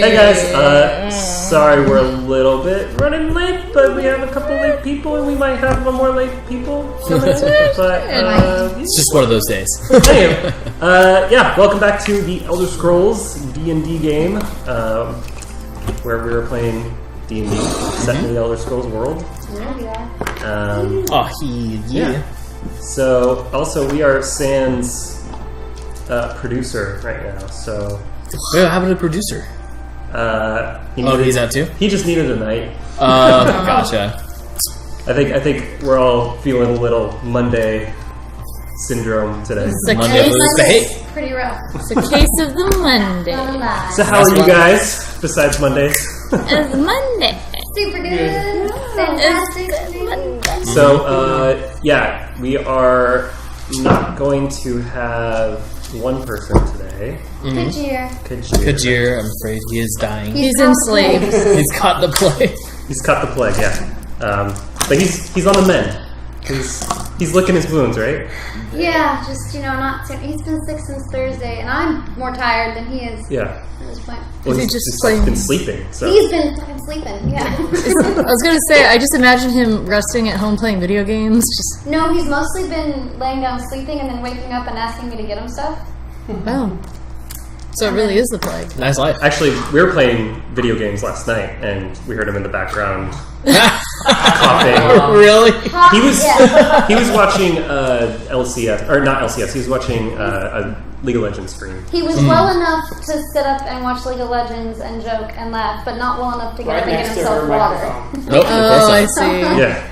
Hey guys, sorry we're a little bit running late, but we have a couple late people, and we might have one more late people coming in. But it's just one of those days. Anyway, welcome back to the Elder Scrolls D&D game, where we were playing D&D, set in the Elder Scrolls world. Yeah. So, also, we are Sans producer right now, so... Wait, how about a producer? He's out too? He just needed a night. Gotcha. I think we're all feeling a little Monday syndrome today. It's a pretty rough. It's a case of the Monday. So how are you guys, besides Mondays? It's Monday. Super good. Fantastic. So, we are not going to have one person today. Kajir, I'm afraid he is dying. He's enslaved. He's caught the plague. He's caught the plague, yeah. But he's on the mend. He's licking his wounds, right? Yeah, just, not... He's been sick since Thursday, and I'm more tired than he is. Yeah. At this point. Well, he's just been sleeping. So. He's been fucking sleeping, yeah. I was going to say, I just imagine him resting at home playing video games. No, he's mostly been laying down sleeping and then waking up and asking me to get him stuff. Oh. So it really is the plague. Nice life. Actually, we were playing video games last night, and we heard him in the background coughing. Really? He was watching LCS, or not LCS. He was watching a League of Legends stream. He was well enough to sit up and watch League of Legends and joke and laugh, but not well enough to get up and get himself water. Nope. I see. Yeah.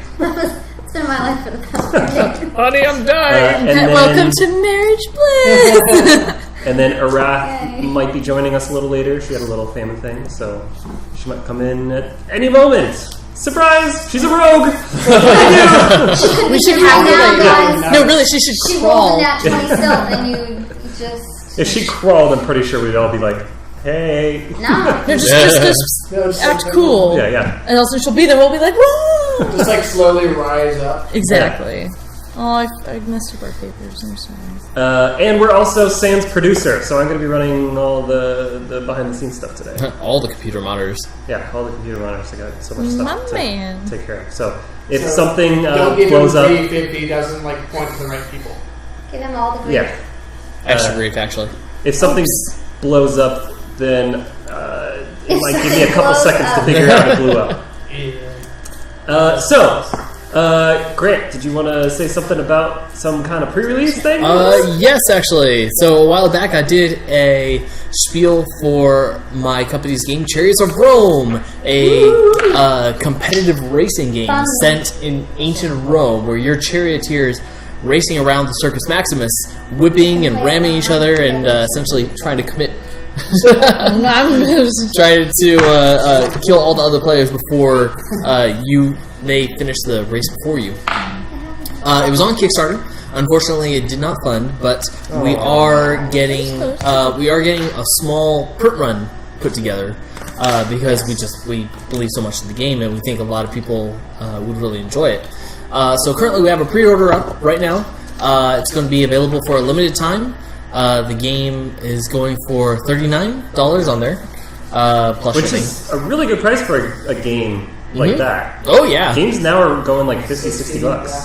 It's been my life for the past week. Honey, I'm dying. Welcome to Marriage Bliss. And then Arath might be joining us a little later. She had a little family thing, so she might come in at any moment. Surprise! She's a rogue! We should have her guys. No, really, she should crawl. She rolled a nat 20 stealth and you just... If she crawled, I'm pretty sure we'd all be like, hey. No. Just act cool. Yeah. And also she'll be there, we'll be like, woo! Just slowly rise up. Exactly. Yeah. Oh, I messed up our papers. I'm sorry. And we're also Sans producer, so I'm going to be running all the behind-the-scenes stuff today. All the computer monitors. Yeah, all the computer monitors. I got so much stuff to take care of. So if So something don't give blows him up... grief if he doesn't point to the right people. Give him all the grief. Yeah. Extra grief, actually. If something blows up, then it might give me a couple seconds to figure out it blew up. Grant, did you want to say something about some kind of pre-release thing? Yes, actually. So a while back, I did a spiel for my company's game, Chariots of Rome, a competitive racing game set in ancient Rome, where your charioteers racing around the Circus Maximus, whipping and ramming each other, and essentially trying to commit. Trying to kill all the other players before they finish the race before you. It was on Kickstarter. Unfortunately, it did not fund, but we are getting a small print run put together because we believe so much in the game, and we think a lot of people would really enjoy it. So currently, we have a pre-order up right now. It's going to be available for a limited time. The game is going for $39 on there, plus Which shipping. is a really good price for a game like that. Oh, yeah. Games now are going like $50-$60.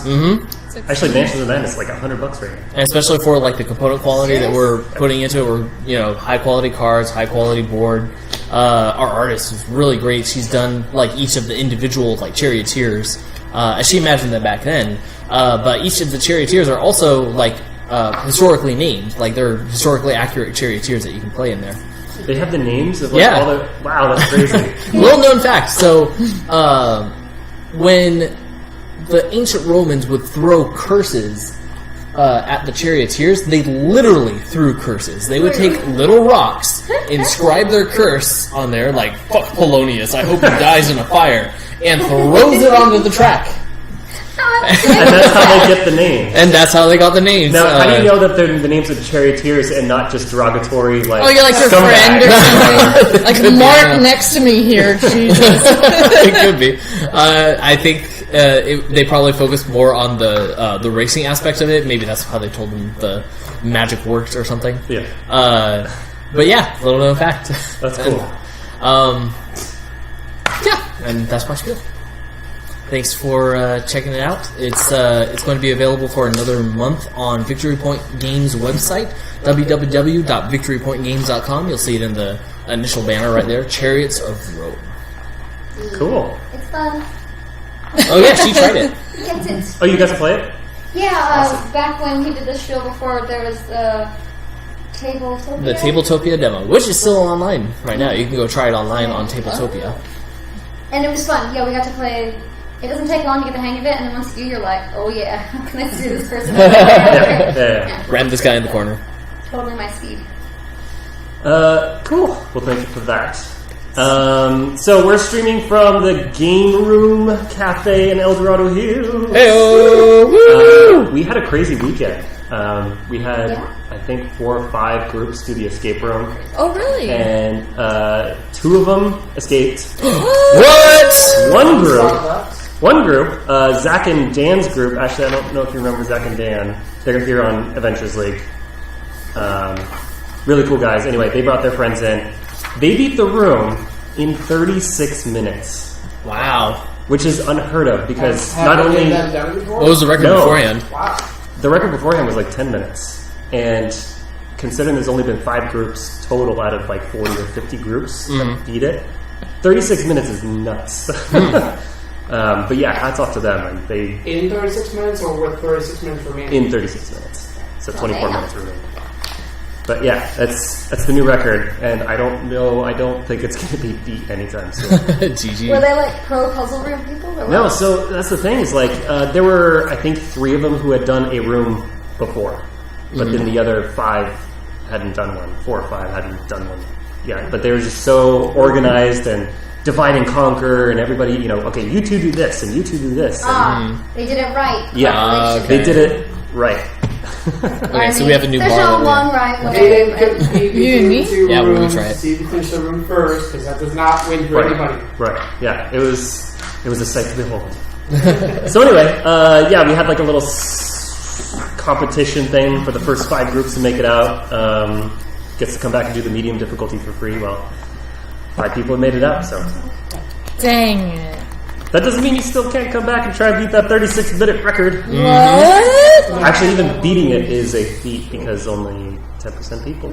Mm-hmm. Actually, Mansions of Madness is like $100 right now. And especially for like the component quality that we're putting into it, we're high quality cards, high quality board. Our artist is really great. She's done like each of the individual like charioteers, as she imagined them back then. But each of the charioteers are also like historically named, like they're historically accurate charioteers that you can play in there. They have the names of all the... Wow, that's crazy. Little known fact. So, when the ancient Romans would throw curses at the charioteers, they literally threw curses. They would take little rocks, inscribe their curse on there, like, fuck Polonius, I hope he dies in a fire, and throws it onto the track. And that's how they get the name. And that's how they got the names. Now, how do you know that they're the names of the charioteers and not just derogatory, like... Oh, you're like your friend or something? Like, Mark next to me here. Jesus. It could be. I think they probably focused more on the racing aspect of it. Maybe that's how they told them the magic worked or something. Yeah. But yeah, little known fact. That's cool. Yeah, and that's my spiel. Thanks for checking it out. It's going to be available for another month on Victory Point Games website, www.victorypointgames.com. You'll see it in the initial banner right there, Chariots of Rome. Cool. It's fun. Oh yeah, she tried it. Gets it. Oh, you guys play it? Yeah, back when he did this show before, there was the Tabletopia. The Tabletopia demo, which is still online right now. You can go try it online on Tabletopia. And it was fun. Yeah, we got to play. It doesn't take long to get the hang of it, and then once you do, you're like, oh yeah, how can I see this person? Yeah. Ram this guy in the corner. Totally my speed. Cool. Well, thank you for that. So we're streaming from the Game Room Cafe in El Dorado Hills. Hey-oh! We had a crazy weekend. We had, Yeah? I think, 4 or 5 groups do the escape room, Oh, really? and 2 of them escaped. What? One group, Zach and Dan's group. Actually, I don't know if you remember Zach and Dan. They're here on Adventures League. Really cool guys. Anyway, they brought their friends in. They beat the room in 36 minutes, Wow. which is unheard of because Have not any only of them done it before? What was the record No. beforehand? Wow. the record beforehand was like 10 minutes, and considering there's only been 5 groups total out of like 40 or 50 groups that beat it, 36 minutes is nuts. But yeah, hats off to them, and they In 36 minutes or with 36 minutes remaining? in 36 minutes, so 24 damn. minutes remaining. But yeah, that's the new record, and I don't think it's going to be beat anytime soon. GG. Were they like pro puzzle room people? Or No, what? so that's the thing is like there were I think 3 of them who had done a room before, but then the other 5 hadn't done one. 4 or 5 hadn't done one yet, but they were just so organized and divide and conquer, and everybody, okay, you 2 do this and you 2 do this. And, They did it right. yeah, okay. they did it right. Okay, so we have a new There's bar. no over one there. right They way. didn't compete You and me? between the 2 Yeah, we'll rooms. try it. See if you finish the room first, because that does not win for anybody. Right. Yeah. It was a sight to behold. So anyway, yeah, we had like a little competition thing for the first 5 groups to make it out. Gets to come back and do the medium difficulty for free. Well, 5 people have made it out, so Dang it. that doesn't mean you still can't come back and try and beat that 36-minute record. What? Actually, even beating it is a feat because only 10% people.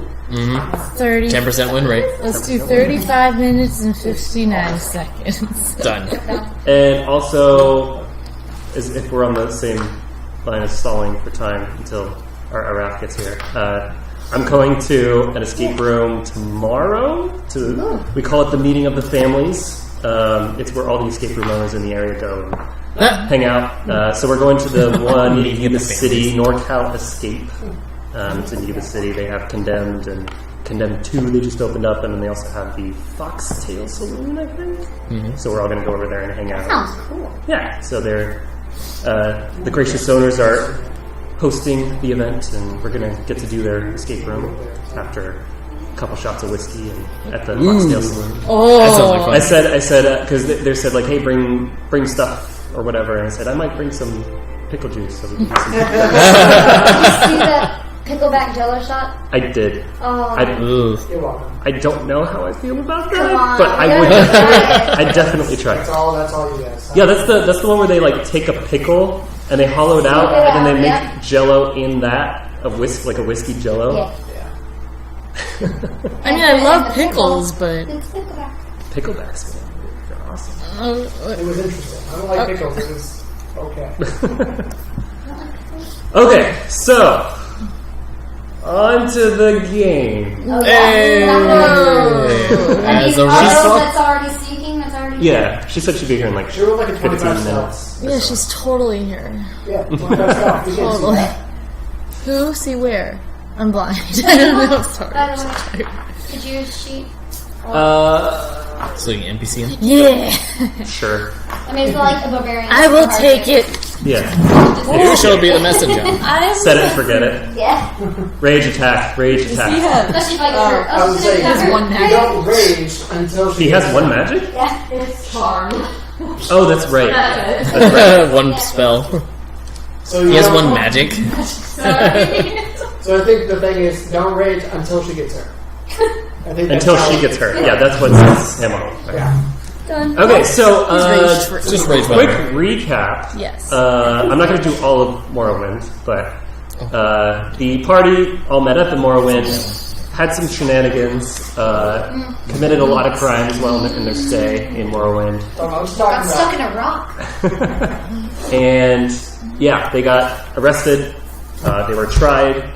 30. 10% win rate. Let's do 35 minutes and 59 seconds. Done. And also, as if we're on the same line of stalling for time until our Raph gets here, I'm going to an escape room tomorrow. We call it the Meeting of the Families. It's where all the escape room owners in the area go and hang out. So we're going to the one in Yuba City, NorCal Escape. It's in Yuba City. They have Condemned and Condemned 2 they just opened up, and then they also have the Foxtail Saloon, I think. So we're all going to go over there and hang out. Sounds cool. Yeah, so they're the gracious owners are hosting the event, and we're going to get to do their escape room after a couple shots of whiskey and at the Foxtail Saloon. That sounds like Oh. fun. I said because they said like, hey, bring stuff or whatever, and I said I might bring some pickle juice. So we can get some Did you see that pickleback jello shot? I did. Oh, Ooh. You're welcome. I don't know how I feel about Come that, on, but I you would. gotta try it. I definitely try. That's all you guys. Yeah, that's the one where they like take a pickle and they hollow it out, Scoop it and then they out, make yeah. Jello in that like a whiskey Jello. Yeah. I mean, I love pickles, but. It's pickleback. Picklebacks, man, they're awesome. It was interesting. I don't like pickles. It was okay. Okay, so on to the game. Hey! And As these a are result. that's already seeking. That's already. Yeah, she said she'd be here in like She wrote like a 15 25 minutes. Yeah, she's totally here. Yeah, 25 stuff. You can't see Totally. that. Who? See where? I'm blind. I don't know. Sorry. By the way, could you sheet? So you can NPC him? Yeah. Sure. I mean, it's like a barbarian. I will take it. Yeah. You shall be the messenger. Set it and forget it. Yeah. Rage attack. Rage attack. Especially if I get hurt. I was saying, gonna one you magic. don't rage until she He has gets one hurt. magic? Yeah, it's charm. Oh, that's right. One spell. So He you has don't- one magic. So I think the thing is, don't rage until she gets hurt. I think Until that's she how- gets hurt. Yeah, that's what sets him off. Yeah. Done. Okay, so Just rage quick button. recap. Yes. I'm not going to do all of Morrowind, but the party all met up in Morrowind, had some shenanigans, committed a lot of crimes while in their stay in Morrowind, Don't know what you're Got talking stuck about. in a rock. and yeah, they got arrested. They were tried.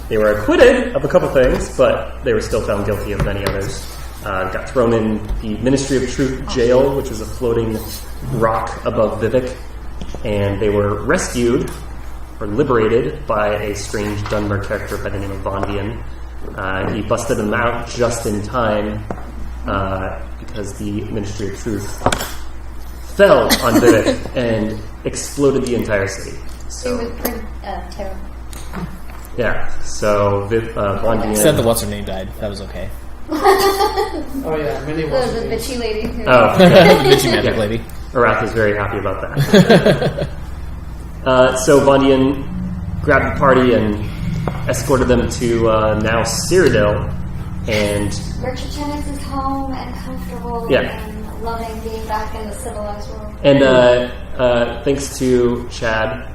They were acquitted of a couple things, but they were still found guilty of many others. Got thrown in the Ministry of Truth jail, which is a floating rock above Vivek, and they were rescued or liberated by a strange Dunmer character by the name of Vondian. He busted them out just in time because the Ministry of Truth fell on Vivek and exploded the entire city. It So was pretty terrible. yeah, so Vondian Except the what's her name died. That was okay. Oh yeah, Minnie The was. bitchy lady. Who Oh, Bitchy magic lady. Arath is very happy about that. So Vondian grabbed the party and escorted them to now Cyrodiil, and Where Chichenix is home and comfortable Yeah. and loving being back in the civilized world. thanks to Chad,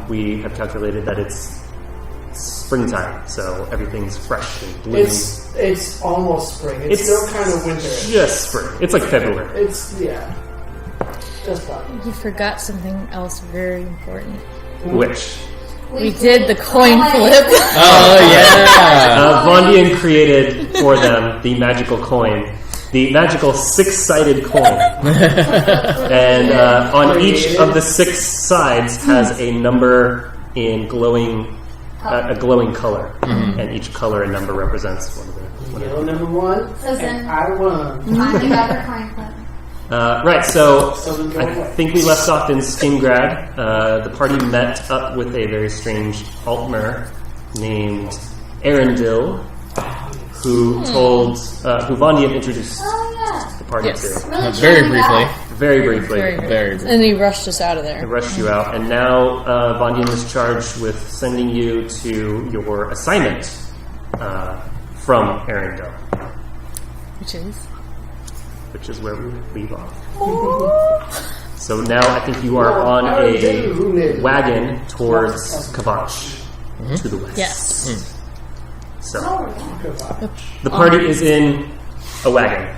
we have calculated that it's springtime, so everything's fresh and blooming. It's almost spring. It's still kind of winter. Just spring. It's like February. It's just about. You forgot something else very important. Which We did the coin flip. Oh yeah. Vondian created for them the magical coin, the magical 6-sided coin, and on each of the 6 sides has a number in glowing, a glowing color, and each color and number represents one of the. Yellow number 1. So then- and I won. Finally got her coin flip. Right, so So then go I away. think we left off in Skingrad. The party met up with a very strange Altmer named Arendil, who told, who Vondian introduced Oh yeah. the party Yes. to. Really Very charming briefly. guy. Very briefly. Very briefly. And he rushed us out of I there. rushed you out, and now Vondian is charged with sending you to your assignment from Arendil, Which is? which is where we leave off. So now I think you are on a wagon towards Kvatch, to the west. Yes. So Oh, yeah. the party is in a wagon.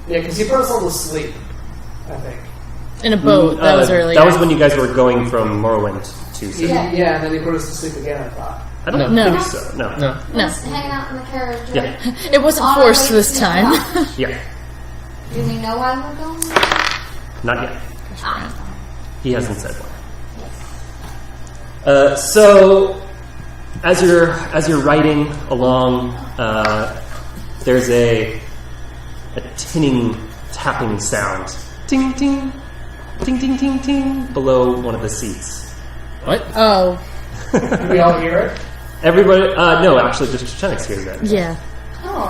Yeah, because he put us all to sleep, I think. In a boat. That was earlier. That was when you guys were going from Morrowind to Cyrodiil. Yeah, and then he put us to sleep again, I thought. I don't No. think so. No. No. No. Just hanging out in the carriage. Right? Yeah. It wasn't On our forced way this to time. Kvatch. Yeah. Do we know why we're going? Not yet. Ah. He hasn't said one. So, as you're riding along, there's a tinning, tapping sound, ting ting, ting ting ting ting, below one of the seats. What? Oh, Did we all hear it? Everybody, no, actually, just Chenix hears that. yeah. Oh.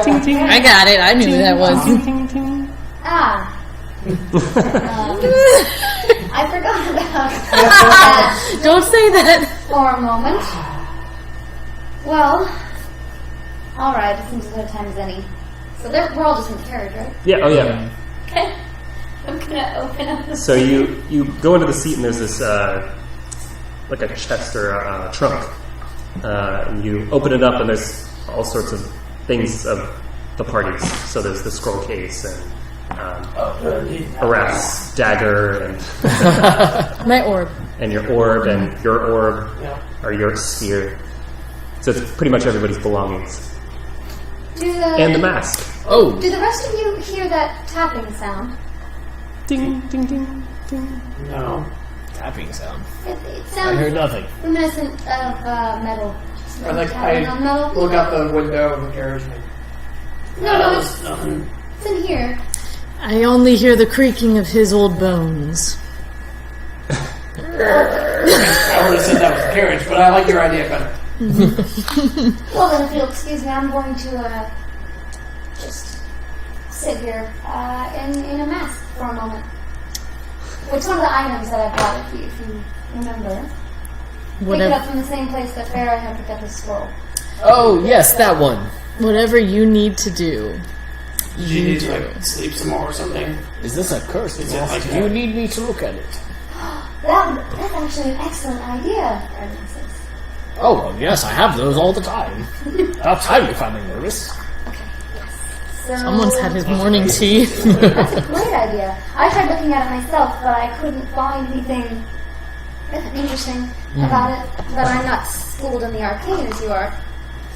Ting ting, I got it. I knew who that was. ting ting ting. Ah. I forgot about that Don't say that. for a moment. Well, alright, it seems as good a time as any. So we're all just in the carriage, right? Yeah. Oh yeah. Okay. I'm gonna open up the So you go into the seat and there's this like a chest or a trunk, and you open it up and there's all sorts of things of the parties. So there's the scroll case and Arath's dagger and My orb. and your orb and your orb Yeah. or your spear. So it's pretty much everybody's belongings and the mask. Oh. Do the rest of you hear that tapping sound? Ding ding ding ding. No. Tapping sound. It I sounds heard nothing. reminiscent of metal. Just I tapping on metal. look out the window of the carriage. No, it's Nothing. in here. I only hear the creaking of his old bones. I would have said that was the carriage, but I like your idea better. Well, then, if you'll excuse me, I'm going to just sit here in a mask for a moment. It's one of the items that I brought with you, if you remember. Pick it up from the same place that Farah had picked up his scroll. Oh yes, that one. Whatever you need to do. You need to like sleep some more or something. Is this a curse? Is it like You need me to look at it. That's actually an excellent idea, Francis. Oh, well, yes, I have those all the time. About time you finally notice. So, Someone's had his morning tea. That's a great idea. I tried looking at it myself, but I couldn't find anything interesting about it. But I'm not schooled in the arcane as you are,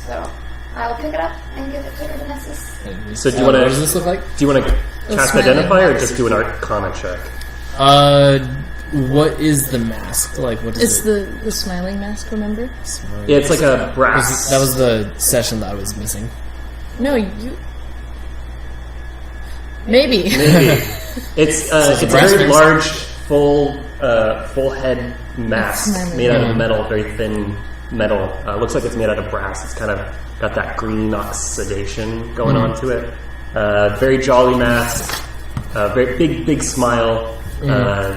so I will pick it up and give it to Vanessa's. So do you want What to? does this look like? Do you want to cast smiling Identify or just do an Arcana check? What is the mask? Like, what is It's it? the smiling mask, remember? Yeah, it's like a brass. That was the session that I was missing. No, you... Maybe. Maybe. It's a a brass very mask? large, full head mask Smiling. made out of metal, very thin metal. Looks like it's made out of brass. It's kind of got that green oxidation going on to it. Very jolly mask. Very big smile.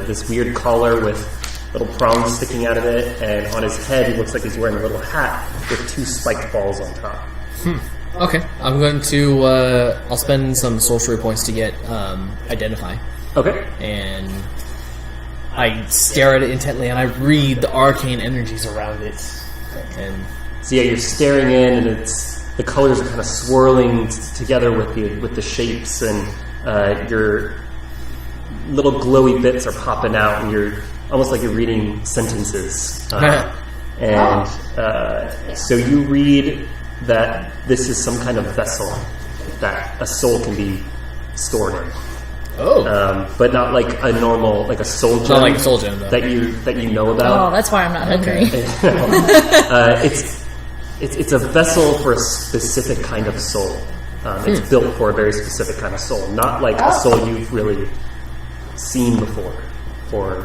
This weird collar with little prongs sticking out of it, and on his head, he looks like he's wearing a little hat with 2 spiked balls on top. Okay, I'm going to. I'll spend some sorcery points to get Identify, Okay. and I stare at it intently, and I read the arcane energies around it. And So yeah, you're staring in, and the colors are kind of swirling together with the shapes, and your little glowy bits are popping out, and you're almost like you're reading sentences. So you read that this is some kind of vessel that a soul can be stored in. But not like a normal, like a soul gem. Not like a soul gem, though. that you know Oh, about. that's why I'm not hungry. It's a vessel for a specific kind of soul. It's built for a very specific kind of soul, not like a soul you've really seen before or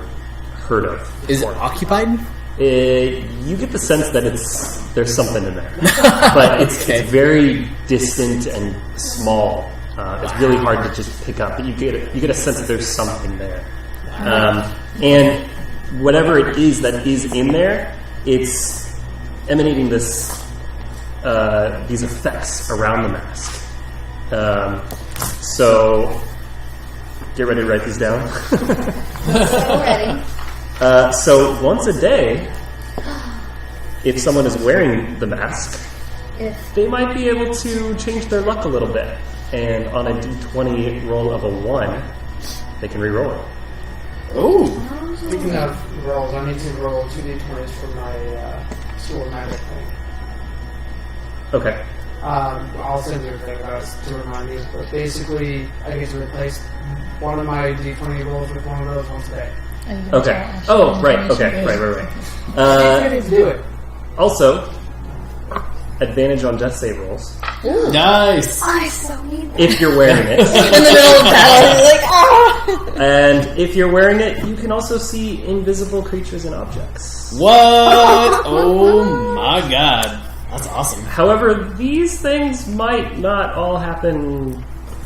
heard of. is it before. occupied? You get the sense that there's something in there, but it's very distant and small. It's really hard to just pick up, but you get a sense that there's something there. And whatever it is that is in there, it's emanating these effects around the mask. So get ready to write these down. Already. So once a day, if someone is wearing the mask, they might be able to change their luck a little bit. And on a d20 roll of a 1, they can re-roll it. Oh! Speaking of rolls, I need to roll 2d20s for my School of Magic thing. Okay. I'll send you a thing about it to remind you. But basically, I get to replace one of my d20 rolls with one of those once a day. Okay. Oh, right. Okay. Right. I need to do it. Also, advantage on death save rolls Nice. I so need that. if you're wearing it. In the middle of battle, you're like, ah! And if you're wearing it, you can also see invisible creatures and objects. What? Oh my god. That's awesome. However, these things might not all happen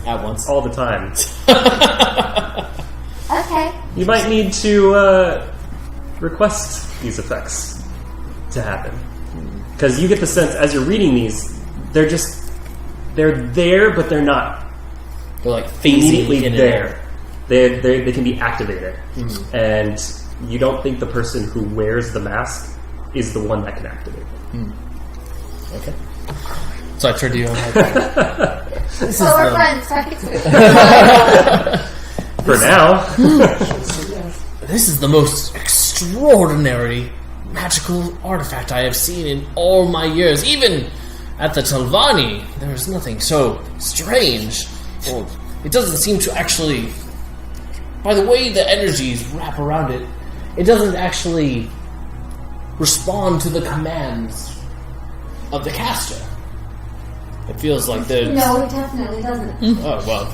At once. all the time. Okay. You might need to request these effects to happen. Because you get the sense, as you're reading these, they're there, but they're not They're like phasing immediately in and there. They can be activated. And you don't think the person who wears the mask is the one that can activate them. Okay. So I turned to you and I'm like, So we're friends, right? For now. this is the most extraordinary magical artifact I have seen in all my years. Even at the Talvani, there is nothing so strange. Or it doesn't seem to actually, by the way the energies wrap around it, it doesn't actually respond to the commands of the caster. It feels like there's... No, it definitely doesn't. Oh, well.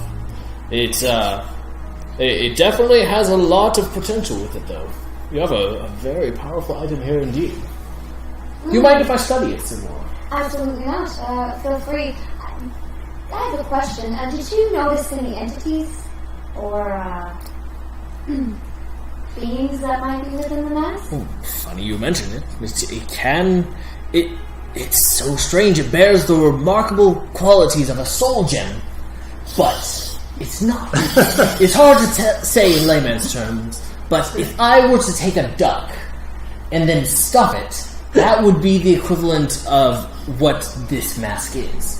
It definitely has a lot of potential with it, though. You have a very powerful item here indeed. You mind if I study it some more? Absolutely not. Feel free. I have a question. Did you notice any entities or beings that might be within the mask? Funny you mention it. It's so strange. It bears the remarkable qualities of a soul gem, but it's not. It's hard to say in layman's terms, but if I were to take a duck and then stuff it, that would be the equivalent of what this mask is.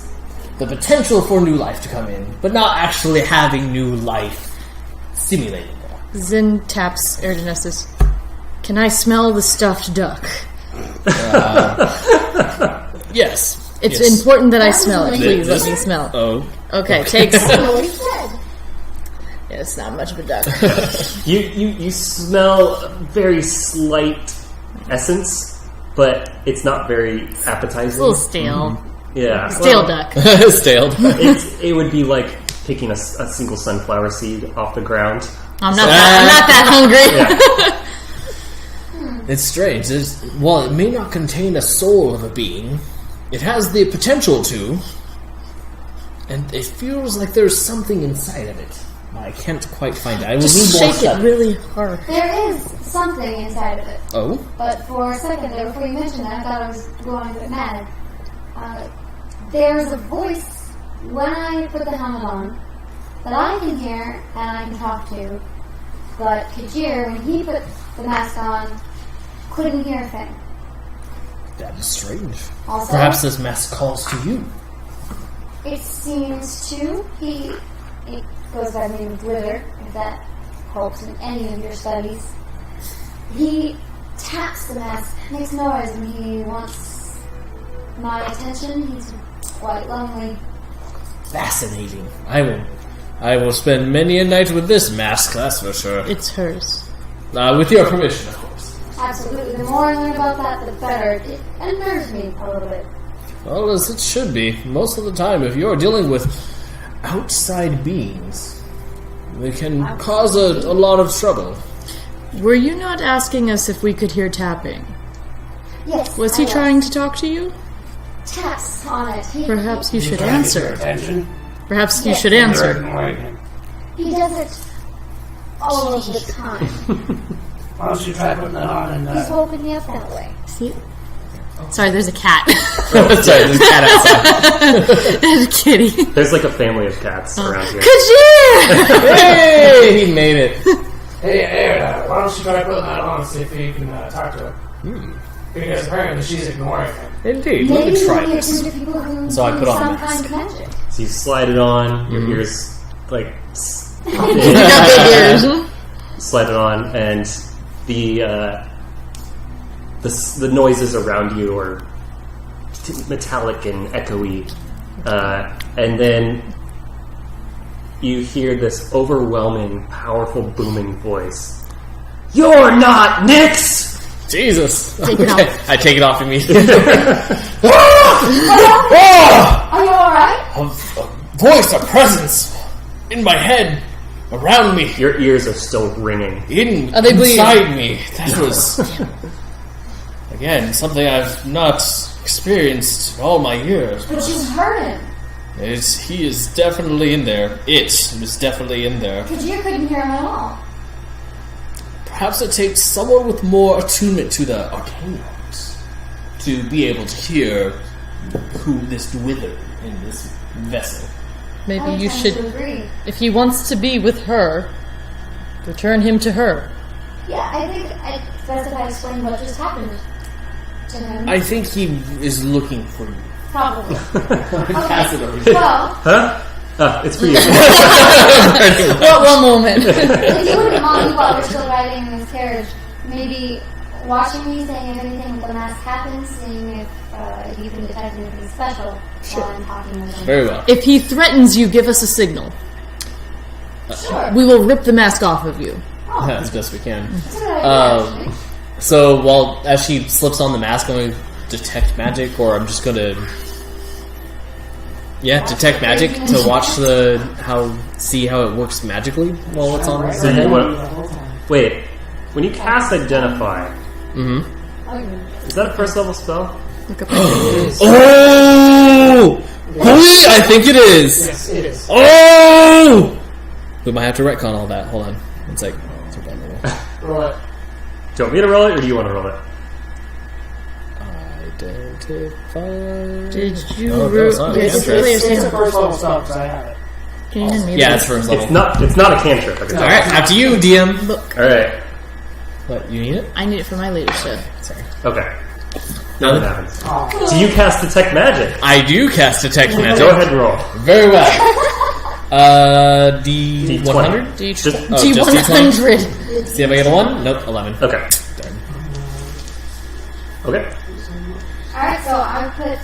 The potential for new life to come in, but not actually having new life simulated. Zin taps Erdonessus. Can I smell the stuffed duck? Yes. It's Yes. important that I smell it. Please This- let me smell. Oh. Okay, takes. What he said. Yeah, it's not much of a duck. You smell very slight essence, but it's not very appetizing. It's a little stale. Yeah. Stale Well, duck. Staled. it would be like picking a single sunflower seed off the ground. I'm not that hungry. Yeah. It's strange. While it may not contain a soul of a being, it has the potential to, and it feels like there's something inside of it. I can't quite find it. I will Just need more shake it study. really hard. There is something inside of it. Oh? But for a second there, before you mentioned that, I thought I was going a bit mad. There's a voice when I put the helmet on that I can hear and I can talk to. But Kajir, when he put the mask on, couldn't hear a thing. That is strange. Also, Perhaps this mask calls to you. it seems to. He goes by the name of Wither, if that helps in any of your studies. He taps the mask, makes noise when he wants my attention. He's quite lonely. Fascinating. I will spend many a night with this mask, that's for sure. It's hers. With your permission, of course. Absolutely. The more I learn about that, the better. It unnerves me a little bit. Well, as it should be. Most of the time, if you're dealing with outside beings, they can cause a lot of trouble. Were you not asking us if we could hear tapping? Yes. Was he trying to talk to you? Taps on it. Perhaps you should Trying to get your answer. attention. Perhaps you Yes. should answer. He does it all of the time. Why don't you try putting that on and He's woken me up that way. See? Sorry, there's a cat. Sorry, there's a cat outside. There's a kitty. There's like a family of cats around here. Kajir! Hey, he made it. hey, why don't you try putting that on and see if you can talk to her? Because apparently she's ignoring him. Indeed, let Maybe me try only this. attuned to people who So I put do on some a mask. kind of magic. So you slide it on, your ears like You got big ears. slide it on, and the noises around you are metallic and echoey, and then you hear this overwhelming, powerful, booming voice. You're not Nyx! Jesus. Take it Okay, off. I take it off immediately. Are you alright? A voice, a presence in my head, around me, Your ears are still ringing. Are they bleeding? inside me. That was, again, something I've not experienced in all my years. But you heard him. He is definitely in there. It is definitely in there. Kajir couldn't hear him at all. Perhaps it takes someone with more attunement to the arcane arts to be able to hear who this wither in this vessel. Maybe I you tend should, to agree. if he wants to be with her, return him to her. Yeah, I think it's best if I explain what just happened to him. I think he is looking for you. Probably. Pass it over. Well, Huh? It's for you. One moment. if you wouldn't mind while we're still riding in this carriage, maybe watching me, saying if anything with the mask happens, seeing if you can detect anything special while I'm talking with him. Very well. If he threatens you, give us a signal. Sure. We will rip the mask off of you. As best we can. That's a good idea, actually. So, as she slips on the mask, I'm going to detect magic, or I'm just going to... Yeah, detect magic to watch see how it works magically while it's on. So you want, wait, when you cast Identify, is that a first level spell? Look up Oh! I think it is! Yes, it is. Oh! We might have to retcon all that. Hold on. One sec. Roll it. Do you want me to roll it, or do you want to roll it? Identify. Did you Oh, root? that's not Did a you cantrip. play your It's a same? first level spell because I have it. Can you hand me Yeah, that? it's first level. It's not a cantrip. I can tell. Alright, after you, DM. Look, All right. What, you need it? I need it for my leadership. Sorry. Okay. Nothing happens. Oh. Do you cast Detect Magic? I do cast Detect Magic. Go ahead and roll. Very well. D100? Just- D100. See if I get a 1? Nope, 11. Okay. Darn. Okay. Alright, so I put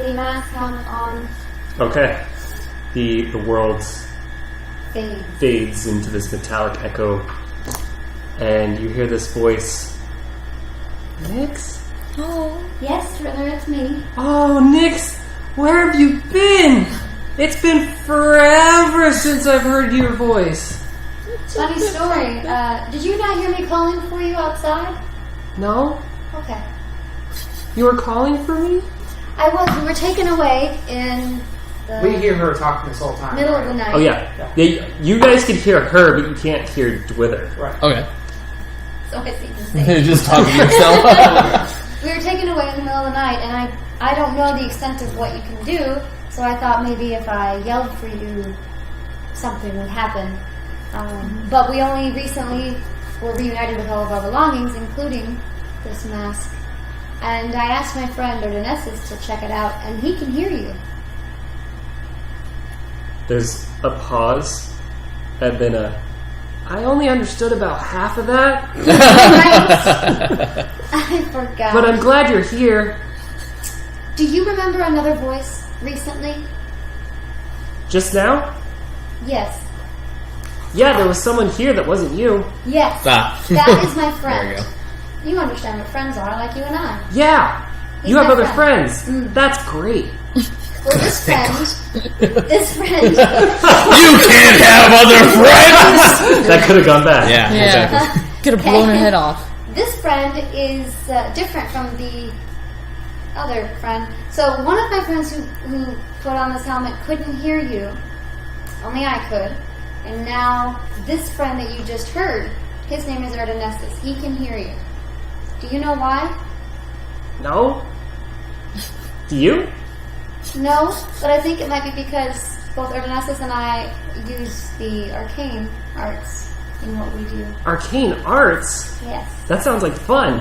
the mask helmet on. Okay. The world Fade. fades into this metallic echo, and you hear this voice. Nix? Oh. Yes, Riddler, it's me. Oh, Nix, where have you been? It's been forever since I've heard your voice. Funny story. Did you not hear me calling for you outside? No? Okay. You were calling for me? I was. We were taken away in the We hear her talking this whole time. middle right? of the night. Oh, yeah. You guys can hear her, but you can't hear Dwither. Right. Okay. So I see the same. Just talking to yourself. We were taken away in the middle of the night, and I don't know the extent of what you can do, so I thought maybe if I yelled for you, something would happen. But we only recently were reunited with all of our belongings, including this mask. And I asked my friend Ordonesis to check it out, and he can hear you. There's a pause, and then I only understood about half of that, Right? I forgot. but I'm glad you're here. Do you remember another voice recently? Just now? Yes. Yeah, there was someone here that wasn't you. Yes. Ah. That is my There friend. you go. You understand what friends are, like you and I. Yeah! He's You have my other friend. friends. That's great. Well, this friend, You can't have other friends! That could have gone bad. Yeah, exactly. Could have blown her head off. this friend is different from the other friend. So one of my friends who put on this helmet couldn't hear you. Only I could. And now this friend that you just heard, his name is Ordonesis. He can hear you. Do you know why? No? Do you? No, but I think it might be because both Ordonesis and I use the arcane arts in what we do. Arcane arts? Yes. That sounds like fun.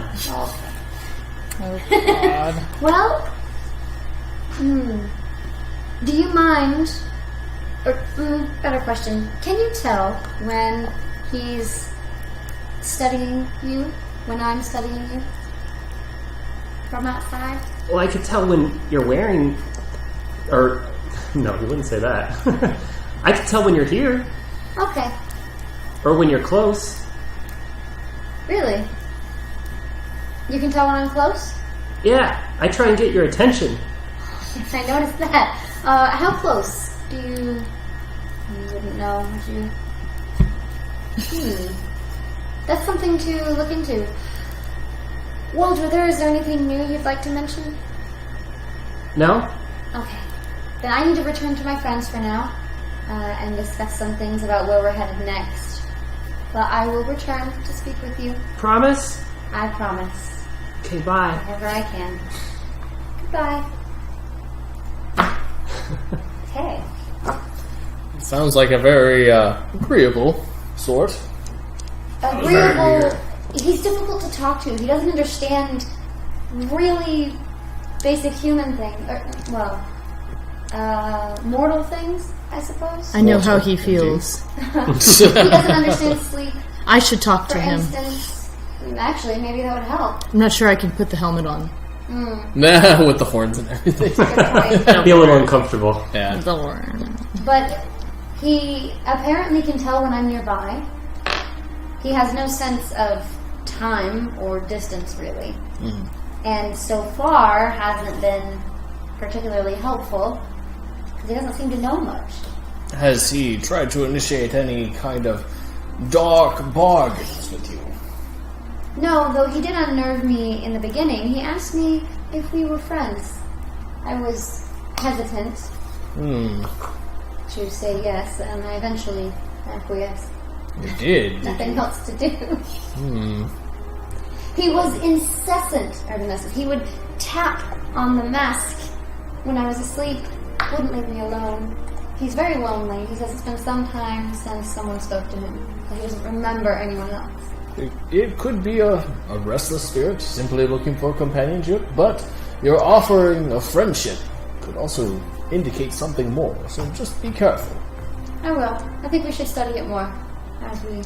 Okay. Oh, God. Well, do you mind, or better question, can you tell when he's studying you, when I'm studying you from outside? Well, I could tell when you're wearing... Or... No, you wouldn't say that. I could tell when you're here. Okay, Or when you're close. really? You can tell when I'm close? Yeah, I try and get your attention. I noticed that. How close do you... You wouldn't know, would you? That's something to look into. Well, Druther, is there anything new you'd like to mention? No? Okay. Then I need to return to my friends for now, and discuss some things about where we're headed next. But I will return to speak with you. Promise? I promise. Okay, bye. Whenever I can. Goodbye. Okay. Sounds like a very agreeable sort. Agreeable. He's difficult to talk to. He doesn't understand really basic human things. Mortal things, I suppose. I know how he feels. He doesn't understand sleep, I should talk for to him. instance. Actually, maybe that would help. I'm not sure I can put the helmet on. Nah, with the horns and everything. Good point. That'd be a little uncomfortable. Yeah. But he apparently can tell when I'm nearby. He has no sense of time or distance, really. And so far hasn't been particularly helpful, because he doesn't seem to know much. Has he tried to initiate any kind of dark bargains with you? No, though he did unnerve me in the beginning. He asked me if we were friends. I was hesitant to say yes, and I eventually acquiesced. You did. Nothing else to do. He was incessant, Artemis. He would cap on the mask when I was asleep wouldn't leave me alone. He's very lonely. He says it's been some time since someone spoke to him. He doesn't remember anyone else. It could be a restless spirit simply looking for companionship, but your offering of friendship could also indicate something more, so just be careful. I will. I think we should study it more as we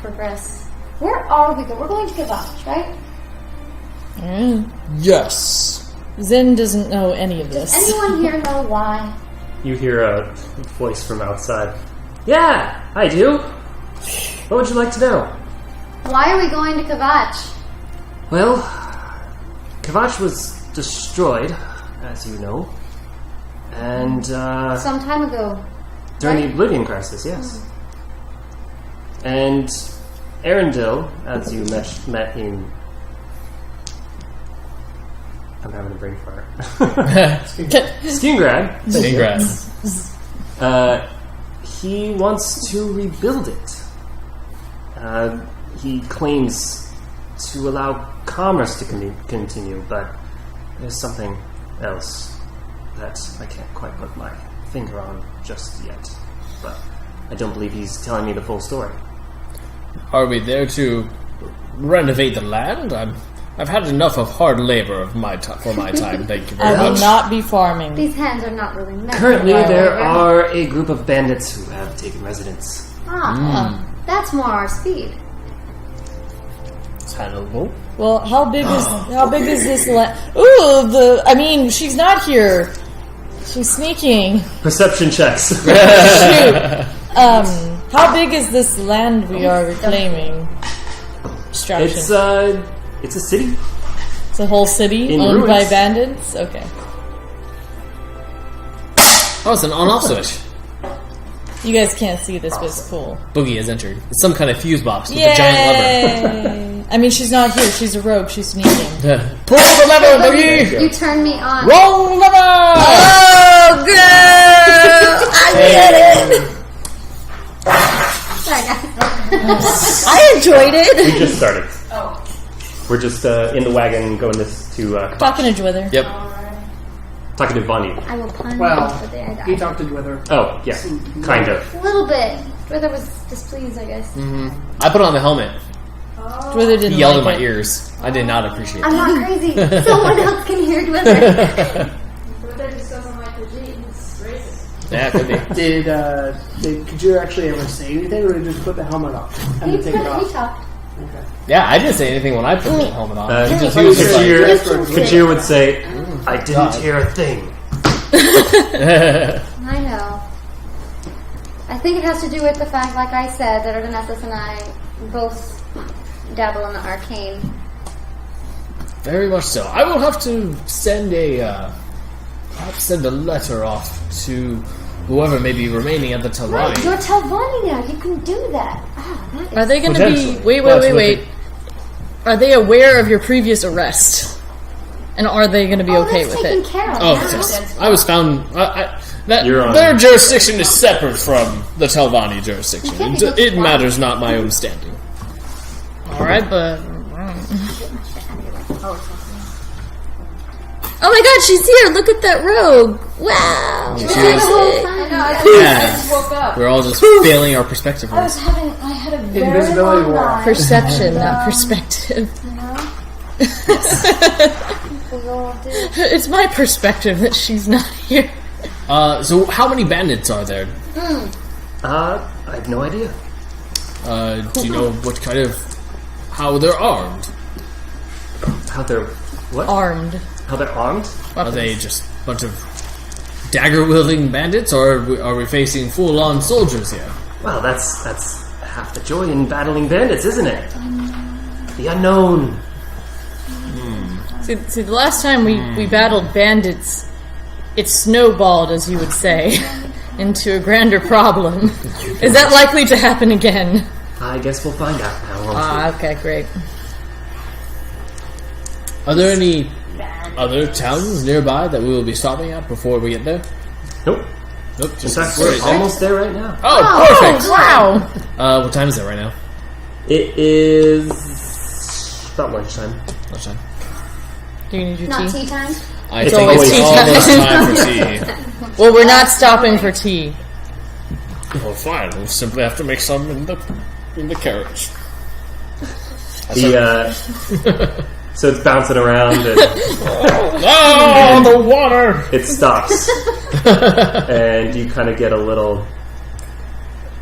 progress. Where are we going? We're going to Kvatch, right? Yes. Zen doesn't know any of this. Anyone here know why? You hear a voice from outside. Yeah, I do. What would you like to know? Why are we going to Kvatch? Well, Kvatch was destroyed, as you know. And, Some time ago. during right? the Oblivion Crisis, yes. And Cyrodiil, as you met in... I'm having a brain fart. Skingrad. Congrats. He wants to rebuild it. He claims to allow commerce to continue, but there's something else that I can't quite put my finger on just yet. But I don't believe he's telling me the full story. Are we there to renovate the land? I've had enough of hard labor for my time. Thank you very I will much. not be farming. These hands are not really meant Currently, for there labor. are a group of bandits who have taken residence. That's more our speed. It's handleable. Well, how big is this land? Ooh, she's not here. She's sneaking. Perception checks. Shoot. How big is this land we are reclaiming? Distraction. It's a city. It's a whole city in owned by ruins. bandits? Okay. Oh, it's an on-off switch. You guys can't see this, but it's cool. Boogie has entered. It's some kind of fuse box with a giant Yay! I mean, she's not here. She's a rogue. She's sneaking. lever. Pull the lever, Boogie! You turn me on. Wrong lever! Oh, girl! I get it! Sorry, guys. I enjoyed We it. just started. We're just in the wagon going to Talking to Dwither. Yep. talking to Bonnie. I will pun Well, but there I he died. talked to Dwither. Oh, yeah, kind of. A little bit. Whether was displeased, I guess. I put on the helmet. Dwither didn't He yelled in like my it. ears. I did not appreciate I'm it. not crazy. Someone else can hear Dwither. Yeah, it could be. Did Kajir actually ever say anything, or did he just put the helmet on and He then take it off? talked. Okay. Yeah, I didn't say anything when I put the helmet on. He He was just like, like, Kajir would say, I didn't hear a thing. I know. I think it has to do with the fact, like I said, that Erdenessus and I both dabble in the arcane. Very much so. I will have to send a letter off to whoever may be remaining at the Right, Talani. you're Telvani now. You can do that. That is Are they going to be... Potentially. Wait. Are they aware of your previous arrest? And are they going to be okay that's with taken it? care of. Oh, now. yes. I was found. You're on. Their jurisdiction is separate from the Talvani jurisdiction. can't be It matters not my own standing. Alright, but... Oh my god, she's here! Look at that rogue! Wow! She The was, whole time. yeah, we're all just failing our perspective. I had a very Invisibility long wall. night. Perception, not perspective. It's my perspective that she's not here. So how many bandits are there? I have no idea. Do you know what kind of... how they're armed? How they're what? Armed. How they're armed? Are they just a bunch of dagger-wielding bandits, or are we facing full-on soldiers here? Well, that's half the joy in battling bandits, isn't it? The unknown. See, the last time we battled bandits, it snowballed, as you would say, into a grander problem. Is that likely to happen again? I guess we'll find out now. won't we? Okay, great. Are there any other towns nearby that we will be stopping at before we get there? Nope. Nope, In just fact, we're almost there right now. Oh, perfect! Wow! What time is it right now? It is about lunchtime. Lunchtime. Do you need your Not tea? tea time? I It's think always it's tea almost time. time for tea. Well, we're not stopping for tea. Well, fine. We'll simply have to make some in the carriage. So it's bouncing around and Oh, the water! it stops. And you kind of get a little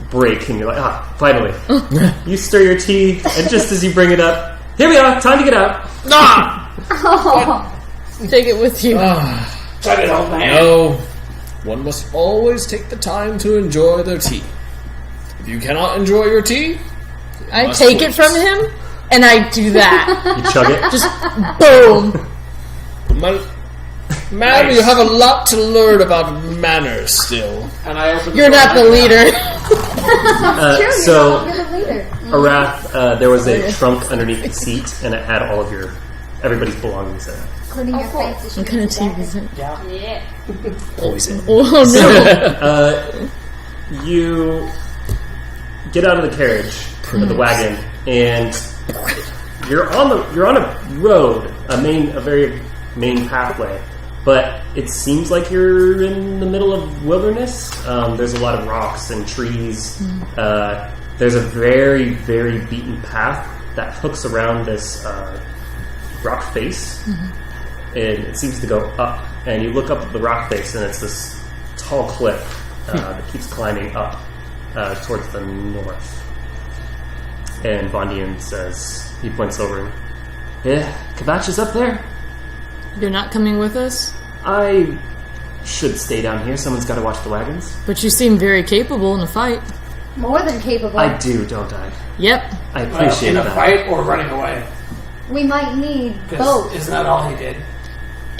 break and you're like, finally. You stir your tea and just as you bring it up, here we are, time to get out. Take it with you. Shut it, old man. No, one must always take the time to enjoy their tea. If you cannot enjoy your tea, I must take wait. it from him, and I do that. You chug it. Just boom. Ma'am, you have a lot to learn about manners still. And I open You're not the leader. Sure, So- you're the leader. Arath, there was a trunk underneath the seat and it had all of everybody's belongings in it. Including your face. What kind of tea was it? Yeah. Poison. Oh no! You get out of the carriage, or the wagon, and you're on a road, a very main pathway. But it seems like you're in the middle of wilderness. There's a lot of rocks and trees. There's a very, very beaten path that hooks around this rock face, and it seems to go up. And you look up at the rock face, and it's this tall cliff that keeps climbing up towards the north. And Vondian says, he points over, yeah, Kvatch is up there. You're not coming with us? I should stay down here. Someone's got to watch the wagons. But you seem very capable in a fight. More than capable. I do, don't I? Yep. I appreciate in a that. fight or running away? We might need 'Cause both. isn't that all he did?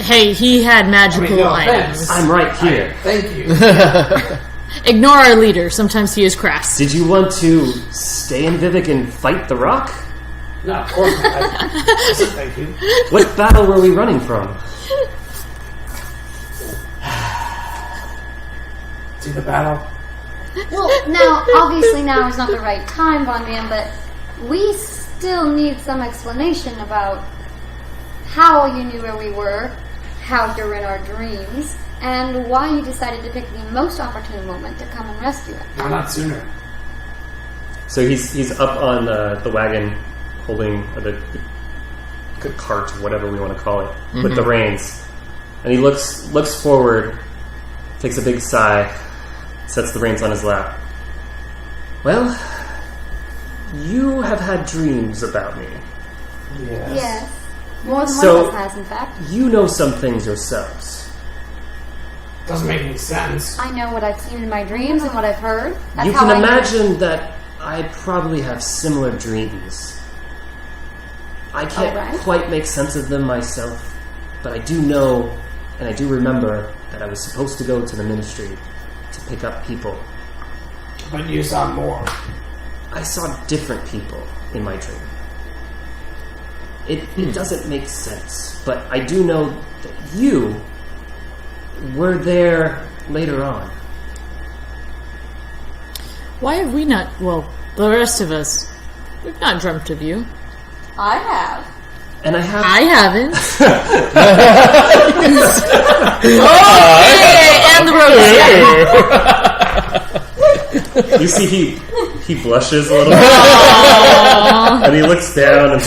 Hey, he had magical no items. offense. I'm right here. Thank you. Ignore our leader. Sometimes he is crass. Did you want to stay in Vivek and fight the rock? No, of course not. I said thank you. What battle were we running from? See the battle? Well, now, obviously now is not the right time, Von Van, but we still need some explanation about how you knew where we were, how you're in our dreams, and why you decided to pick the most opportune moment to come and rescue us. Why not sooner? So he's up on the wagon, holding the cart, whatever we want to call it, with the reins, and he looks forward, takes a big sigh, sets the reins on his lap. Well, you have had dreams about me. Yes. More than So- one of us has, in fact. You know some things yourselves. Doesn't make any sense. I know what I've seen in my dreams and what I've heard. That's You how can I know. imagine that I probably have similar dreams. I can't Alright. quite make sense of them myself, but I do know and I do remember that I was supposed to go to the ministry to pick up people. But you saw more. I saw different people in my dream. It doesn't make sense, but I do know that you were there later on. Why have we not? Well, the rest of us, we've not dreamt of you. I have. And I have... I haven't. Okay, and the rope. You see he blushes a little bit. And he looks down and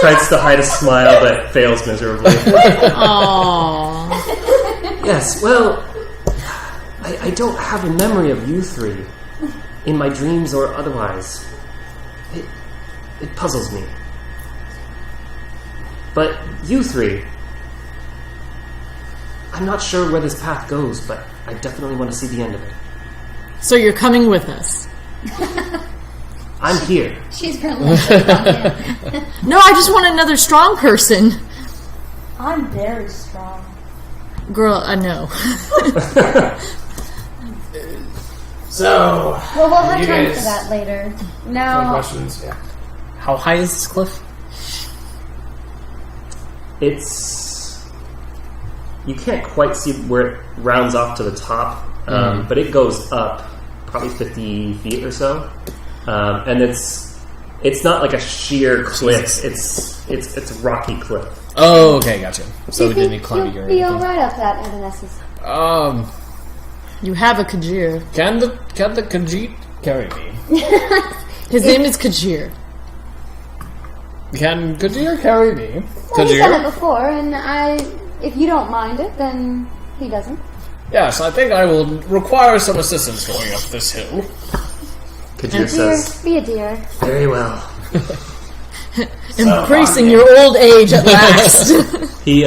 tries to hide a smile, but fails miserably. Aww. Yes, well, I don't have a memory of you three in my dreams or otherwise. It puzzles me. But you three, I'm not sure where this path goes, but I definitely want to see the end of it. So you're coming with us? I'm here. She's gonna look at him. No, I just want another strong person. I'm very strong. Girl, I know. So, Well, we'll have You time guys- for that later. no Now, questions? Yeah. How high is this cliff? It's... You can't quite see where it rounds off to the top, but it goes up probably 50 feet or so. And it's not like a sheer cliff. It's a rocky cliff. Oh, okay, gotcha. So we Do you didn't need think climbing you'll or be anything. alright up that, Evanescence? You have a Kajir. Can the Khajiit carry me? His name is Kajir. Can Kajir carry me? Well, he's done it Kajir? before, and if you don't mind it, then he doesn't. Yes, I think I will require some assistance going up this hill. Kajir says, Be a dear. very well. Embracing your old age at last. He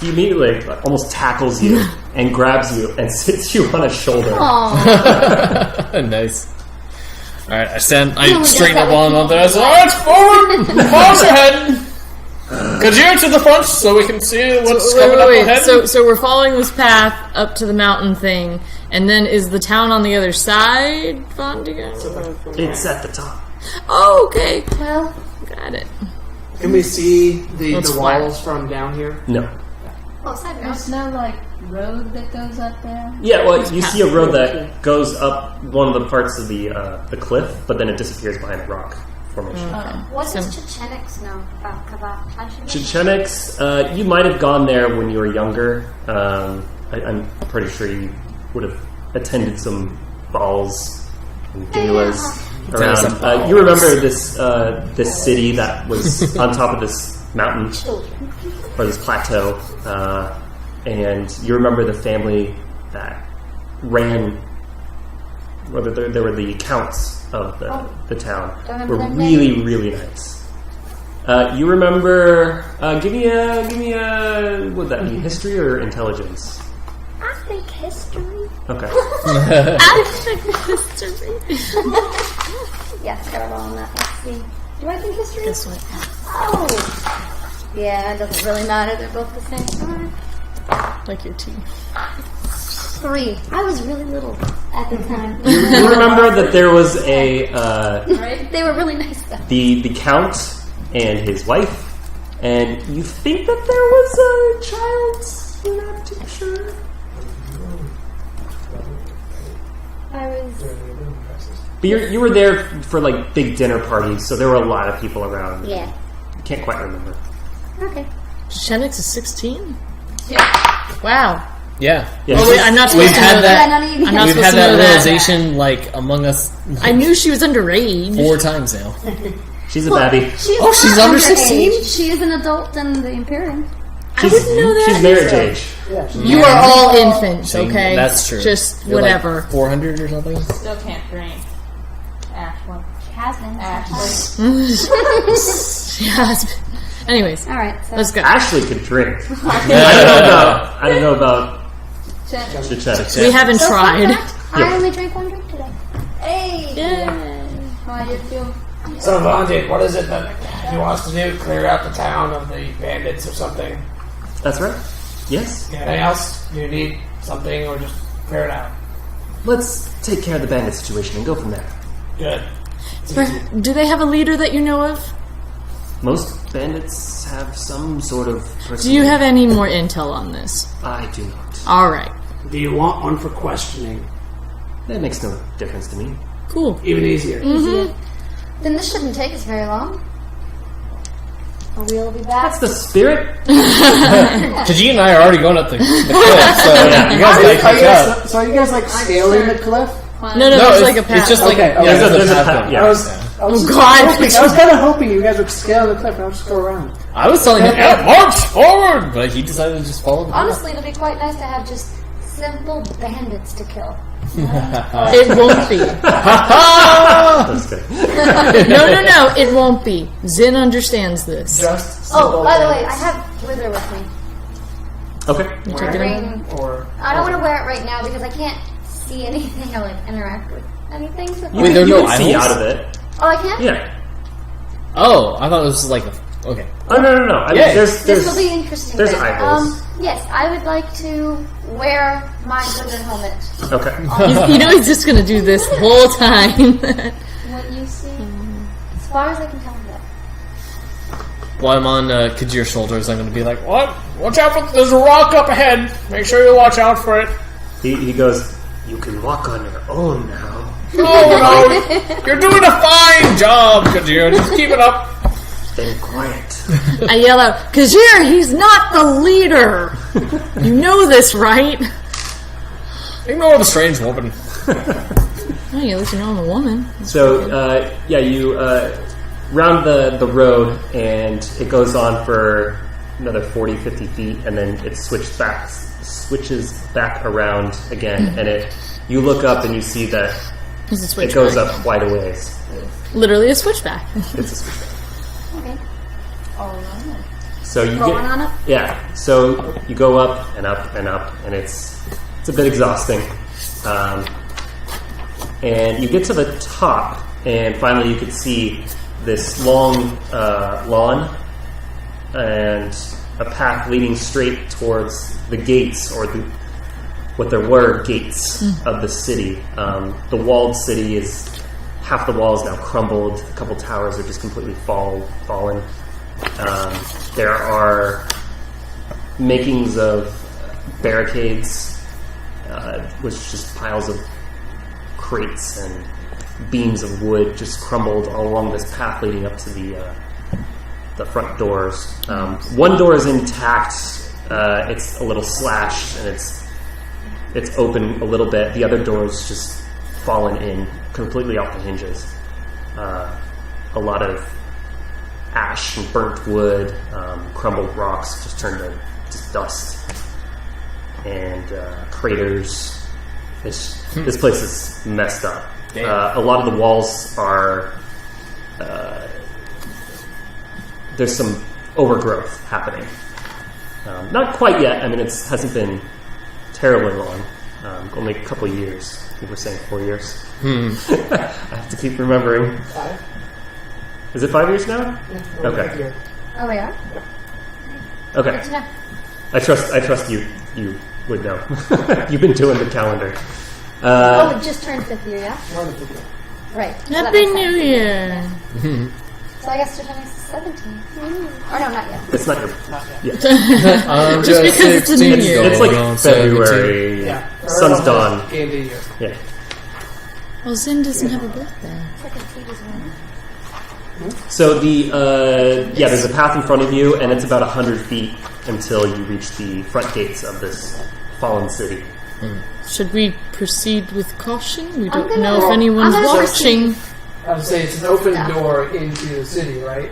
immediately like, almost tackles you and grabs you and sits you on his shoulder. Nice. Alright, I only straighten does up that on with up there. I say, alright, forward! Pause ahead! Kajir to the front so we can see what's coming up ahead. So we're following this path up to the mountain thing, and then is the town on the other side, Vondigan? It's at the top. Oh, okay. Well, Got it. Can we see the It's flat. walls from down here? No. there's no like road that goes up there. Yeah, well, you see a road that goes up one of the parts of the cliff, but then it disappears behind a rock formation. what does Chichenix know about Kvatch? Chichenix, you might have gone there when you were younger. I'm pretty sure you would have attended some balls and galas around. You remember this city that was on top of this mountain or this plateau, and you remember the family that ran. Whether they were the counts of the town were really nice. You remember? Give me a. Would that be history or intelligence? I think history. Okay. Yes, got it all on that. Let's see. Do I think history? This way. Oh! Yeah, it doesn't really matter. They're both the same. Like your tea. 3. I was really little at the time. You remember that there was a They were really nice though. the count and his wife, and you think that there was a child. You're not too sure. I was. But you were there for like big dinner parties, so there were a lot of people around. Yeah. Can't quite remember. Okay. Shenix is 16? Yeah. Wow. Yeah. Yeah, Oh, wait, I'm not supposed We've to had know that- Yeah, none of you I'm not We've supposed had to that know that. realization like among us I knew she was underage. 4 times now. she's a baby. She's not under underage. 16? She is an adult in the Imperium. She's, she's marriage age. You are all infants, See, okay? that's true. Just You're like whatever. 400 or something? Still can't drink. Ashland. She has been. Ashley. She has been. Anyways, Alright, so. let's go. Ashley could drink. I don't know about Chichenix. We haven't So, fun tried. fact, I only drank 1 drink today. Hey! Yay. How I did feel. So, Vontae, what is it that he wants to do? Clear out the town of the bandits or something? That's right. Yes. Anything else? Do you need something or just clear it out? Let's take care of the bandit situation and go from there. Good. Do they have a leader that you know of? Most bandits have some sort of person. Do you have any more intel on this? I do not. Alright. Do you want one for questioning? That makes no difference to me. Cool. Even easier. Then this shouldn't take us very long. We'll be back. That's the spirit. Khajiit and I are already going up the cliff, so you guys like catch up. So are you guys like scaling the cliff? No, there's like a path. It's just like Okay, yeah, okay. there's a path path, going. yeah. I was God. hoping, I was kind of hoping you guys would scale the cliff and I'll just go around. I was telling him, yeah, march forward, but he decided to just follow the path. Honestly, it'll be quite nice to have just simple bandits to kill. It won't be. That's good. No, it won't be. Zin understands this. Just Oh, by the way, I have Wither with me. Okay. You take it in. Ring. or I don't want to wear it right now because I can't see anything or like interact with anything. So Wait, there are you no can see idols? out of it. oh, I can't? Yeah. Oh, I thought this was like okay. Oh no. I mean, Yeah. there's This will be interesting. there's then. eyeballs. Yes, I would like to wear my Wither helmet. Okay. You know he's just gonna do this the whole time. What you see? As far as I can tell that. While I'm on Kajir's shoulders, I'm going to be like, "What? Watch out for! There's a rock up ahead. Make sure you watch out for it." He goes. You can walk on your own now. Oh no! You're doing a fine job, Kajir. Just keep it up. Stay quiet. I yell out, Kajir, he's not the leader! You know this, right? Ignore the strange woman. Well, at least you know I'm a woman. So, you round the road, and it goes on for another 40, 50 feet, and then it switches back around again, and you look up and you see that It's a switchback. it goes up quite a ways. Literally a switchback. It's a switchback. Okay. So you Going on up? Yeah, so you go up and up and up, and it's a bit exhausting. And you get to the top, and finally you can see this long lawn and a path leading straight towards the gates, or what there were gates of the city. The walled city is half the wall is now crumbled. A couple towers are just completely fallen. There are makings of barricades, which is just piles of crates and beams of wood just crumbled all along this path leading up to the front doors. One door is intact. It's a little slashed and it's open a little bit. The other door's just fallen in completely off the hinges. A lot of ash and burnt wood, crumbled rocks just turned to just dust, and craters. This place is messed up. A lot of the walls are there's some overgrowth happening. Not quite yet. I mean, it hasn't been terribly long. Only a couple of years. I think we're saying 4 years. I have to keep remembering. 5? Is it 5 years now? Yeah. Okay. Oh, they are? Okay. Good to know. I trust you. You would know. You've been doing the calendar. Oh, it just turned 5th year, yeah? Right. So that Happy makes New sense. Year! So I guess they're turning 17. Or no, not yet. It's not your. Not yet. Yeah. Just because it's a new year. It's like February. Yeah. Sun's dawn. Game of the year. Yeah. Well, Zin doesn't have a birthday. It's like a Tweeter's one. So there's a path in front of you, and it's about 100 feet until you reach the front gates of this fallen city. Should we proceed with caution? We I'm don't gonna- know if anyone's I'm gonna watching. I would say it's an open door into the city, right?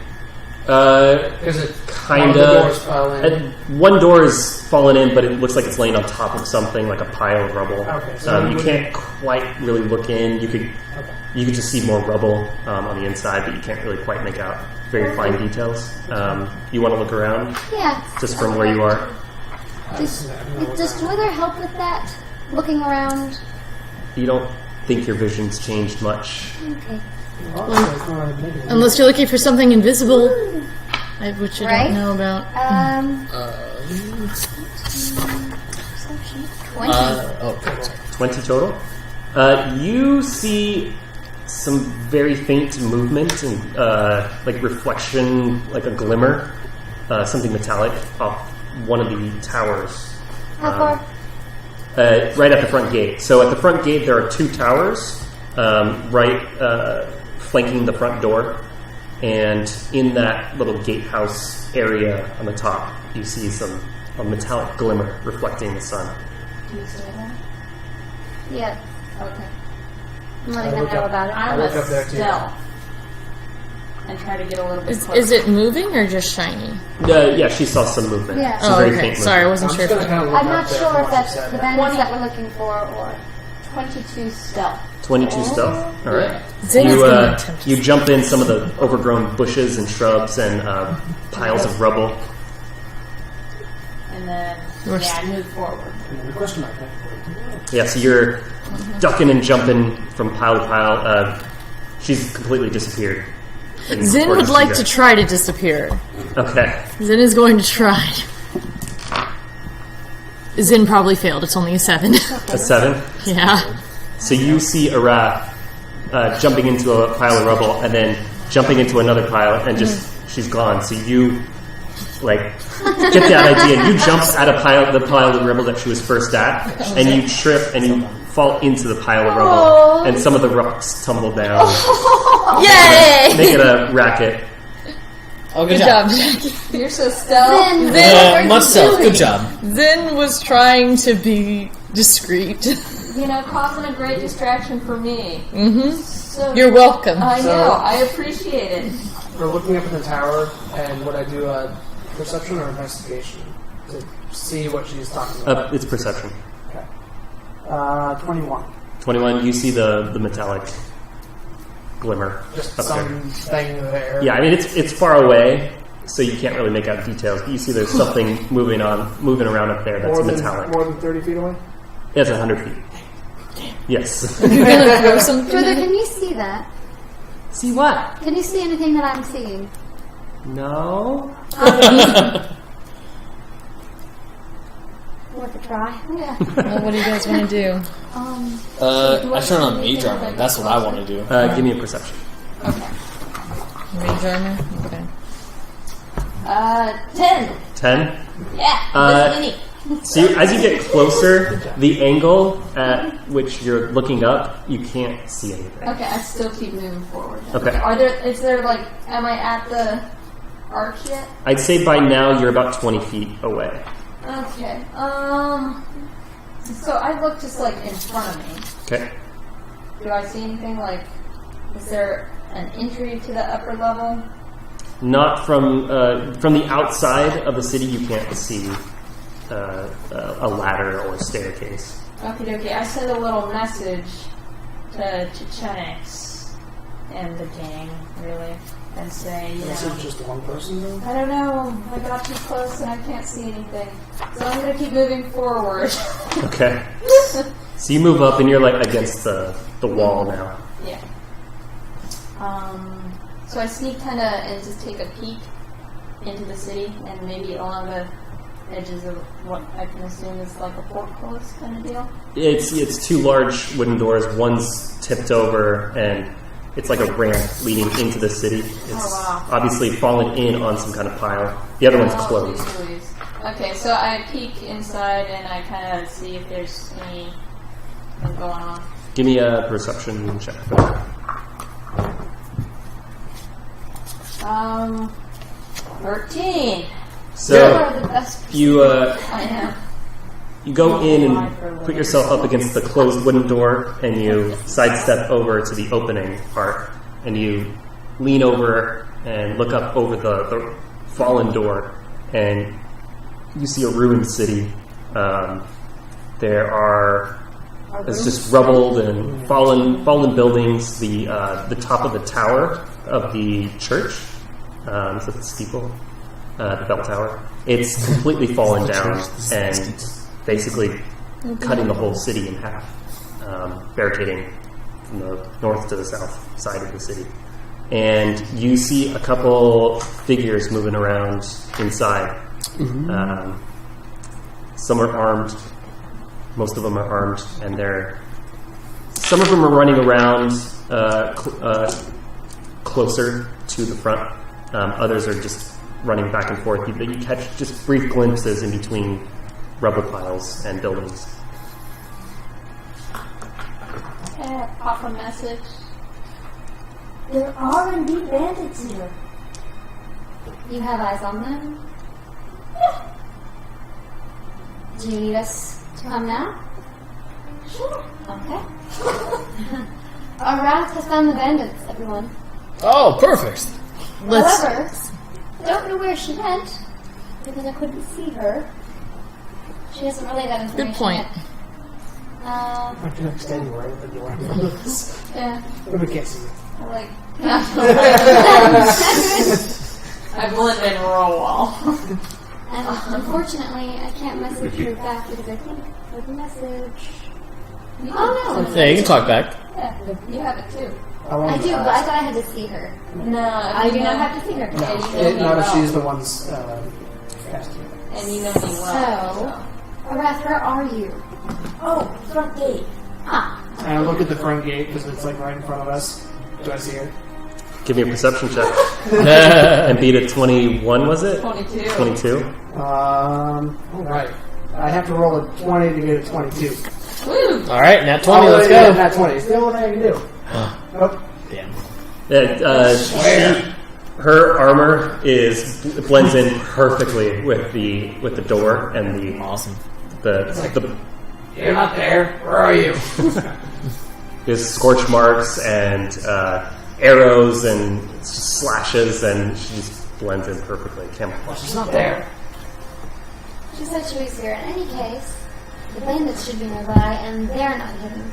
Uh, Because it Kinda. one of the doors fell in. One door is fallen in, but it looks like it's laying on top of something, like a pile of rubble. Okay, so You can't quite really look in. You could just see more rubble on the inside, but you can't really quite make out very fine details. You want to look around, Yeah. just from where you are. Does Dwither help with that? Looking around? You don't think your vision's changed much. Okay. Unless you're looking for something invisible, which I Right? don't know about. 20. 20 total. You see some very faint movement and like reflection, like a glimmer, something metallic off one of the towers. How far? Right at the front gate. So at the front gate there are 2 towers, flanking the front door, and in that little gatehouse area on the top, you see a metallic glimmer reflecting the sun. Do you see that? Yeah. Okay. I'm letting them know about it. I look was up there, too. stealth and try to get a little bit closer. Is it moving or just shiny? Yeah, she saw some movement. Yeah. Some Oh, very okay. faint Sorry, I movement. wasn't I'm sure. just If gonna kind it, of look I'm up not there sure from if what that's you said. the bandits that we're looking for or... 22 stealth. 22 stealth. All right. Zin is gonna attempt You jump in some of the overgrown bushes and shrubs and piles of rubble. And then, You're I move forward. The question mark. Yeah, so you're ducking and jumping from pile to pile. She's completely disappeared. in Zin would accordance like you to guys. try to disappear. Okay. Zin is going to try. Zin probably failed. It's only a 7. A 7. Yeah. So you see Arath jumping into a pile of rubble and then jumping into another pile and just she's gone. So you get that idea. You jump at the pile of rubble that she was first at, and you trip and you fall into the pile of rubble, and some of the rocks tumble down, Yay! making a racket. Oh, Good job, Jackie. You're so stealth. Much so. Good job. Zen was trying to be discreet. You know, causing a great distraction for me. Mm-hmm. So You're welcome. I know. I appreciate it. We're looking up in the tower, and would I do a perception or investigation to see what she's talking about? It's perception. Okay. 21. 21. You see the metallic glimmer Just up there. something there. Yeah, I mean it's far away, so you can't really make out details. But you see there's something moving around up there that's metallic. More than 30 feet away? It's 100 feet. Yes. You're gonna throw something. Further, can you see that? See what? Can you see anything that I'm seeing? No. Worth a try. Yeah. Well, what do you guys want to do? I turn on mage armor. That's what I want to do. Give me a perception. Mage armor? Okay. 10. 10. Yeah. This mini. So as you get closer, the angle at which you're looking up, you can't see anything. Okay, I still keep moving forward. Okay. Am I at the arch yet? I'd say by now you're about 20 feet away. Okay. So I look just like in front of me. Okay. Do I see anything like? Is there an entry to the upper level? Not from the outside of the city. You can't see a ladder or staircase. Okay. I send a little message to Chenix and the gang, really, and say, Is it just one person though? I don't know. I got too close and I can't see anything. So I'm going to keep moving forward. Okay. So you move up and you're like against the wall now. Yeah. So I sneak kind of and just take a peek into the city and maybe along the edges of what I can assume is like a portcullis kind of deal. It's two large wooden doors. One's tipped over and it's like a ramp leading into the city. It's obviously fallen in on some kind of pile. The other one's closed. Please. Okay, so I peek inside and I kind of see if there's anything going on. Give me a perception check. 13. So you I know. you go in and put yourself up against the closed wooden door, and you sidestep over to the opening part, and you lean over and look up over the fallen door, and you see a ruined city. There's just rubble and fallen buildings. The top of the tower of the church, so the steeple, the bell tower, it's completely fallen down and basically cutting the whole city in half, barricading from the north to the south side of the city. And you see a couple figures moving around inside. Mm-hmm. Some are armed. Most of them are armed, and some of them are running around closer to the front. Others are just running back and forth. You catch just brief glimpses in between rubble piles and buildings. Pop a message. There are indeed bandits here. You have eyes on them? Do you need us to come now? Sure. Okay. Our route has found the bandits, everyone. Oh, perfect. However, don't know where she went because I couldn't see her. She doesn't relay that information. Good point. Yet. I can extend you right at the door. Yeah. But we can't see you. I like. I blend in real well. And unfortunately, I can't message her back because I think with a message. Oh no! Yeah, you can talk back. Yeah, you have it too. I do, but I thought I had to see her. No, I do not have to see her. And you know me Not if well. she's the one's casting. And you know me well. So, Arath, where are you? Oh, front gate. Ah, And I look at the front gate because it's like right in front of us. Do I see her? Give me a perception check. And beat a 21, was it? 22. 22? Alright. I have to roll a 20 to get a 22. Woo! All right, nat 20. Let's go. Not 20. It's the only thing I can do. Nope. Damn. Her armor blends in perfectly with the door and the Awesome. the You're not there. Where are you? there's scorch marks and arrows and slashes, and she just blends in perfectly. Camouflage. She's not there. She said she was here. In any case, the bandits should be nearby, and they're not hidden.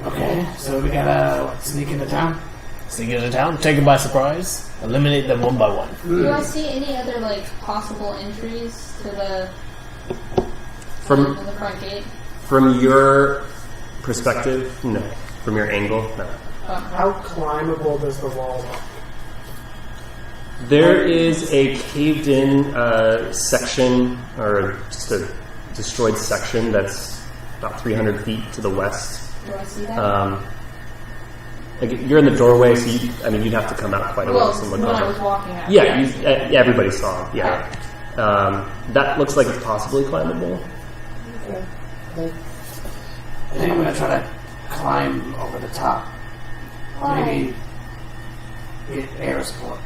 Okay, so we gotta sneak into town. Sneak into town, take them by surprise, eliminate them one by one. Do I see any other like possible entries to the front gate? From your perspective, no. From your angle, no. How climbable does the wall look? There is a caved-in section, or just a destroyed section that's about 300 feet to the west. Do I see that? You're in the doorway, so you'd have to come out quite a ways and look when I over. was walking out. Yeah, everybody saw it. Yeah, that looks like it's possibly climbable. Okay. I think I'm gonna try to climb over the top. Why? Maybe get air support.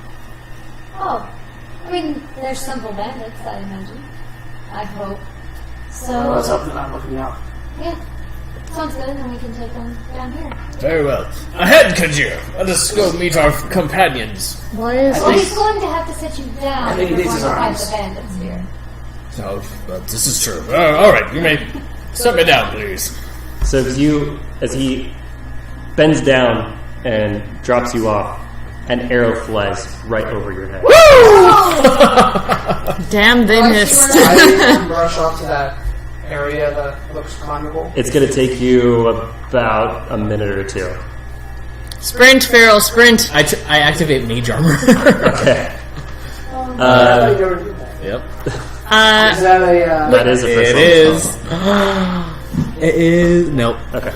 Oh, I mean, they're simple bandits, I imagine. I hope. So, Let's hope they're not looking out. yeah, sounds good, and we can take them down here. Very well. Ahead, Kajir! Let us go meet our companions. Why is Well, this? he's going to have to sit you down I think he if we're needs going to his fight arms. the bandits here. Oh, this is true. Alright, you may set me down, please. So as he bends down and drops you off, an arrow flies right over your head. Damn, they missed. I rush off to that area that looks climbable. It's going to take you about a minute or two. Sprint, Feral, sprint. I activate mage armor. Okay. I thought you already did that. Yep. Is that a... That is a first It level is. spell. It is. Nope. Okay.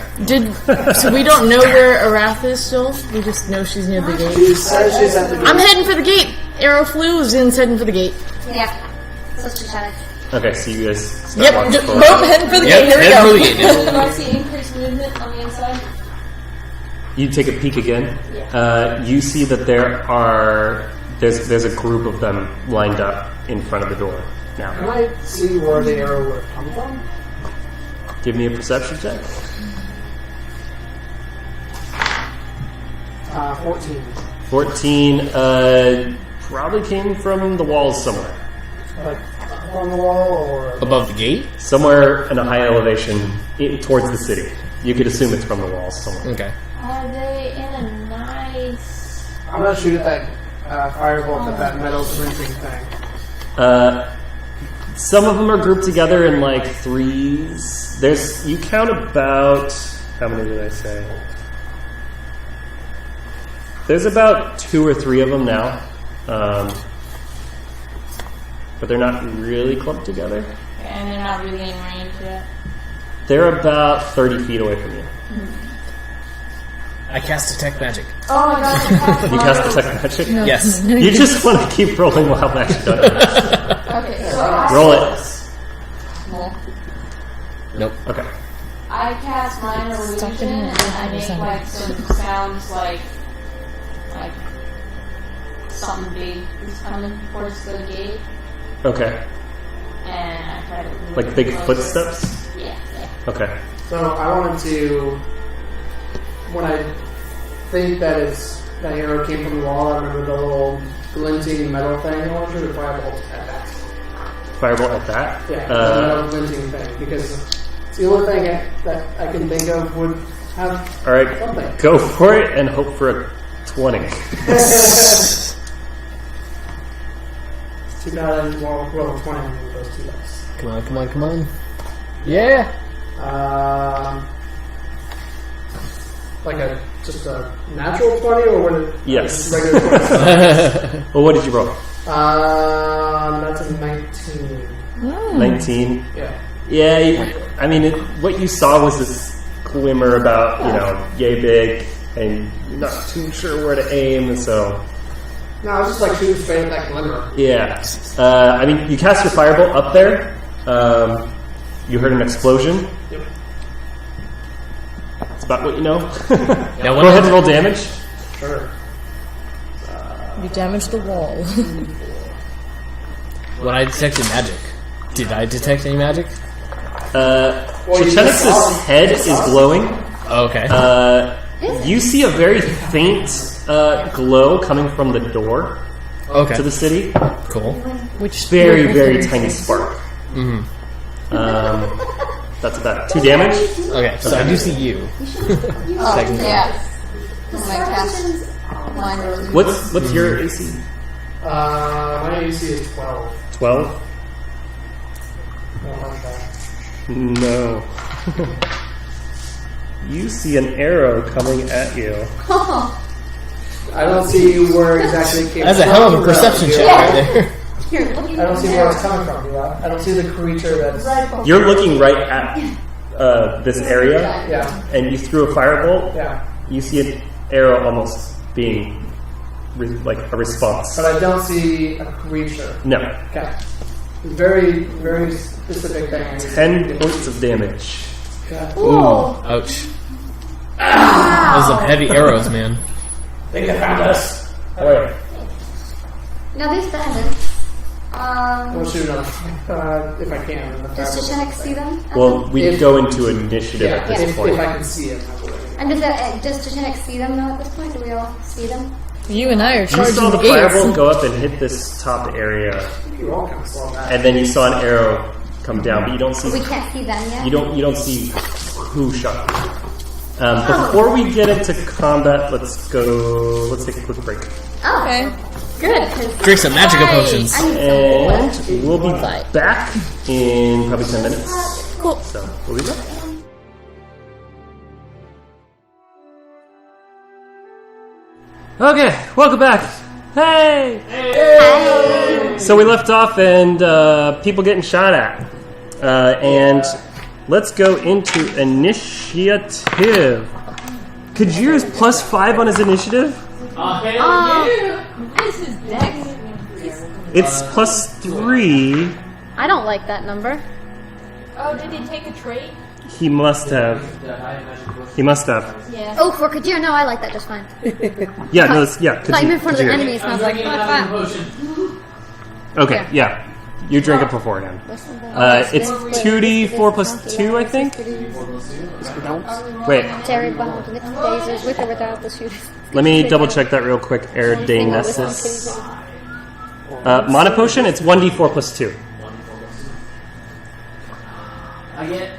So we don't know where Arath is still? We just know she's near the gate. She says she's at the I'm heading for the gate. Arrow flew, Zin's heading for the gate. Yeah, so she shot it. Okay, so you guys start Yep, walking forward. both heading for the gate. Here we head go. for the gate. Do I see increased movement on the inside? You take a peek again. You see that there's a group of them lined up in front of the door Can now. I see where the arrow would have come from? Give me a perception check. 14. 14 probably came from the walls somewhere. Like, up on the wall or... Above the gate? Somewhere in a high elevation towards the city. You could assume it's from the walls somewhere. Okay. Are they in a nice? I'm gonna shoot at that firebolt at that metal printing thing. Some of them are grouped together in like threes. You count about, how many did I say? There's about 2 or 3 of them now. But they're not really clumped together. And they're not really in range yet. They're about 30 feet away from you. I cast detect magic. Oh my god! You cast detect magic? Yes. You just want to keep rolling wild magic, don't you? Okay, so I Roll it. Well, Nope. Okay. I cast minor illusion hitting it. and I make like some sounds like something big is coming towards the gate, Okay. and I try to move Like big closer. footsteps? Yeah. Okay. So I wanted to... When I think that arrow came from the wall, I remember the little glinting metal thing. I want to shoot a firebolt at that. Firebolt at that? Yeah, the metal glinting thing. Because it's the only thing that I can think of would have Alright, something. go for it and hope for a 20. Too bad I didn't roll 20 with those 2 dice. Come on, come on, come on. Yeah! Like just a natural 20, or would it? Yes. Just regular 20? Well, what did you roll? That's a 19. 19? Yeah. Yeah, what you saw was this glimmer about, yay big, and you're not too sure where to aim, so... No, I was just like shooting straight at that glimmer. Yeah. You cast your firebolt up there. You heard an explosion. Yep. That's about what you know. Now, Go ahead and roll damage. Sure. You damaged the wall. When I detected magic, did I detect any magic? Chichenix's head is glowing. Oh, okay. You see a very faint glow coming from the door Okay. to the city. Cool. Which Very, very tiny spark. Mm-hmm. That's about 2 damage. Okay, so I do see you. Second Yeah. I'm gonna cast Mind Rose. What's your AC? My AC is 12. 12? Don't like that. No. You see an arrow coming at you. I don't see where exactly it came That's from. a hell of a perception check right there. I don't see where it's coming from. I don't see the creature that's... You're looking right at this area, Yeah, and you threw a firebolt. yeah. You see an arrow almost being like a response. But I don't see a creature. No. Okay. Very, very specific thing. 10 points of damage. Okay. Ooh, ouch. Those are some heavy arrows, man. They found us. Alright. Now these bandits. We'll shoot them if I can. Does Shashanek see them? Well, we If- go into initiative Yeah, at this if point. I can see it. I will. And does Shashanek see them now at this point? Do we all see them? You and I are You charging saw the the gates. firebolt go up and hit this top area, You all kind of saw that. and then you saw an arrow come down, but you don't see We can't see them yet. you don't see who shot you. Before we get into combat, let's take a quick break. Oh, Okay. good. 'cause Drink some magical I potions. need some water. And we'll be back in probably 10 minutes. Cool. So, we'll be back. Okay, welcome back. Hey! So we left off and people getting shot at. And let's go into initiative. Kajir's +5 on his initiative. This is Dex. It's +3. I don't like that number. Oh, did he take a trait? He must have. Yeah. Oh, for Kajir, no, I like that just fine. Yeah, no, it's, yeah. Like in front of the Kajir. enemies, and I was like, fuck. Okay, yeah. You drink it beforehand. It's 2d4 +2, I think. Wait, Terry Bond with lasers, with or without the shooters. let me double check that real quick. Erdanesis. Mana potion, it's 1d4 +2. I get.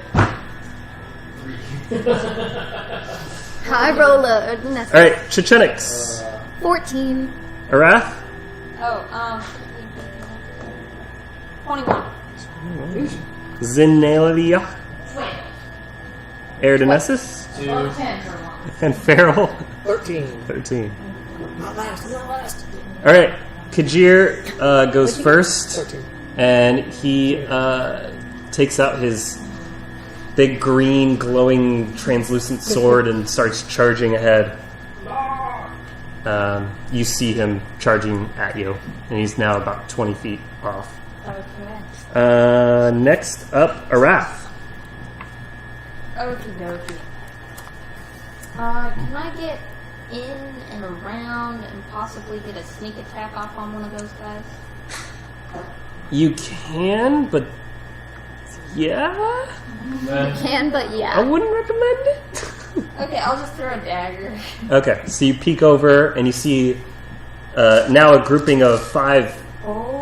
High roller. Alright, Chichenix. 14. Arath. Oh, 21. Zinalia. Erdanesis. 10. And Feral. 13. Alright, Kajir goes first. And he takes out his big green glowing translucent sword and starts charging ahead. You see him charging at you, and he's now about 20 feet off. Okay. Next up, Arath. Okie dokie. Can I get in and around and possibly get a sneak attack off on one of those guys? You can, but yeah, Can, but I yeah. wouldn't recommend it. Okay, I'll just throw a dagger. Okay, so you peek over and you see now a grouping of 5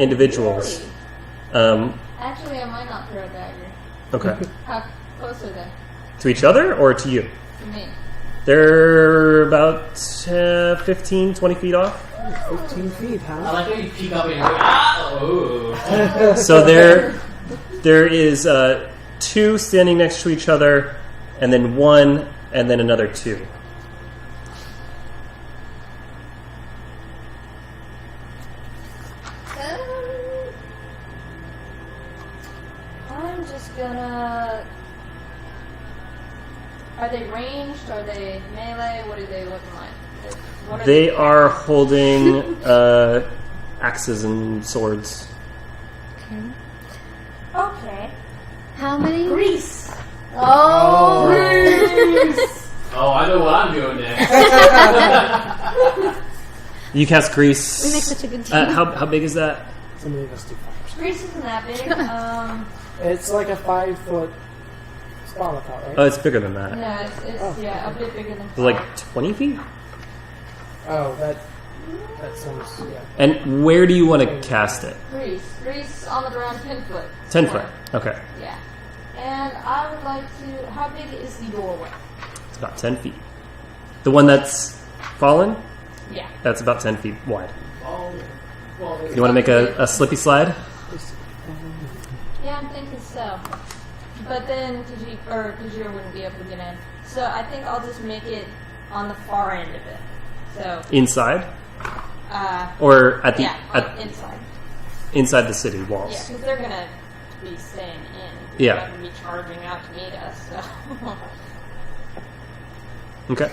individuals. Actually, I might not throw a dagger. Okay, How close are they to each other or to you? to me? They're about 15, 20 feet off. 15 feet, huh? I like how you peek up and you're like, ah! Oh. So there is 2 standing next to each other, and then 1, and then another 2. I'm just gonna. Are they ranged? Are they melee? What are they looking like? What They are holding axes and swords. Okay. How many? Grease. Oh! Oh, I know what I'm doing next. You cast Grease. We make such a good team. How big is that? Somebody of us do fire. Greece isn't that big. It's like a 5-foot spot lookout, right? Oh, it's bigger than that. No, it's a bit bigger than. It's like 20 feet? Oh, that sounds, yeah. And where do you want to cast it? Greece on the ground, 10 foot. 10 foot. Okay. Yeah. And I would like to. How big is the doorway? It's about 10 feet. The one that's fallen? Yeah. That's about 10 feet wide. Well, You want to make a slippy slide? Yeah, I'm thinking so. But then Tajir wouldn't be able to get in. So I think I'll just make it on the far end of it. So Inside? uh, Or at the inside. inside the city Yeah, walls? because they're gonna be staying in. Yeah. They're not gonna be charging out to meet us. So. Okay.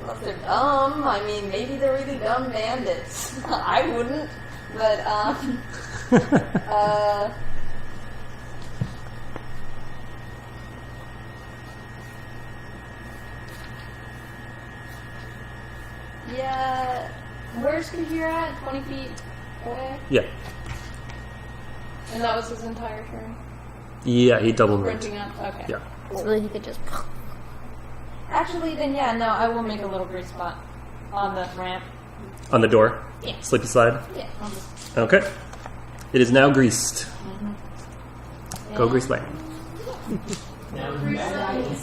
Unless they're dumb. I mean, maybe they're really dumb bandits. I wouldn't. But, yeah. Where's Kajir at? 20 feet away? Yeah. And that was his entire turn? Yeah, he double moved. Sprinting up? Okay. Yeah. So really, he could just. Actually, then, yeah, no, I will make a little grease spot on the ramp. On the door? Yeah. Slippy slide? Yeah. I'll just, Okay. It is now greased. Go grease light.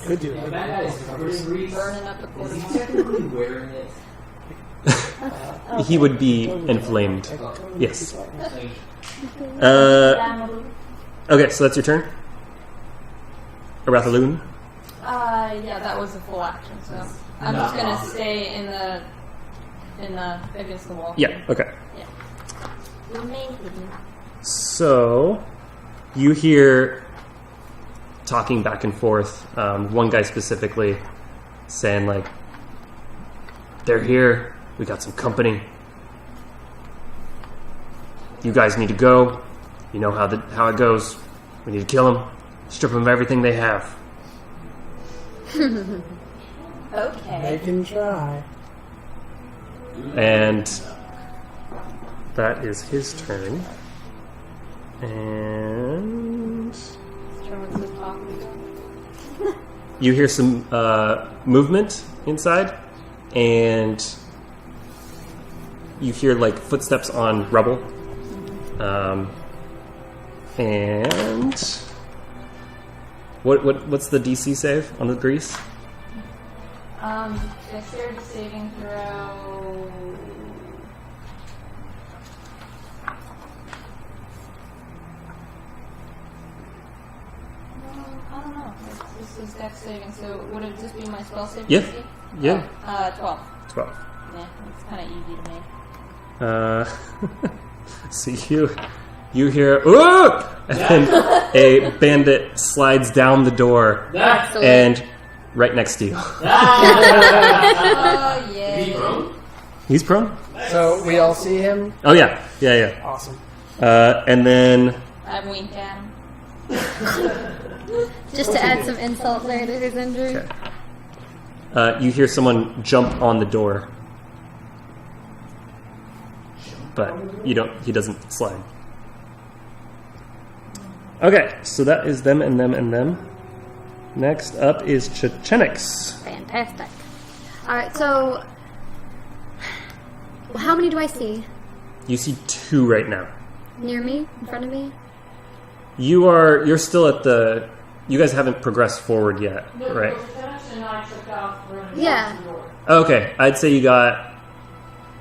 could do it. burning up the quarter. He would be inflamed. Yes. Okay, so that's your turn? Arathaloon? Yeah, that was a full action, so I'm just gonna stay in the against the wall. Yeah, okay. Yeah. Remain hidden. So, you hear talking back and forth, one guy specifically saying like, they're here, we got some company. You guys need to go. You know how it goes. We need to kill them, strip them of everything they have. Okay. They can try. And that is his turn. And you hear some movement inside, and you hear like footsteps on rubble. And what's the DC save on the grease? Dexterity saving throw. I don't know. This is Dex saving, so would it just be my spell saving? Yeah. DC? Yeah. 12. 12. Yeah, it's kind of easy to make. So you hear, "Ooh!" and a bandit slides down the door and right next to you. Oh, yeah. He's prone? So we all see him. Oh, yeah. Yeah. Awesome. And then I wink at him. Just to add some insult there to his injury. okay. You hear someone jump on the door. But he doesn't slide. Okay, so that is them and them and them. Next up is Chechenix. Fantastic. Alright, so. How many do I see? You see 2 right now. Near me? In front of me? You're still at the... You guys haven't progressed forward yet, right? Yeah. Okay, I'd say you got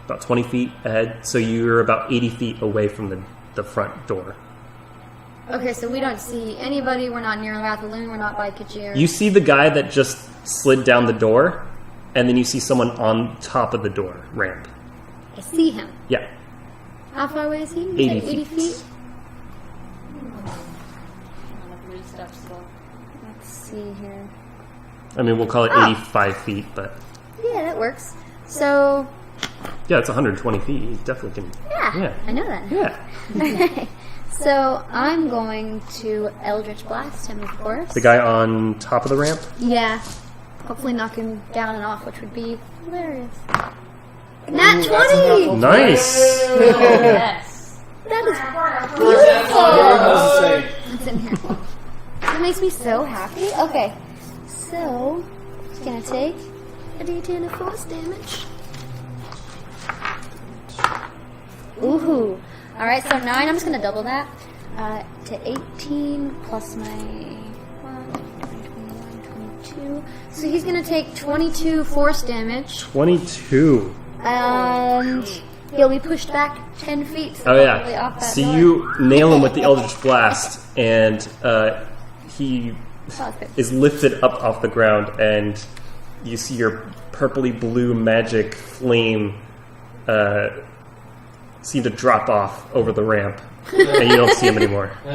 about 20 feet ahead, so you're about 80 feet away from the front door. Okay, so we don't see anybody. We're not near Rathaloon. We're not by Kajir. You see the guy that just slid down the door, and then you see someone on top of the door ramp. I see him. Yeah. How far away is he? 80 80 feet. Let's see here. I mean, we'll call it 85 feet, but... Yeah, that works. So... Yeah, it's 120 feet. You definitely can... Yeah, I know that. Yeah. Okay. So I'm going to Eldritch Blast him, of course. The guy on top of the ramp? Yeah. Hopefully knock him down and off, which would be hilarious. Nat 20! Nice. Yes. That is beautiful! It's in here. That makes me so happy. Okay, so it's gonna take a d10 of force damage. Ooh. Alright, so 9, I'm just gonna double that. To 18 plus my 22. So he's gonna take 22 force damage. 22. And he'll be pushed back 10 feet. So Oh probably yeah. off that So door. you nail him with the Eldritch Blast, and he Oh, good. is lifted up off the ground, and you see your purpley blue magic flame seem to drop off over the ramp, and you don't see him anymore. All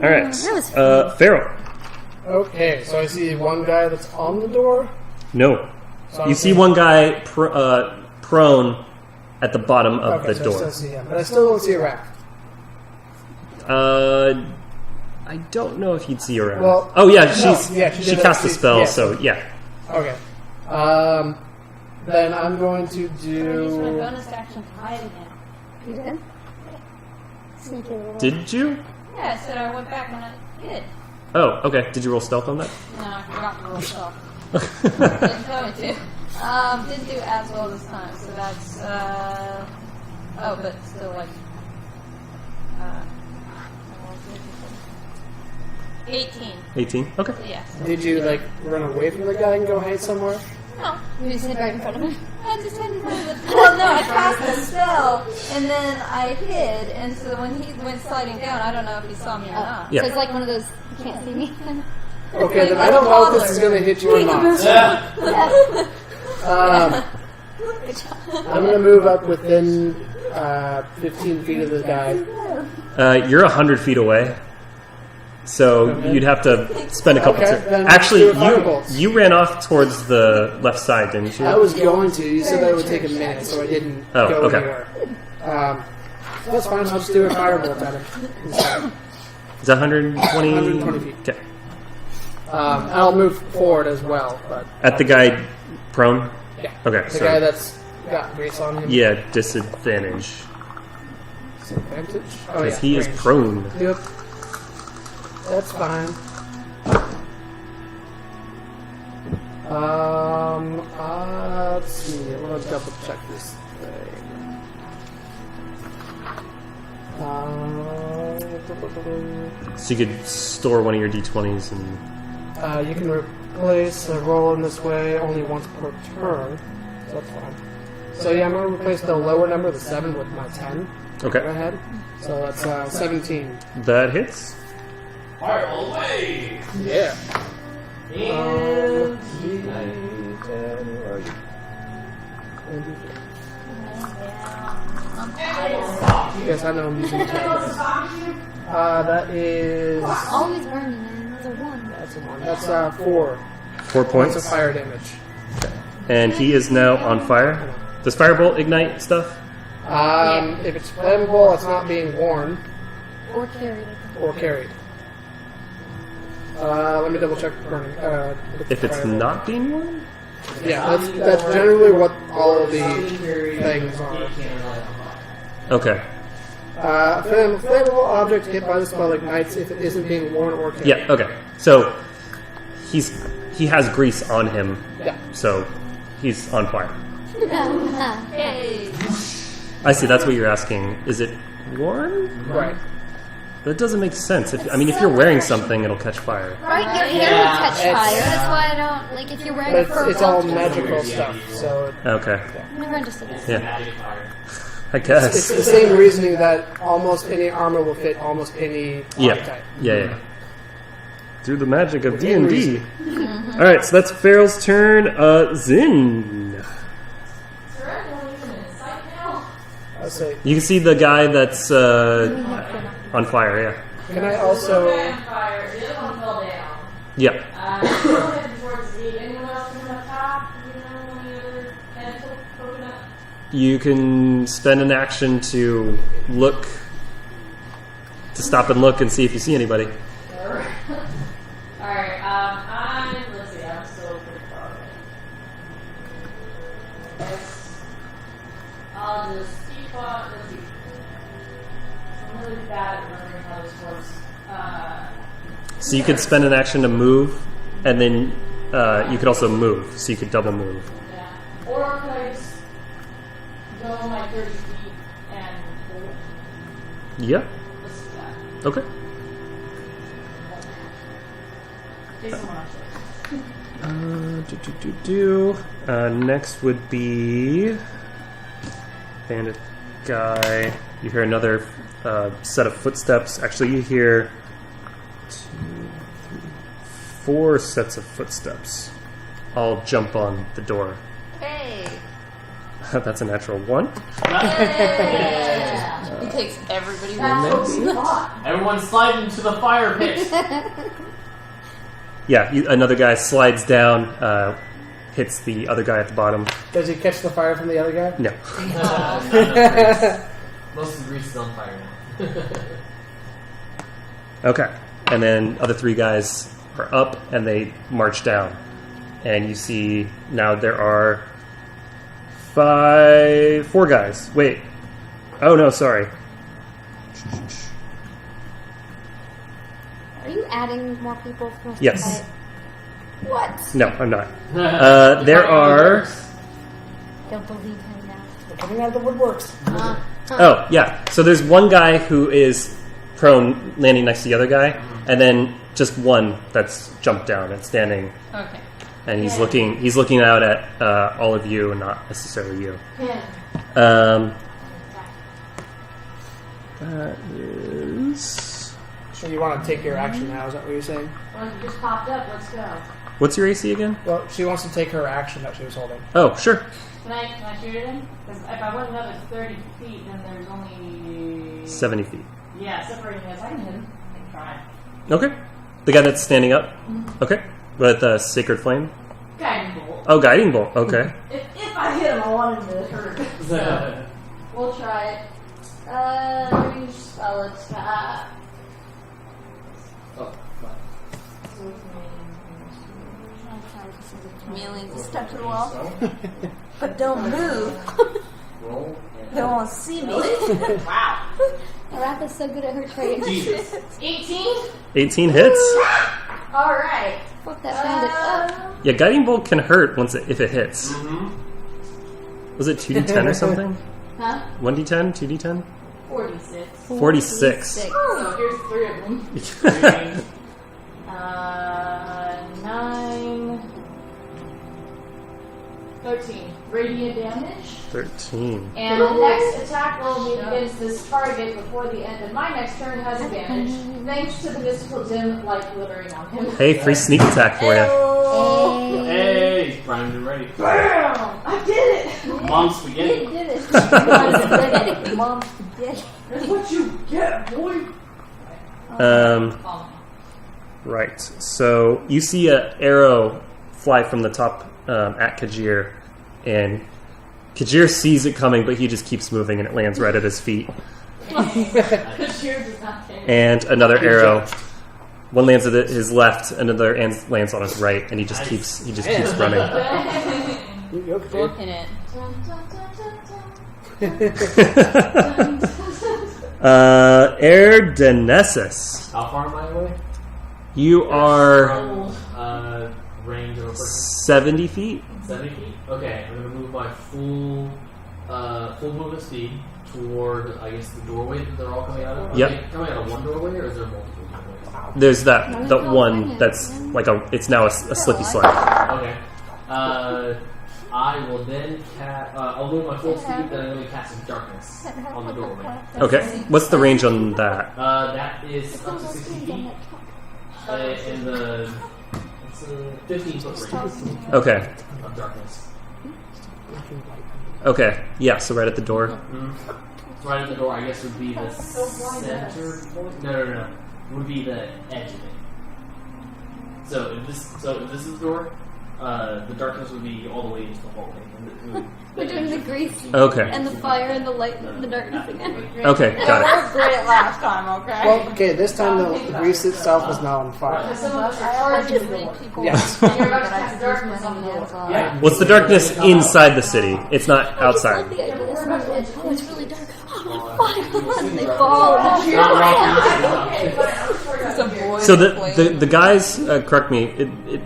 right, that was Farrell. Okay, so I see one guy that's on the door. No, So you see one guy prone at the bottom of Okay, the so I door. still see him, but I still don't see a rat. I don't know if you'd see her around. Well, oh yeah, no, she did cast a see- spell, yeah. so yeah. Okay. Then I'm going to Use my do. bonus action to hide again. You did? Sneaky little. Did you? Yeah, so I went back when I did. Oh, okay. Did you roll stealth on that? No, I forgot to roll stuff. Didn't tell me to. Didn't do as well this time, so that's oh, but still like 18. 18. Okay. Yeah. So. Did you like run away from the guy and go hide somewhere? No. You just hid right in front of him. I just had to well, no, I cast a spell, and then I hid, and so when he went sliding down, I don't know if he saw me or not. Yeah. So it's like one of those, you can't see me. Okay, then I don't know if this is going to hit you or not. I'm going to move up within 15 feet of this guy. You're 100 feet away, so Okay. you'd have to spend a couple. Okay, then Actually, do a firebolt. you ran off towards the left side, didn't you? I was going to. You said that it would take a minute, so I didn't Oh, go okay. anywhere. That's fine. I'll just do a firebolt at him. instead. Is that 120? 120 feet. Okay. I'll move forward as well, but At the guy prone. yeah. Okay. The So guy that's got grease on him. yeah, disadvantage Disadvantage. Oh because yeah. he is range. prone. Yep. That's fine. Let's see. Let's double check this thing. So you could store one of your d20s and. You can replace a roll in this way only once per turn. So that's fine. So yeah, I'm going to replace the lower number, the 7, with my 10 that I Okay. had. So that's 17. That hits. Fire away! Yeah. And Yes, I know I'm using the 10. That is... Always burning, man. That's a 1. That's a 1. That's 4 4 points of points. fire damage. And he is now on fire. Does Firebolt ignite stuff? If it's flammable, it's not being worn Or carried. or carried. Let me double check burning. If it's not being worn? Yeah, that's generally what all of the things are. Okay. Flammable object hit by the spell ignites if it isn't being worn or carried. Yeah, okay. So he has grease on him, Yeah. so he's on fire. Hey. I see, that's what you're asking. Is it worn? Right. That doesn't make sense. If you're wearing something, it'll catch fire. Right, your hair would catch fire. That's why I don't, like, if you're wearing a But fur it's all belt, magical stuff, so Okay. I've never understood this. Yeah. I it's guess. the same reasoning that almost any armor will fit almost any Yeah. archetype. Yeah. Through the magic of D&D. Alright, so that's Farrell's turn. Zin. I'll say, You can see the guy that's on fire, yeah. can I also... Fire. The other one fell down. Yeah. Heading towards the. Anyone else coming up top? You know, any other tentacle poking up? You can spend an action to look, to stop and look and see if you see anybody. Alright, let's see, I'm still pretty far away. have this teapot. Let's see. I'm really bad at remembering how this works. So you could spend an action to move, and then you could also move. So you could double move. Yeah. Or could I just go my 30 feet and hold it? Yep. Let's do that. Okay. Take someone else. Next would be bandit guy. You hear another set of footsteps. Actually, you hear 2, 3, 4 sets of footsteps. I'll jump on the door. Hey. That's a natural 1. He takes everybody That's with what him. we thought. Everyone slide into the fire pit. Yeah, another guy slides down, hits the other guy at the bottom. Does he catch the fire from the other guy? No. Most of the grease is on fire now. Okay. And then other 3 guys are up and they march down. And you see now there are 4 guys. Wait. Oh no, sorry. Are you adding more people for us to Yes. fight? What? No, I'm not. There are... Don't believe him now. They're coming out of the woodworks. Oh, yeah. So there's one guy who is prone, landing next to the other guy, and then just one that's jumped down and standing, Okay. and he's looking out at all of you and not necessarily you. Pin. That is... So you want to take your action now, is that what you're saying? Well, you just popped up. Let's go. What's your AC again? Well, she wants to take her action that she was holding. Oh, sure. Can I shoot it in? Because if I went another 30 feet, then there's only 70 feet. Yeah, separating us. I can hit him. I can try. Okay. The guy that's standing up? Okay. With a Sacred Flame? Guiding bolt. Oh, Guiding Bolt. Okay. If I hit him, I want him to hurt. So we'll try it. Range spell attack. Melee to step to the wall. But don't move. They won't see me. Wow. Araph is so good at her trade. 18? 18 hits. Alright. Fuck that bandit up. Yeah, Guiding Bolt can hurt if it hits. Was it 2d10 or something? Huh? 1d10? 2d10? 46. 46. So here's 3 of them. 9. 13. Radiant damage. 13. And the next attack roll made against this target before the end of my next turn has advantage, thanks to the mystical dim light glittering on him. Hey, free sneak attack for you. Hey, he's primed and ready. Bam! I did it! Mom spaghetti. Did it. Mom spaghetti. That's what you get, boy! Right. So you see an arrow fly from the top at Kajir, and Kajir sees it coming, but he just keeps moving, and it lands right at his feet. Kajir does not care. And another arrow. One lands at his left, another lands on his right, and he just keeps running. Booking it. Erdenesis. How far am I away? You are Range of a person. 70 feet. 70 feet? Okay, I'm going to move my full movement speed toward, I guess, the doorway that they're all coming out of. Yep. Are they coming out of one doorway, or is there multiple doorways? There's that one that's like it's now a slippy slide. Okay. I will then I'll move my full speed, then I'm going to cast some darkness on the doorway. Okay. What's the range on that? That is up to 60 feet. In the 15-foot range Okay. of darkness. Okay. Yeah. So right at the door. So right at the door, I guess, would be the center point? No. Would be the edge of it. So if this is the door, the darkness would be all the way into the hallway. We're doing the grease Okay. and the fire and the light and the darkness again. Okay. Got it. Great last time, okay? Well, okay, this time the grease itself is now on fire. Some of us I are always charging just the make door. people Yes. You're about to cast darkness on the door. Yeah. What's the darkness inside the city? It's not outside. The idea is Oh, it's really dark. Oh, fire! They fall. So the guys, correct me,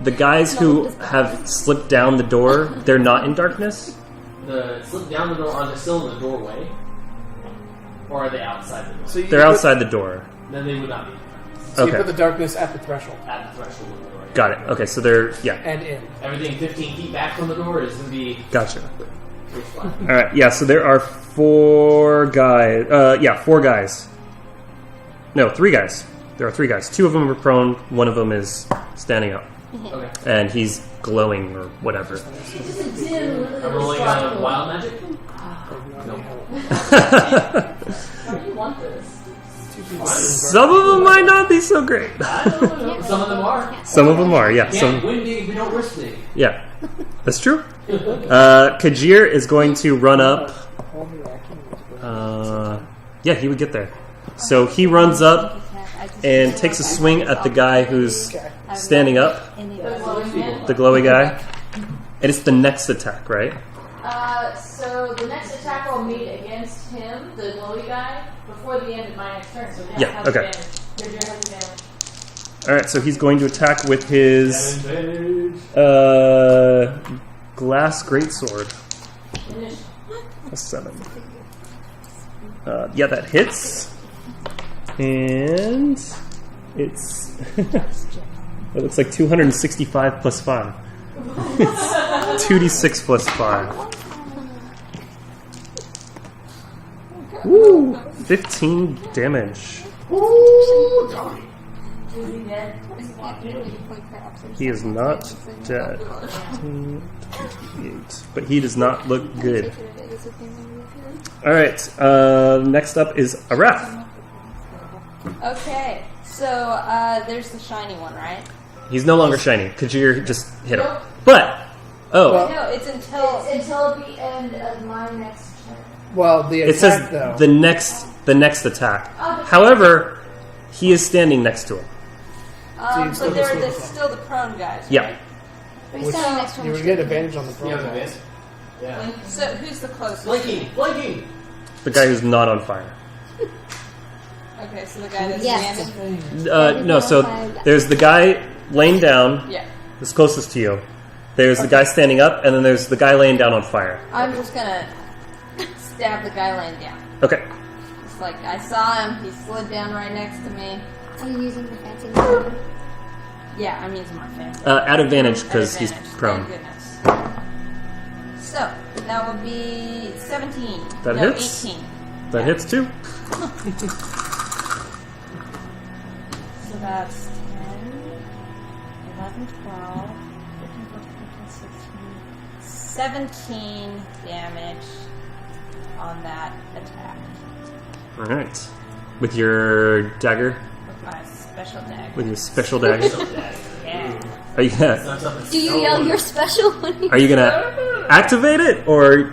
the guys who have slipped down the door, they're not in darkness? The slip down the door, are they still in the doorway? Or are they outside the door? So They're outside the door. Then they would not be So you Okay. put the darkness at the threshold at the threshold of the door. Got it. Okay, so they're, yeah, and in. Everything 15 feet back from the door is going to be gotcha. pitch black. Alright, yeah, so there are 4 guys. 4 guys. No, 3 guys. There are 3 guys. 2 of them are prone, 1 of them is standing up. Okay. And he's glowing or whatever. I'm rolling wild magic? No. Why do you want this? Some of them might not be so great. I don't know. Some of them are. Some of them are, yeah. Can't win big if we don't risk big. Yeah, that's true. Kajir is going to run up. Yeah, he would get there. So he runs up and takes a swing at the guy who's standing up, the glowy guy. And it's the next attack, right? So the next attack will meet against him, the glowy guy, before the end of my next turn. So Yeah, has okay. advantage. Your has advantage. Alright, so he's going to attack with his glass greatsword. A 7. Yeah, that hits. And it's it looks like 265 plus 5. It's 2d6 plus 5. Woo! 15 damage. He is not dead. 28. But he does not look good. Alright, next up is Arath. Okay, so there's the shiny one, right? He's no longer shiny. Kajir just hit him. But, Well- No, it's until Until the end of my next turn. Well, the attack, it says though. the next attack. However, he is standing next to him. but there's still the prone guys. Yeah. Right? But he's standing next to him. You would get advantage on the You front. have advantage? Yeah. So who's the closest? Blinking! The guy who's not on fire. Okay, so the guy that's Yes. standing. No, so there's the guy laying down, Yeah. who's closest to you. There's the guy standing up, and then there's the guy laying down on fire. I'm just gonna stab the guy laying down. Okay. It's like I saw him. He slid down right next to me. Are you using the fancy one? Yeah, I'm using my fancy. At advantage, because he's Advantage, prone. Thank goodness. So that would be 17. That no, hits. 18. That hits too. So that's 10, 11, 12, 13, 14, 15, 16, 17 damage on that attack Alright. With your dagger? with my special dagger. With your special dagger? Yeah. Are you gonna Do you yell your special when you... Are you gonna activate it, or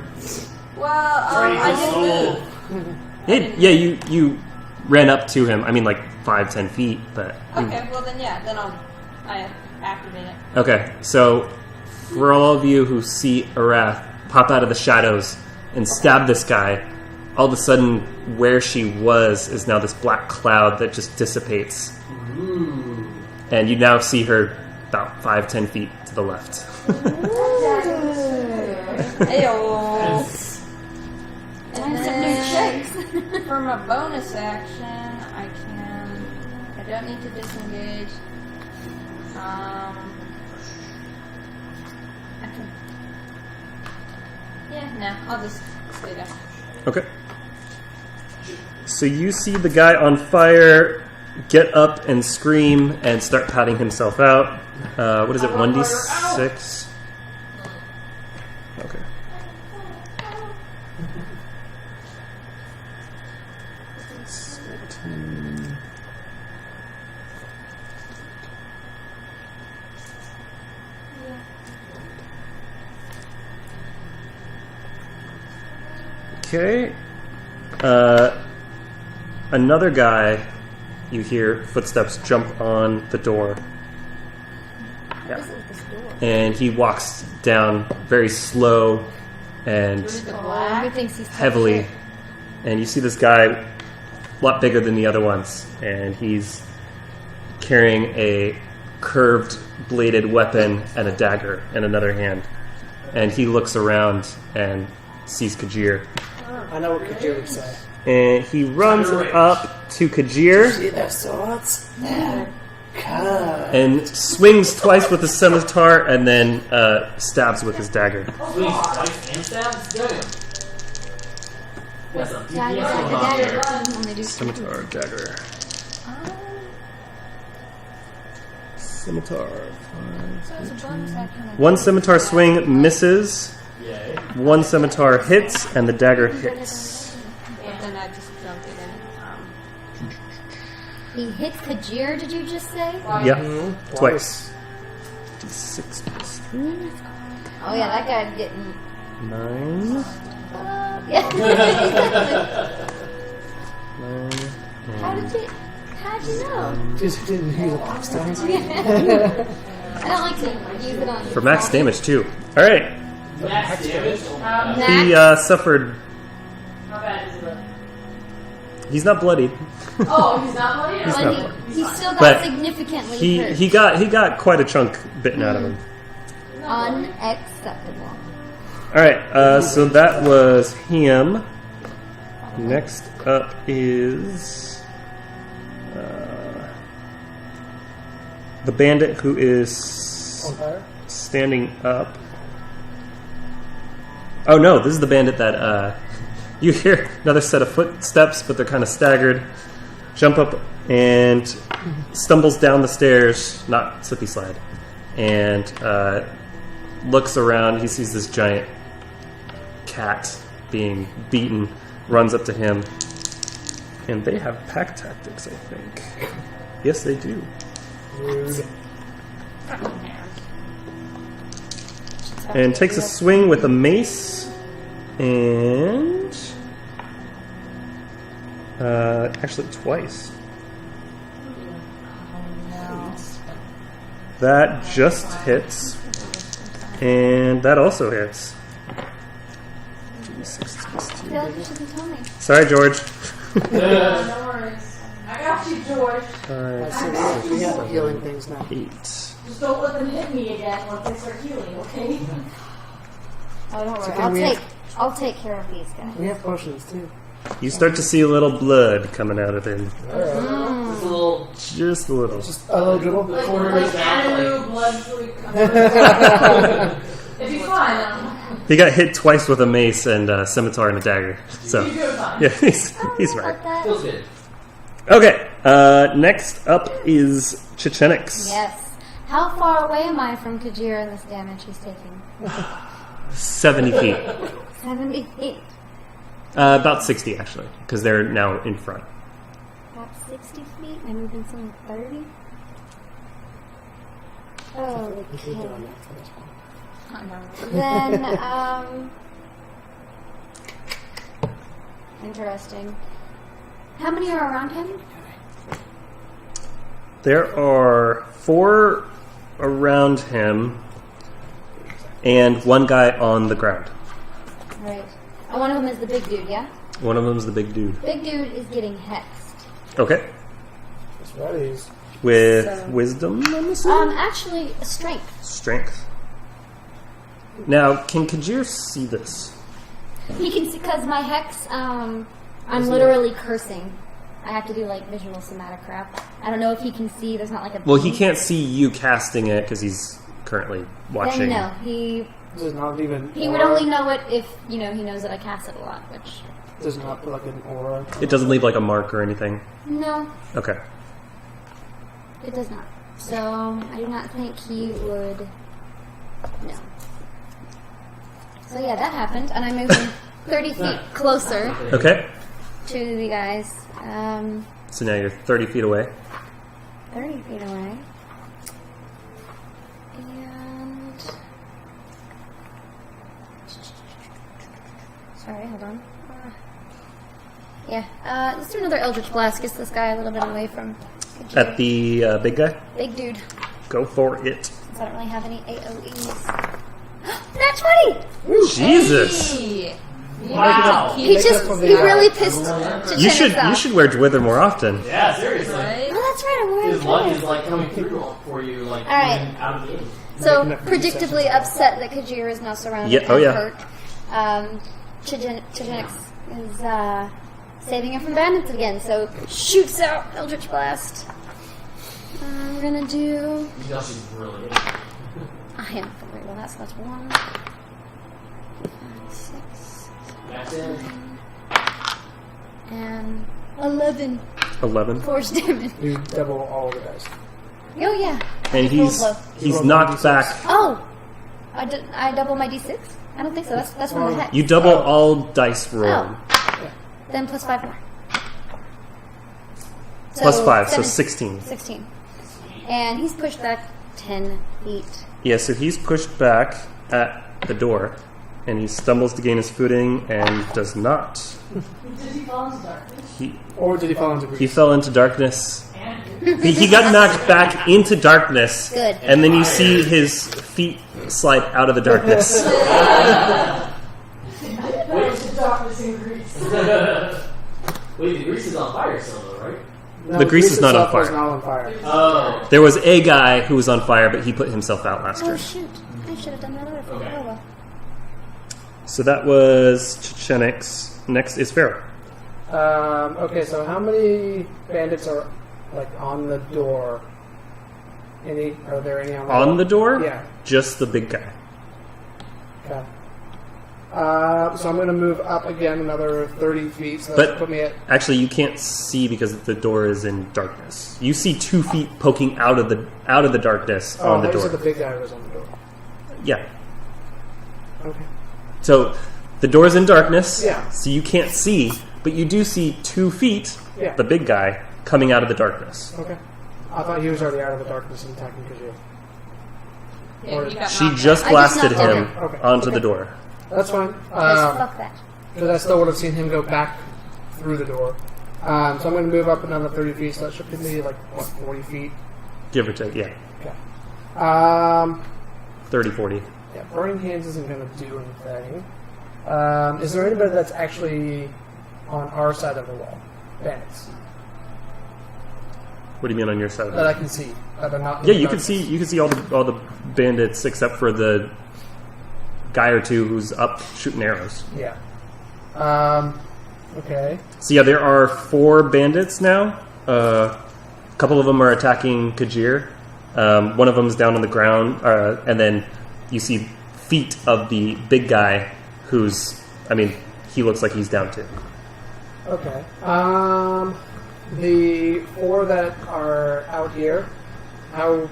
Well, I didn't move. yeah, you ran up to him. I mean, like 5-10 feet, but Okay, well then I activate it. okay. So for all of you who see Arath pop out of the shadows and stab this guy, all of a sudden where she was is now this black cloud that just dissipates, and you now see her about 5-10 feet to the left. Ayo. And Time some new then tricks. for my bonus action, I don't need to disengage. I can. Yeah, no, I'll just stay there. Okay. So you see the guy on fire get up and scream and start patting himself out. What is it, 1d6? Okay. Okay. Another guy, you hear footsteps jump on the door. Yeah. And he walks down very slow and He thinks he's tough heavily. shit. And you see this guy a lot bigger than the other ones, and he's carrying a curved bladed weapon and a dagger in another hand. And he looks around and sees Kajir. I know what Kajir would say. And he runs up to Kajir See their swords? and swings twice with his scimitar and then stabs with his dagger. Swings twice and stabs. Good. That's a Dagger, DPS going on dagger, there. dagger. Only do Scimitar, dagger. Scimitar. One scimitar swing misses. Yay. One scimitar hits, and the dagger hits. Then I just jumped it in. He hit Kajir, did you just say? Yeah, twice. D6 plus 3. Oh yeah, that guy's getting... 9. Yeah. 9. How'd you know? Just didn't hear the box times. I don't like to use it on For max damage, too. Alright. Max damage. He suffered. How bad is it? He's not bloodied. Oh, he's not bloody? He's not But bloodied. he still got But significantly hurt. He got quite a chunk bitten out of him. Unacceptable. Alright, so that was him. Next up is the bandit who is On fire? standing up. Oh no, this is the bandit that you hear another set of footsteps, but they're kind of staggered. Jump up and stumbles down the stairs, not slippy slide, and looks around. He sees this giant cat being beaten, runs up to him, and they have pack tactics, I think. Yes, they do. Rude. And takes a swing with a mace, and actually twice. That just hits, and that also hits. I feel like you shouldn't tell me. Sorry, George. No worries. I got you, George. 5, 6, We have 7, healing things now. 8. Just don't let them hit me again once they start healing, okay? Oh, don't So worry. can we I'll take care of these guys. We have potions too. You start to see a little blood coming out of him. Just a little. Just a little. Just a little dribble. Like Exactly. Anu blood fluid. It'd be fine. He got hit twice with a mace and a scimitar and a dagger. So, You do it fine. yeah, he's right. About that? Feels good. Okay, next up is Chichenix. Yes. How far away am I from Kajir and this damage he's taking? 70 feet. 70 feet. About 60, actually, because they're now in front. About 60 feet? I moved in some 30? Okay. Then, interesting. How many are around him? There are 4 around him and 1 guy on the ground. Right. And one of them is the big dude, yeah? One of them's the big dude. Big dude is getting hexed. Okay. That's what it is. With So- wisdom, I'm assuming? Actually, strength. Strength. Now, can Kajir see this? He can see, because my hex, I'm literally cursing. I have to do, like, visual somatic crap. I don't know if he can see, there's not like a... Well, he can't see you casting it because he's currently watching. Then no, he Does not even. would only know it if, he knows that I cast it a lot, which... Does not put like an aura. It doesn't leave like a mark or anything. No, Okay. it does not. So, I do not think he would... No. So yeah, that happened, and I moved him 30 feet closer Okay. to the guys. So now you're 30 feet away. 30 feet away. And... Sorry, hold on. Yeah, let's do another Eldritch Blast. Gets this guy a little bit away from... At the big guy? Big dude. Go for it. Since I don't really have any AoEs. That's 20! Jesus. Wow. He really pissed You Chichenik should wear Dwither more often. Yeah, seriously. Oh, that's right, I'm wearing His luck colors. is like coming through for you, like Alright. coming out of the game. So, predictably upset that Kajir is now surrounded Yeah, oh and yeah. hurt. Chichenik is saving him from bandits again, so shoots out Eldritch Blast. We're gonna do... You know she's really good. I am for real. That's 1, 6, That's it. and 11 11. force damage. You double all of the dice. Oh yeah. And he's rolled knocked 1d6. back. Oh, I double my d6. I don't think so. That's from the hex. You double all dice rolled. Oh. Then plus 5 more. Plus 5, so 7 16. 16. And he's pushed back 10 feet. Yeah, so he's pushed back at the door, and he stumbles to gain his footing and does not. Did he fall into darkness? Or did he fall into He grease? fell into darkness. He got knocked back into darkness. Good. And then you see his feet slide out of the darkness. Wait to darkness in Greece. Wait, the grease is on fire still, though, right? No, The grease is not on itself was fire. not on fire. Oh. There was a guy who was on fire, but he put himself out last Oh turn. shoot! I should have done that earlier. Okay. Oh well. So that was Chichenik's. Next is Pharaoh. Okay, so how many bandits are like on the door? Are there any On the door? Yeah. Just the big guy. Okay. So I'm going to move up again another 30 feet. So But- that put me at. Actually, you can't see because the door is in darkness. You see 2 feet poking out of the darkness Oh, on the I thought you door. said the big guy was on the door. Yeah. Okay. So the door's in darkness. Yeah. So you can't see, but you do see 2 feet. Yeah. The big guy coming out of the darkness. Okay. I thought he was already out of the darkness and attacking Kajir. Yeah, he got She knocked just I just blasted knocked him him. Okay. onto Okay. the door. That's fine. Just fuck that. Because I still would have seen him go back through the door. So I'm going to move up another 30 feet. So that should give me like, what, 40 feet? Give or take, yeah. Okay. 30, 40. Yeah, Burning Hands isn't going to do anything. Is there anybody that's actually on our side of the wall? Bandits. What do you mean on your side of That it? I can see. That are not in Yeah, the you can darkness. see all the bandits except for the guy or two who's up shooting arrows. Yeah. Okay. So yeah, there are 4 bandits now. A couple of them are attacking Kajir. One of them is down on the ground, and then you see feet of the big guy who's, he looks like he's down too. Okay. The 4 that are out here, how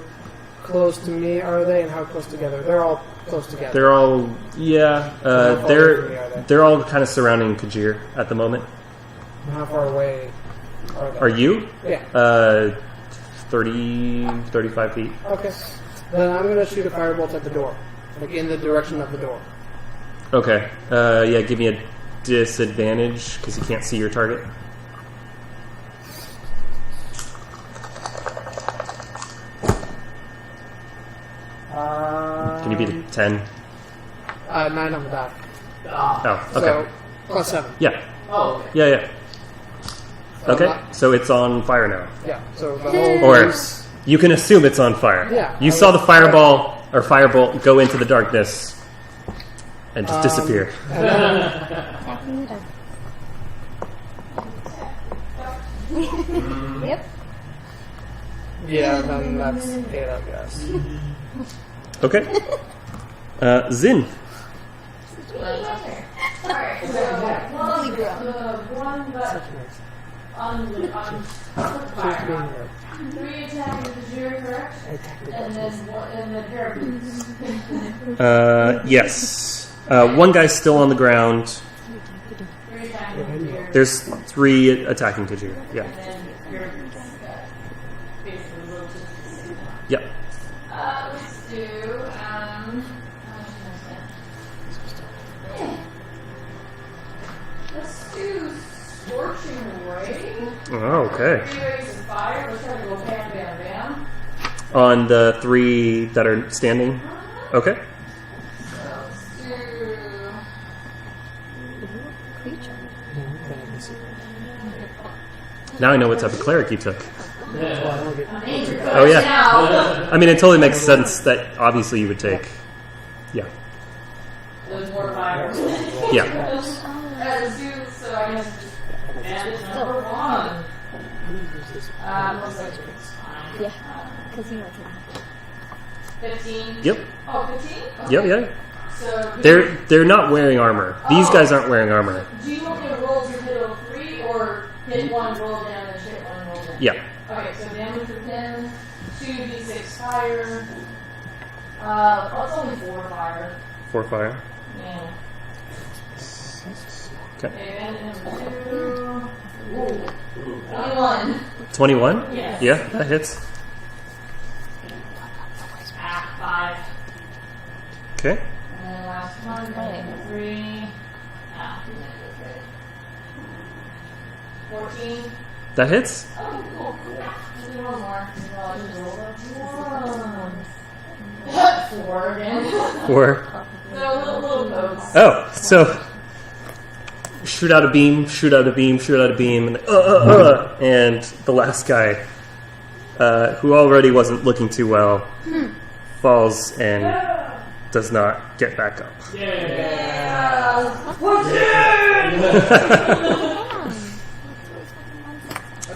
close to me are they and how close together? They're all close together. They're all, yeah, how far away from me are they? they're all kind of surrounding Kajir at the moment. How far away are they? Are you? Yeah. 30, 35 feet. Okay. Then I'm going to shoot a firebolt at the door. Like in the direction of the door. Okay. Yeah, give me a disadvantage because you can't see your target. Can you beat a 10? 9 on the dot. Oh, okay. So, plus 7. Yeah. Oh, okay. Yeah. So Okay, not- so it's on fire now. Yeah, so the whole Or piece- you can assume it's on fire. Yeah, You I saw the was- fireball or firebolt go into the darkness and just disappear. Attacking the dark. Yep. Yeah, then that's 8, I guess. Okay. Zin. Alright, so the one that on fire. 3 attacking the Jir, correct? And then pair of boots. Yes. One guy's still on the ground. 3 attacking the Jir. There's 3 attacking Kajir. Yeah. And then pair of boots that basically will just Yep. let's do let's do Scorching Ray. Oh, okay. 3 rays of fire. Let's try to go bam, bam, bam. On the 3 that are standing. Okay. So Now I know what type of cleric you took. Yeah. Oh yeah. I mean, it totally makes sense that obviously you would take. Yeah. There's more fire. Yeah. As a zoo, so I guess just bandit number 1. Looks like it's fine. Yeah, because he went to 15. Yep. Oh, 15? Okay. Yep. Yeah. So They're not wearing armor. These guys aren't wearing armor. do you want me to roll to hit all 3 or hit 1, roll damage, hit 1, roll damage? Yeah. Okay, so damage for 10, 2d6 fire. It's only 4 fire. 4 fire. Yeah. Okay. Okay, and number 2. Ooh. 21. 21. Yes. Yeah, that hits. 5. Okay. And then last one, 3. 14. That hits. Oh, cool. Let's do one more. Well, I just rolled up 1. 4 again. 4. So, little pokes. Oh, so shoot out a beam, shoot out a beam, shoot out a beam, and the last guy, who already wasn't looking too well, falls and does not get back up. Yeah.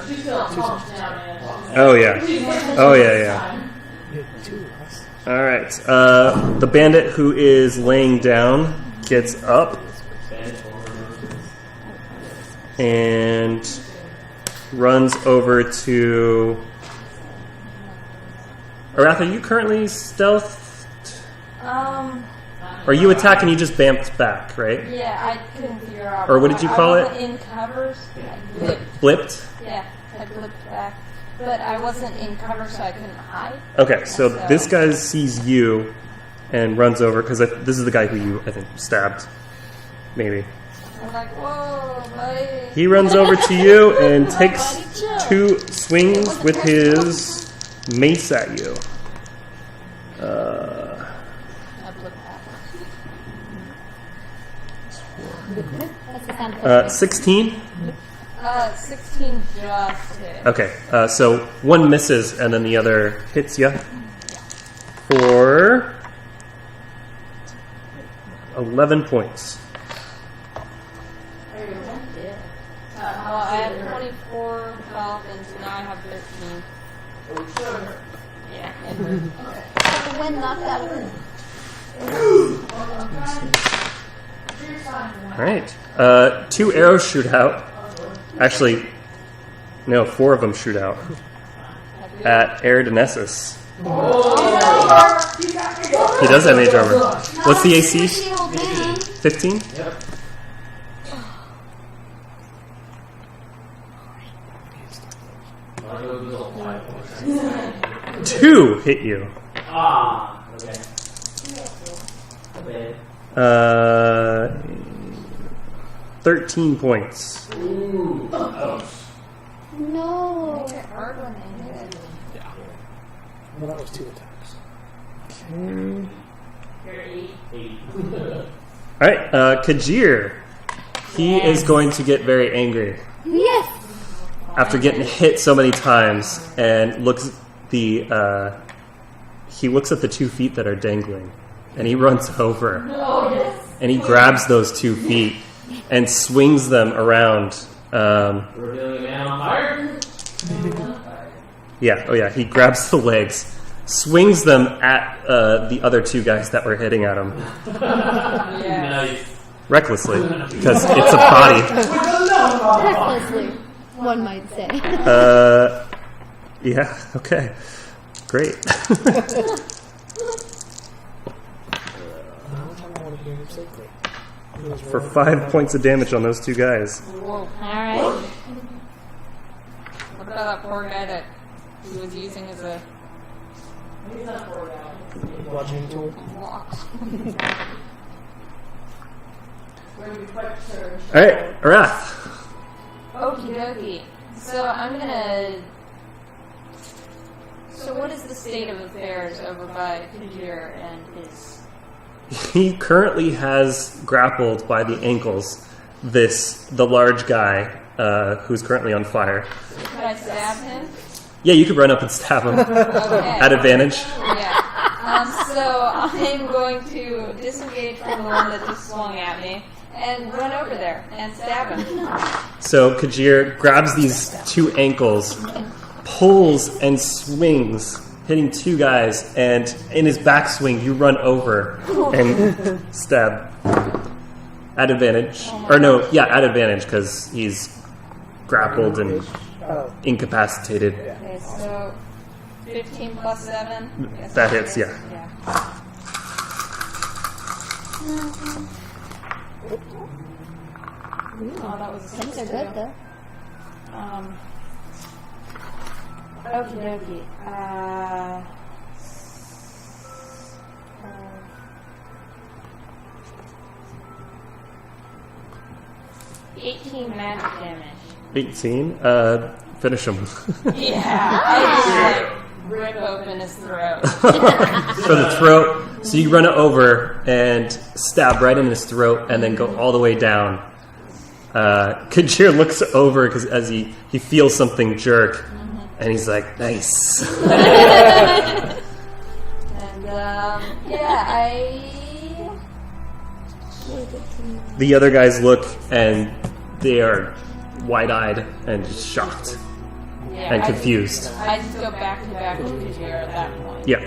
She's still pumped now, man. Oh yeah, oh yeah. All right, the bandit who is laying down gets up and runs over to Arath. Are you currently stealthed? Or you attack and you just bamped back, right? Yeah, I couldn't figure out. Or what did you call I it? wasn't in covers. Blipped? Yeah, I blipped back. But I wasn't in cover, so I couldn't hide. Okay, so this guy sees you and runs over, because this is the guy who you, I think, stabbed. Maybe. I'm like, whoa, buddy. He runs over to you and takes 2 swings with his mace at you. I blipped That's the sound. 16? 16 just hit. Okay, so one misses and then the other hits you for 11 points. I had 24 health, and now I have 13. Yeah. When knocked out. Alright, 2 arrows shoot out. Actually, no, 4 of them shoot out at Eridanesus. He does have mage armor. What's the AC? 15? Yep. 2 hit you. Ah, okay. Okay. 13 points. Ooh. Oh. No. Hard when they hit. Well, that was 2 attacks. Alright, Kajir. He is going to get very angry Yes. after getting hit so many times and looks he looks at the 2 feet that are dangling and he runs over and he grabs those 2 feet and swings them around. Revealing a man on fire? Yeah, oh yeah, he grabs the legs, swings them at the other 2 guys that were hitting at him Nice. recklessly because it's a body. Recklessly, one might say. Yeah, okay. Great. For 5 points of damage on those 2 guys. Whoa. Alright. What about that poor guy that he was using as a Bludgeoning tool. block? Alright, Arath. Okie dokie. So I'm gonna. So what is the state of affairs over by Kajir and his? He currently has grappled by the ankles the large guy who's currently on fire. Can I stab him? Yeah, you could run up and stab him Okay. at advantage. Yeah. So I'm going to disengage from the one that just swung at me and run over there and stab him. So Kajir grabs these two ankles, pulls and swings, hitting two guys, and in his backswing you run over and stab. At advantage. Or no, yeah, at advantage because he's grappled and incapacitated. Okay, so 15 plus 7. Yes, That hits, yeah. Oh, that was a Things are good though. Okie dokie. 18 magic damage. 18. Finish him. Yeah, I just rip open his throat. For the throat. So you run it over and stab right in his throat and then go all the way down. Kajir looks over because as he feels something jerk and he's like, nice. And I The other guys look and they are wide-eyed and just shocked and confused. I just go back to back with Kajir at that point. Yeah.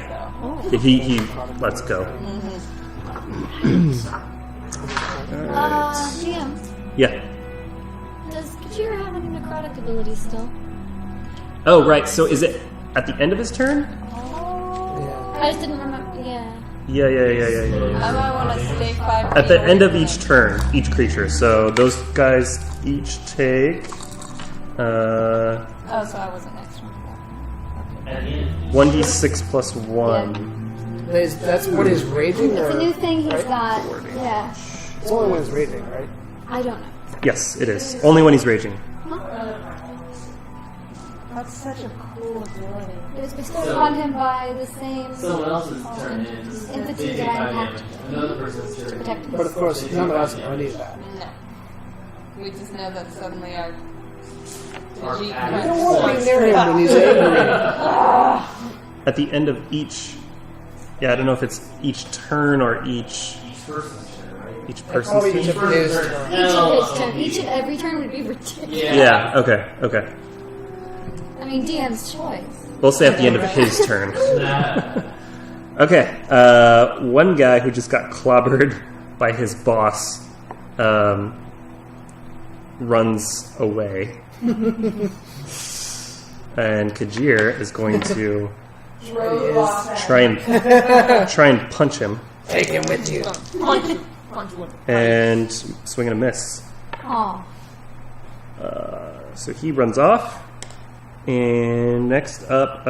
So. He lets go. GM, Yeah. does Kajir have any necrotic abilities still? Oh, right. So is it at the end of his turn? I just didn't remember. Yeah. Yeah. I might want to stay 5 feet At the away end of from each turn, each creature. So those guys each take Oh, so I wasn't next one. 1d6 plus 1. That's when he's raging, It's or a new thing he's right? got. Yeah. It's only when he's raging, right? I don't know. Yes, it is. Only when he's raging. That's such a cool ability. It was bestowed upon him by the same Someone else's turn is entity they that take I 5 have damage. Another person's turn. protect him. But of course, none of us know any of that. No. We just know that suddenly our Our Jeep act- You don't want to be near him when he's angry. At the end of each... Yeah, I don't know if it's each turn or each Person's turn, right? person's Probably turn. each of his. Each of his turn. Each of every turn would be ridiculous. Yeah, okay. I mean, DM's choice. We'll say at the end of his turn. Okay, one guy who just got clobbered by his boss runs away. And Kajir is going to try and punch him. Take him with you. And swing and a miss. Oh. So he runs off. And next up,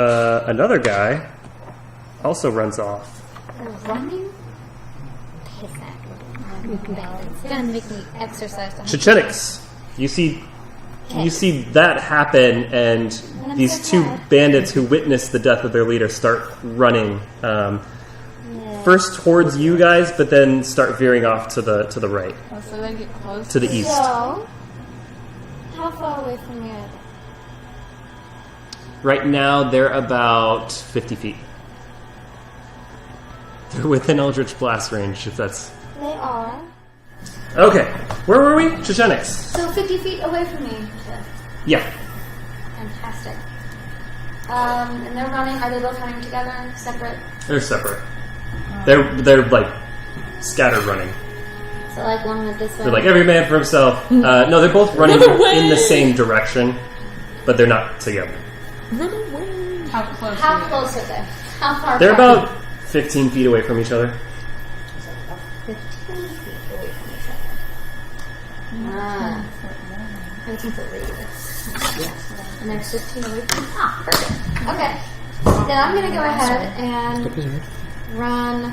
another guy also runs off. Running? Piss that. It's gonna make me exercise. Chichenix, you see that happen, and I'm these so two sad. bandits who witnessed the death of their leader start running. First towards you guys, but then start veering off to the right, Oh, so they get close to the east. So, how far away from me are they? Right now, they're about 50 feet. They're within Eldritch Blast range, if that's... They are. Okay, where were we? Chichenix. So 50 feet away from me. Yeah. Fantastic. And they're running. Are they both running together? Separate? They're separate. They're like scattered running. So like one went this way. They're like every man for himself. No, they're both running in the same direction, but they're not together. How close? How close are they? How far? They're apart? about 15 feet away from each other. 15 feet away from each other. 15 foot radius. And they're 15 away from me. Ah, perfect. Okay. Then I'm going to go ahead and run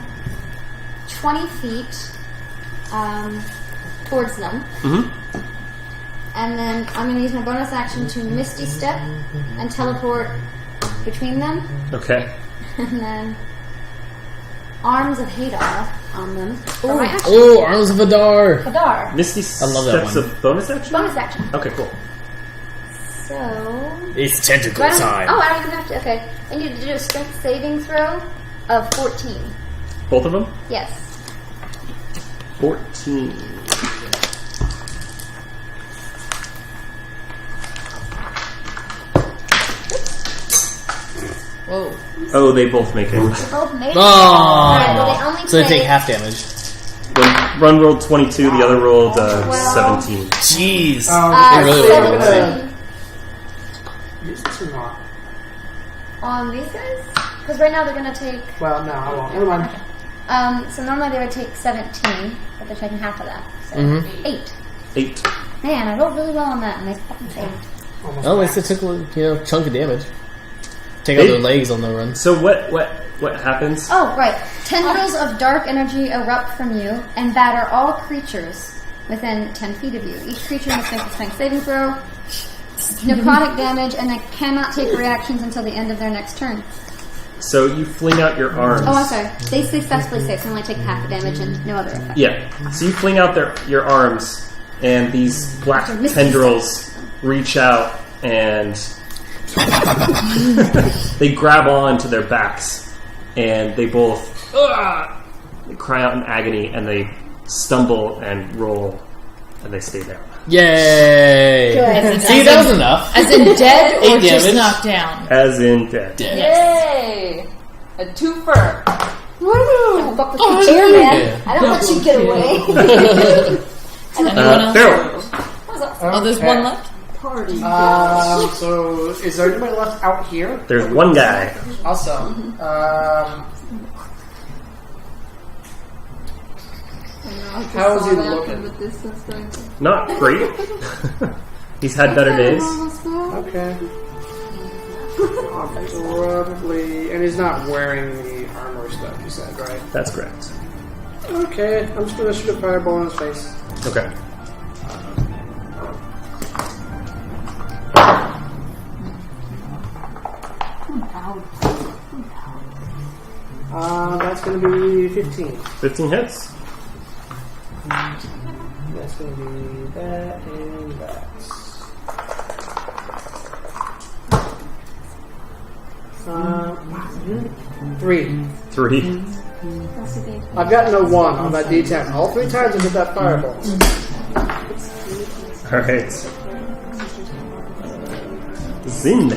20 feet towards them. Mm-hmm. And then I'm going to use my bonus action to Misty Step and teleport between them. Okay. And then Arms of Hadar on them. For my action. Oh, Arms of Adar. Hadar. Misty I love that steps one. of bonus action? Bonus action. Okay, cool. So. It's tentacle time. Oh, I don't even have to. Okay. I need to do a strength saving throw of 14. Both of them? Yes. 14. Whoa. Oh, they both make it. Both made it. Oh. Alright, well, they only So they take take half damage. One rolled 22, the other rolled 17. Jeez. Okay, They really so were. 17 use this or not? on these guys. Because right now they're going to take. Well, no, I won't. Never mind. So normally they would take 17, but they're taking half of that. So Mhm. 8. 8. Man, I rolled really well on that, and they fucking saved. Almost Oh, at back. least it took a chunk of damage. Take out They- their legs on the run. So what happens? Oh, right. Tendrils of dark energy erupt from you and batter all creatures within 10 feet of you. Each creature must make a strength saving throw. Necrotic damage, and they cannot take reactions until the end of their next turn. So you fling out your arms. Oh, I'm sorry. They successfully save, so they only take half the damage and no other effect. Yeah. So you fling out your arms, and these black They're misty tendrils reach out and they grab on to their backs, and they both they cry out in agony, and they stumble and roll, and they stay down. Yay! Good. See, that was enough. As in dead or 8 just damage. knocked down? As in dead. Dead. Yay! A twofer. Woo! Fuck with the chair, man. I don't let you get away. Farrell. Oh, there's Okay. one left? So, is there anybody left out here? There's one guy. Awesome. How is he looking? Not great. He's had better days. Okay. Probably, and he's not wearing the armor stuff. You said, right? That's correct. Okay, I'm just gonna shoot a fireball in his face. Okay. That's gonna be 15. 15 hits. That's gonna be that and that. 3. 3. I've gotten a 1 on that D10. All 3 times I did that fireball. Alright. Zin.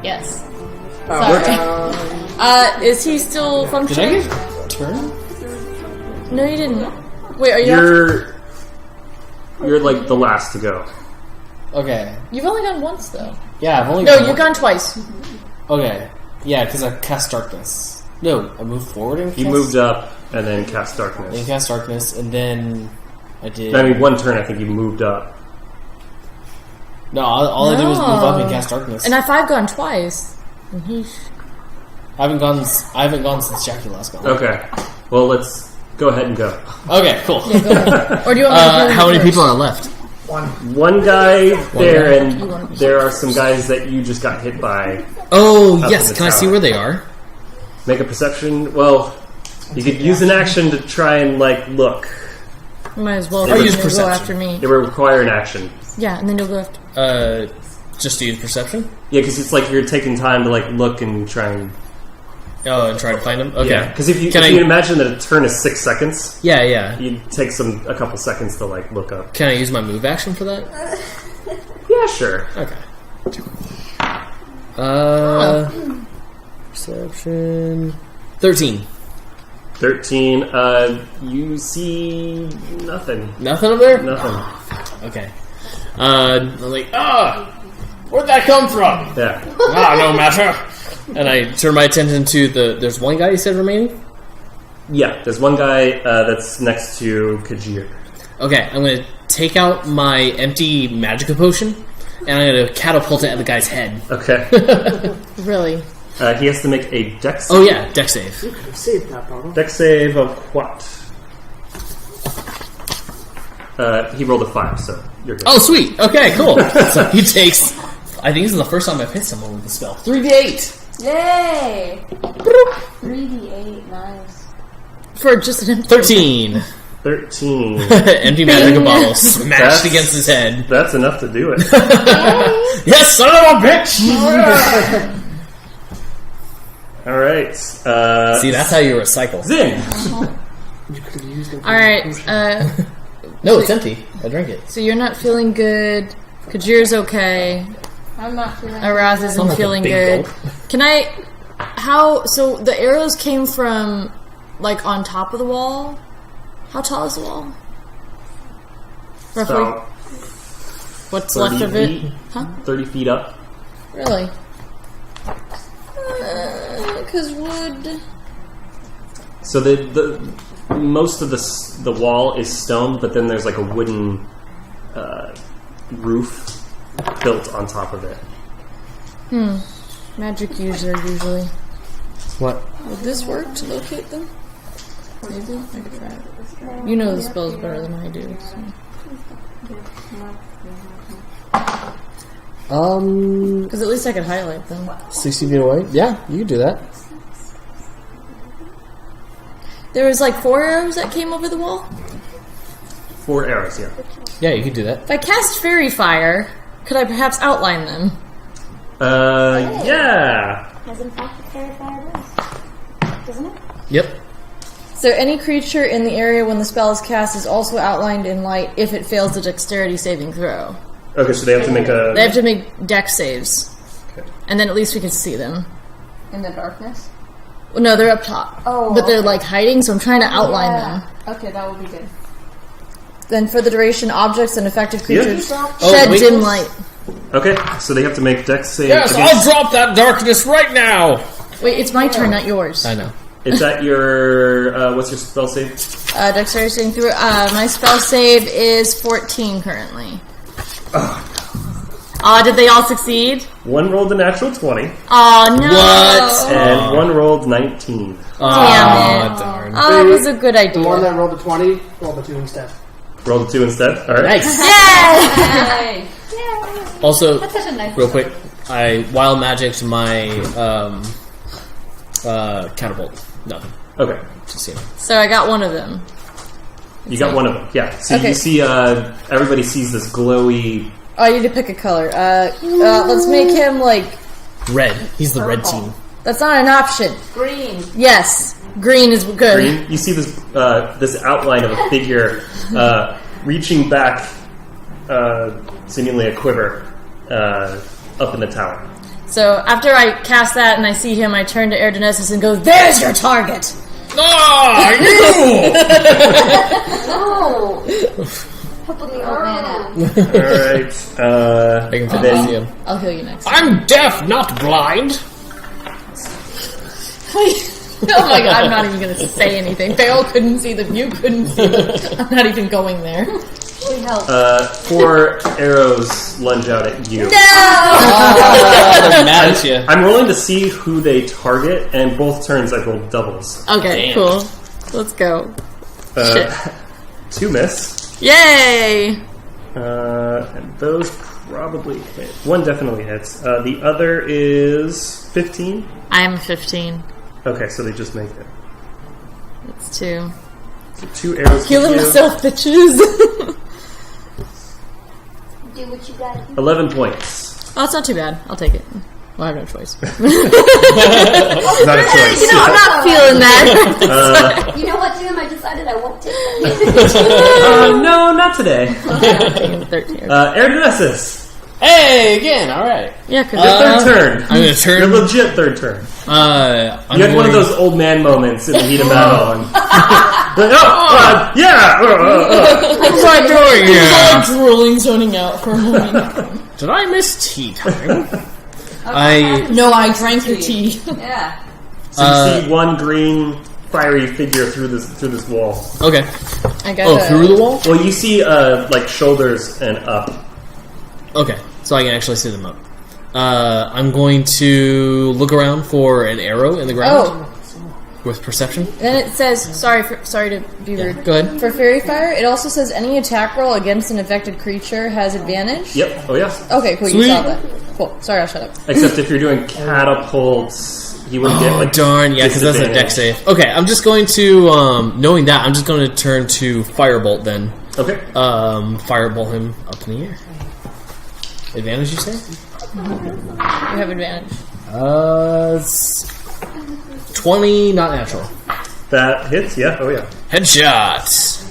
Yes. Is he still Did I functioning? get turn? No, you didn't. Wait, are you? You're like the last to go. Okay. You've only gone once, though. Yeah, I've only No, gone you've gone twice. Okay. Yeah, because I cast darkness. No, I moved forward and You cast... moved up and then cast And darkness. cast darkness, and then I did... I mean, one turn I think you moved up. No, all I did was move up and cast darkness. And I've gone twice. And I haven't gone since Jackie last gone. Okay. Well, let's go ahead and go. Okay, cool. Or do you want me to How many people are left? One guy there, guy. and there are some guys that you just got hit by. Oh, Up yes. in the Can I see tower. where they are? Make a perception. Well, you could use an action to try and look. You might as well Or use go perception. after me. It will require an action. Yeah, and then you'll go after. Just to use perception? Yeah, because it's like you're taking time to look and try and. Oh, and try to find them? Okay. Yeah, because if you Can imagine that a turn is 6 seconds, Yeah, yeah. you'd take a couple seconds to look up. Can I use my move action for that? Yeah, sure. Okay. Perception... 13. 13. You see nothing. Nothing up there? Nothing. Okay. I'm like, where'd that come from? Yeah. No matter. And I turn my attention to there's one guy you said remaining? Yeah, there's one guy that's next to Kajir. Okay, I'm gonna take out my empty magica potion, and I'm gonna catapult it at the guy's head. Okay. Really? He has to make a dex Oh yeah, dex save. Save that, bro. Dex save of what? He rolled a 5, so you're good. Oh sweet, okay, cool. So he takes, I think this is the first time I've hit someone with the spell. 3d8! Yay! 3d8, nice. For just an 13. 13. 13. Empty magic bottle smashed That's- against his head. That's enough to do it. Yes, son of a bitch! All right. See, that's how you recycle. Zin. Alright, No, it's empty. I drank it. so you're not feeling good. Kajir's okay. I'm not feeling Araz isn't like a feeling big good. gulp. Can I... How... So the arrows came from, like, on top of the wall? How tall is the wall? Roughly? About What's 30 left of it? feet. Huh? 30 feet up. Really? Because wood... So the most of the wall is stone, but then there's like a wooden roof built on top of it. Magic user, usually. What? Would this work to locate them? Maybe? I could try it. You know the spells better than I do. So. Because at least I could highlight them. 60 feet away? Yeah, you can do that. There was like 4 arrows that came over the wall. 4 arrows, yeah. Yeah, you can do that. If I cast Fairy Fire, could I perhaps outline them? Yeah. As in fact, the fairy fire does. Doesn't it? Yep. So any creature in the area when the spell is cast is also outlined in light if it fails the dexterity saving throw. Okay, so they have to make a. They have to make dex saves. Okay. And then at least we can see them. in the darkness. Well, no, they're up top. Oh, but they're okay. like hiding, so I'm trying to outline them. Okay, that would be good. Then for the duration, objects and affected creatures Yeah. shed wait. dim light. Okay, so they have to make dex save. Yes, against- I'll drop that darkness right now! Wait, it's my turn, not yours. I know. Is that your what's your spell save? Dexterity saving through. My spell save is 14 currently. Did they all succeed? One rolled a natural 20, Oh no! What? and one rolled 19. Damn it. Darn. Oh, it was a good The one idea. that rolled a 20, rolled a 2 instead. Rolled a 2 instead. All right. Nice! Yay! Also, That's such a nice real quick, I wild magicked my catapult. Nothing. Okay, Just, you know. So I got one of them. you got one of them. Yeah. So Okay. you see, everybody sees this glowy. Oh, I need to pick a color. Let's make him like... Red. He's the red team. That's not an option. Green. Yes. Green is good. Green. You see this this outline of a figure reaching back, seemingly a quiver, up in the tower. So after I cast that and I see him, I turn to Erdonesis and go, "There's your target!" Ah, you! Oh! Helping the old man out. All right. I can And then see him. I'll heal you next. I'm deaf, not blind. Oh my god, I'm not even going to say anything. They all couldn't see them. You couldn't see them. I'm not even going there. We help. 4 arrows lunge out at you. No! I'm mad at you. I'm rolling to see who they target, and both turns I rolled doubles. Okay, Damn. cool. Let's go. 2 miss. Yay! And those probably hit. One definitely hits. The other is 15. I'm 15. Okay, so they just make it. It's 2. So 2 arrows. Healing hit you. myself, bitches. Do what you gotta do. 11 points. Oh, it's not too bad. I'll take it. Well, I have no choice. Not a choice. You know, I'm not feeling that. You know what, Jim? I decided I won't take that. No, not today. 13. Erdonesis. Hey, again, alright. Yeah, because Your third turn. I'm gonna turn. Your legit third turn. I'm You had one of going- those old man moments in the heat of battle. And, yeah. What am I doing here? drooling, zoning out for a moment. Did I miss tea time? No, I drank the tea. Yeah. So you see one green fiery figure through this wall. Okay. I got Oh, through the wall? Well, you see like shoulders and up. Okay, so I can actually see them up. I'm going to look around for an arrow in the ground with perception. Then it says, sorry to be rude. Go ahead. For Fairy Fire, it also says any attack roll against an affected creature has advantage. Yep. Oh yes. Okay, cool. Sweet. You saw that. Cool. Sorry, I'll shut up. Except if you're doing catapults, he wouldn't get like darn, yeah, because that's a deck disadvantage. save. Okay, I'm just going to, knowing that, I'm just going to turn to Firebolt then. Okay. Firebolt him up in the air. Advantage, you say? You have advantage. It's 20, not natural. That hits, yeah. Oh, yeah. Headshot!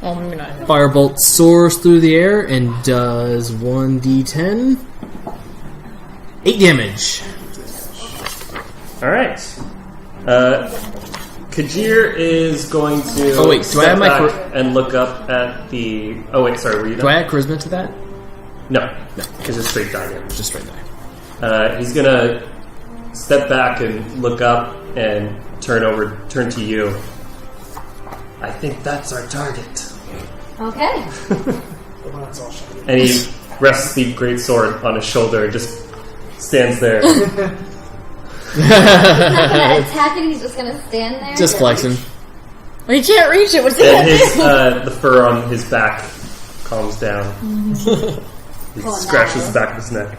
Oh, maybe not. Firebolt soars through the air and does 1d10. 8 damage. All right. Kajir is going to Oh, wait, do I have my back char- and look up at the... Oh, wait, sorry, were you Do done? I add charisma to that? No, because it's straight die damage. Just straight die. He's going to step back and look up and turn to you. I think that's our target. Okay. And he rests the great sword on his shoulder and just stands there. He's not gonna attack it. He's just gonna stand there. Just flexing. Well, you can't reach it. What's he And gonna his do? the fur on his back calms down. He scratches the back of his neck.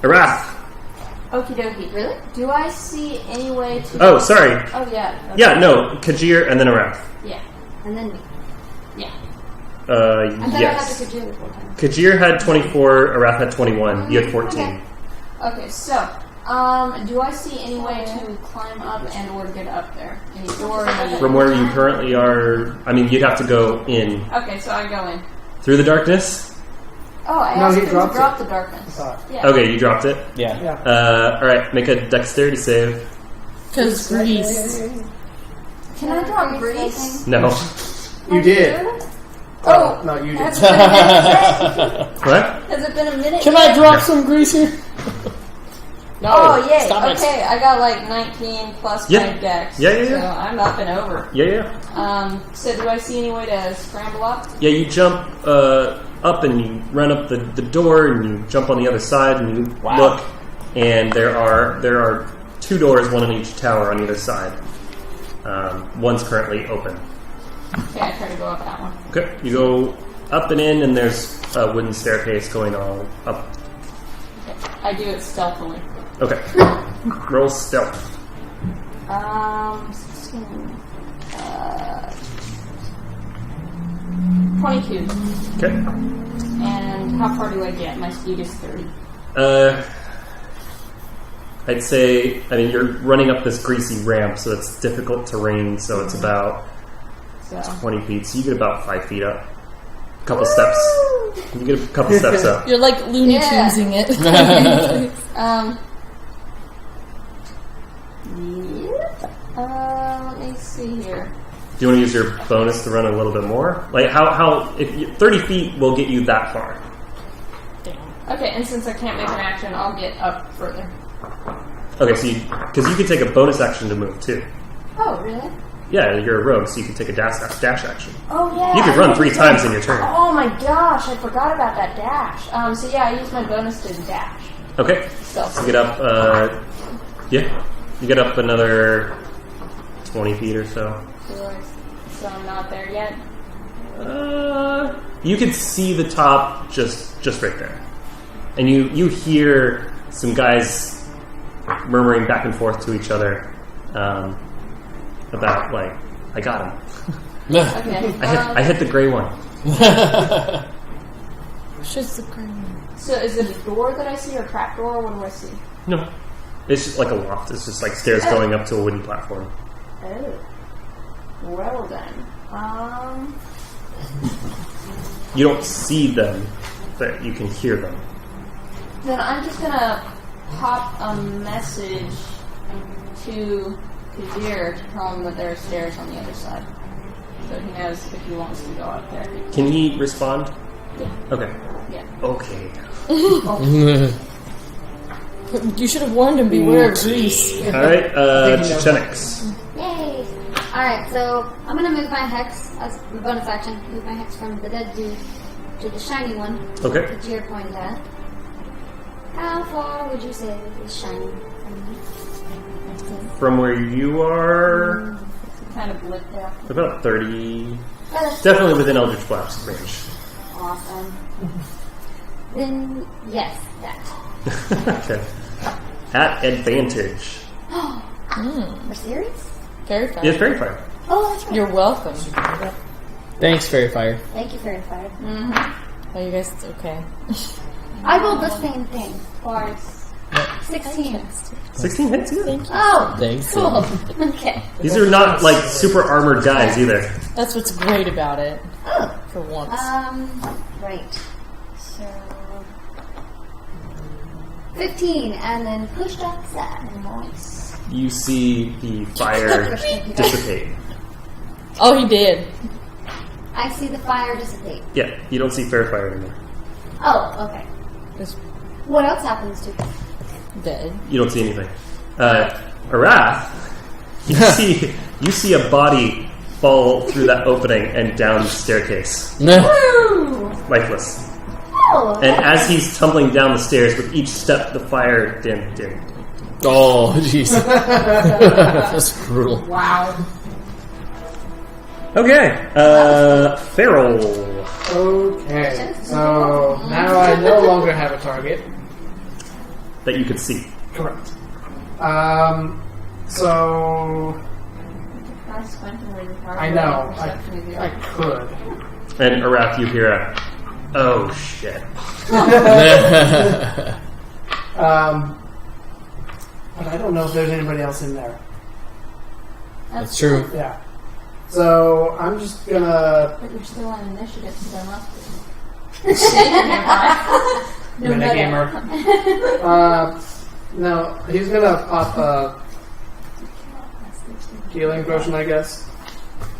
Arath. Okie dokie. Really? Do I see any way to... Oh, sorry. Oh, yeah. Okay. Yeah, no. Kajir and then Arath. Yeah. And then me. Yeah. I thought I had Yes. to do the full time. Kajir had 24, Arath had 21. You had 14. Okay, so, do I see any way to climb up and or get up there? Any door? Any... From where you currently are, I mean, you'd have to go in. Okay, so I go in. Through the darkness? Oh, I No, asked he him to dropped drop it. the darkness. thought. Yeah. Okay, you dropped it. Yeah. Yeah. Alright, make a dexterity save. Because grease. Can I drop grease? No. You did. Oh, No, you has did. it been a minute? What? Has it been a minute? Can yet? I drop some grease here? No. Oh, yay. Stop it. Okay, I got like 19 plus Yeah. 5 dex. Yeah, yeah, So yeah. I'm up and over. Yeah. So do I see any way to scramble up? Yeah, you jump up and you run up the door and you jump on the other side and you look, and there are 2 doors, one in each tower on either side. One's currently open. Okay, I try to go up that one. Okay, you go up and in, and there's a wooden staircase going all up. Okay. I do it stealthily. Okay, roll stealth. 16. 22. Okay. And how far do I get? My speed is 30. I'd say, I mean, you're running up this greasy ramp, so it's difficult terrain, so it's about So 20 feet, so you get about 5 feet up. A couple steps. You get a couple steps up. You're like Looney Yeah. Tunesing it. Let me see here. Do you want to use your bonus to run a little bit more? Like, how if 30 feet will get you that far. Okay, and since I can't make an action, I'll get up further. Okay, so because you could take a bonus action to move, too. Oh, really? Yeah, you're a rogue, so you can take a dash action. Oh, yeah. You could run 3 times in your turn. Oh my gosh, I forgot about that dash. So yeah, I used my bonus to dash. Okay, Stealth. so you get up, yeah, you get up another 20 feet or so. So I'm not there yet. You could see the top just right there. And you hear some guys murmuring back and forth to each other about, like, I got him. Okay. I hit the gray one. Just the green. So is it a door that I see or a trap door? Or what do I see? No. It's just like a loft. It's just like stairs going up to a wooden platform. Oh. Well then. You don't see them, but you can hear them. Then I'm just gonna pop a message to Kadir to tell him that there are stairs on the other side. So he knows if he wants to go up there. Can he respond? Yeah. Okay. Yeah. Okay. You should have warned him, beware of grease. Alright, Chichenix. Yay! Alright, so I'm gonna move my hex as a bonus action. Move my hex from the dead dude to the shiny one. Okay. The Jir pointed at. How far would you say it is shining from me? From where you are, Kind of lit there. about 30. That's Definitely within Eldritch Blast range. awesome. Then, yes, that. Okay. At advantage. We're serious? Fairy fire. Yeah, it's fairy fire. Oh, that's right. You're welcome. Thanks, Fairy Fire. Thank you, Fairy Fire. Oh, you guys, it's okay. I rolled the same thing twice. 16. 16 hits, yeah. Oh, Thanks. cool. Okay. These are not like super armored guys either. That's what's great about it. Oh. For once. Right. So 15, and then pushed outside. Nice. You see the fire dissipate. Oh, he did. I see the fire dissipate. Yeah, you don't see fairy fire anymore. Oh, okay. It's What else happens to him? dead. You don't see anything. Arath, you see a body fall through that opening and down the staircase, Woo! lifeless. Oh, And as he's tumbling down the stairs, with each step, the fire dimmed. Oh, jeez. That's brutal. Wow. Okay, Feral. Okay, so now I no longer have a target. That you could see. Correct. So I know I could. And Arath, you hear a, oh shit. But I don't know if there's anybody else in there. That's true. Yeah. So I'm just gonna. But you're still on initiative, so there must be. Minagamer. No, he's gonna pop a healing potion, I guess.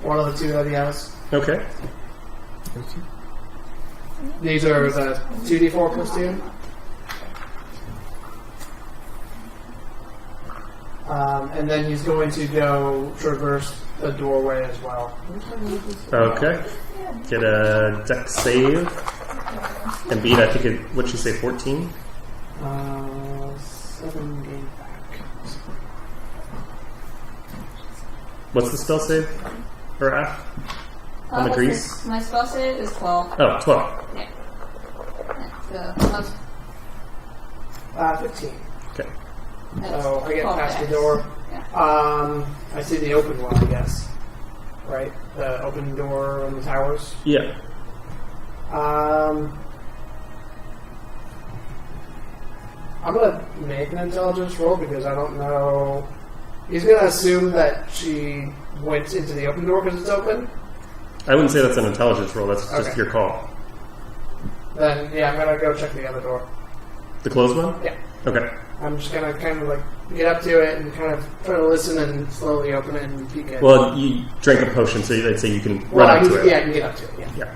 One of the two that he has. Okay. These are the 2d4 plus 2. And then he's going to go traverse the doorway as well. Okay. Get a dex save. And beat, I think what'd you say, 14? 7 gain back. What's the spell save? Arath? On the grease? My spell save is 12. Oh, 12. Yeah. The most. 15. Okay. So I get 12 past the dex. door. Yeah. I see the open one, I guess. Right? The open door on the towers. Yeah. I'm gonna make an intelligence roll because I don't know. He's gonna assume that she went into the open door because it's open. I wouldn't say that's an intelligence roll, that's just Okay. your call. Then yeah, I'm gonna go check the other door. The closed one? Yeah. Okay. I'm just gonna kind of like get up to it and kind of try to listen and slowly open it and peek in. Well, you drank a potion, so I'd say you can Well, run up to it. Yeah, I can get up to it. Yeah. Yeah.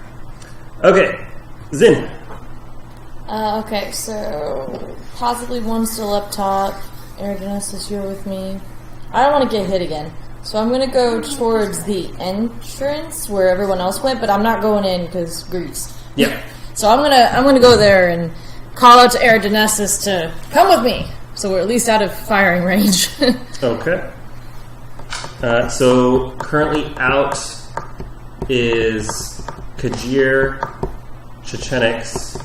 Okay. Zin. Okay, so possibly one still up top. Eridanus, you're with me. I don't want to get hit again, so I'm going to go towards the entrance where everyone else went, but I'm not going in because grease. Yeah. So I'm gonna go there and call out to Eridanus to come with me, so we're at least out of firing range. Okay. So currently out is Kajir, Chechenix,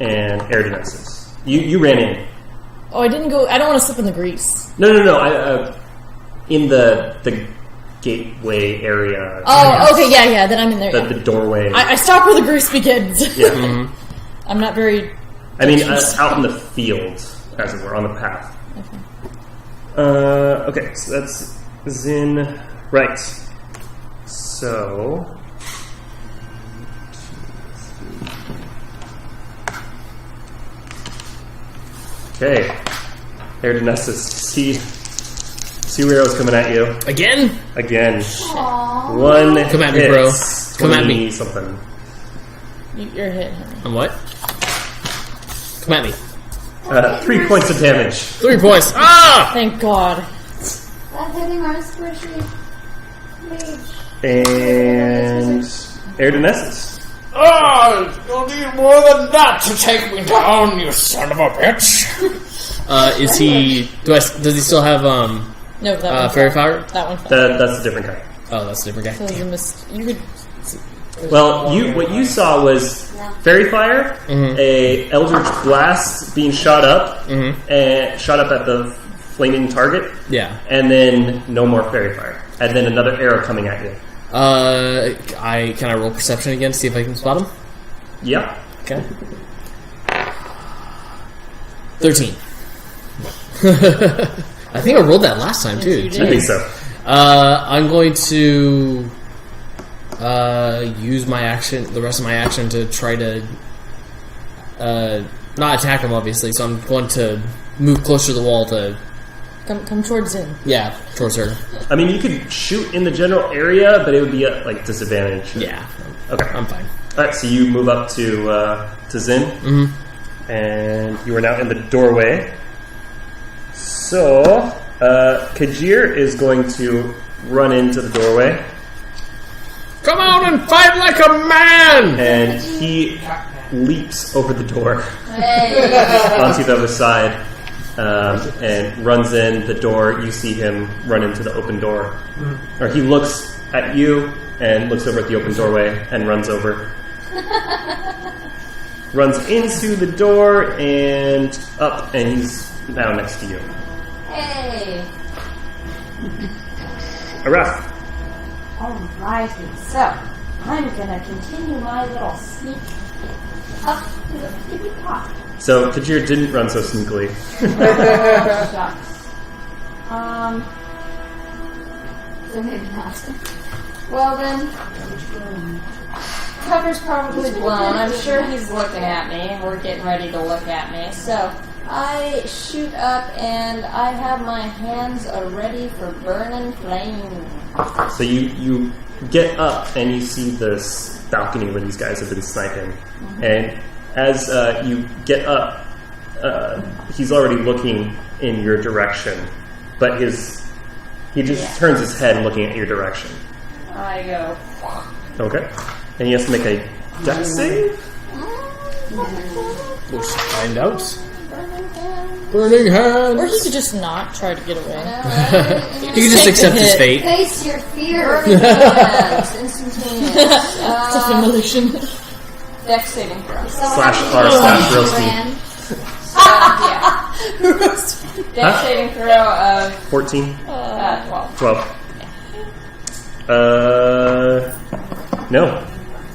and Eridanus. You ran in. Oh, I didn't go. I don't want to slip in the grease. No. In the gateway area. Oh, okay, yeah. Then I'm in there. The doorway. I stop where the grease begins. Yeah. I'm not very. I mean, out in the field, as it were, on the path. Okay, so that's Zin. Right. So. Okay. Eridanessus, see where I was coming at you. Again? Again. Aww. One Come at me, hit, bro. Come at me. 20 something. You're hit. On what? Come at me. 3 points of damage. 3 points. Ah! Thank God. That's hitting our squishy mage. And Eridanessus. Oh, you'll need more than that to take me down, you son of a bitch. Is he... Does he still have, No, that one. Fairy Fire? That one. That's a different guy. Oh, that's a different guy. So you could. Well, what you saw was fairy fire, a eldritch blast being shot up, and shot up at the flaming target, and then no more fairy fire, and then another arrow coming at you. Can I roll perception again, see if I can spot him? Yeah. Okay. 13. I think I rolled that last time too. I think so. I'm going to use my action, the rest of my action, to try to not attack him, obviously. So I'm going to move closer to the wall to come towards him. Yeah, towards her. I mean, you could shoot in the general area, but it would be at like disadvantage. Yeah. Okay, I'm fine. All right, so you move up to Zin, and you are now in the doorway. So Kajir is going to run into the doorway. Come out and fight like a man! And he leaps over the door onto the other side and runs in the door. You see him run into the open door. Or he looks at you and looks over at the open doorway and runs over. Runs into the door and up, and he's now next to you. Hey! Araf. Alrighty, so I'm gonna continue my little sneak up to the tippy top. So Kajir didn't run so sneakily. Shucks. So maybe not. Well then, cover's probably blown. I'm sure he's looking at me. We're getting ready to look at me. So I shoot up and I have my hands ready for burning flame. So you get up and you see this balcony where these guys have been sniping. And as you get up, he's already looking in your direction. But he just turns his head looking at your direction. I go. Okay. And he has to make a dex save? We'll find out. Burning hands! Or he could just not try to get away. He could just accept his fate. Face your fear. Burning hands. Instantaneous. It's a simulation. Dex saving throw. /r/roasting. Yeah. Dex saving throw of 14? 12. 12. No.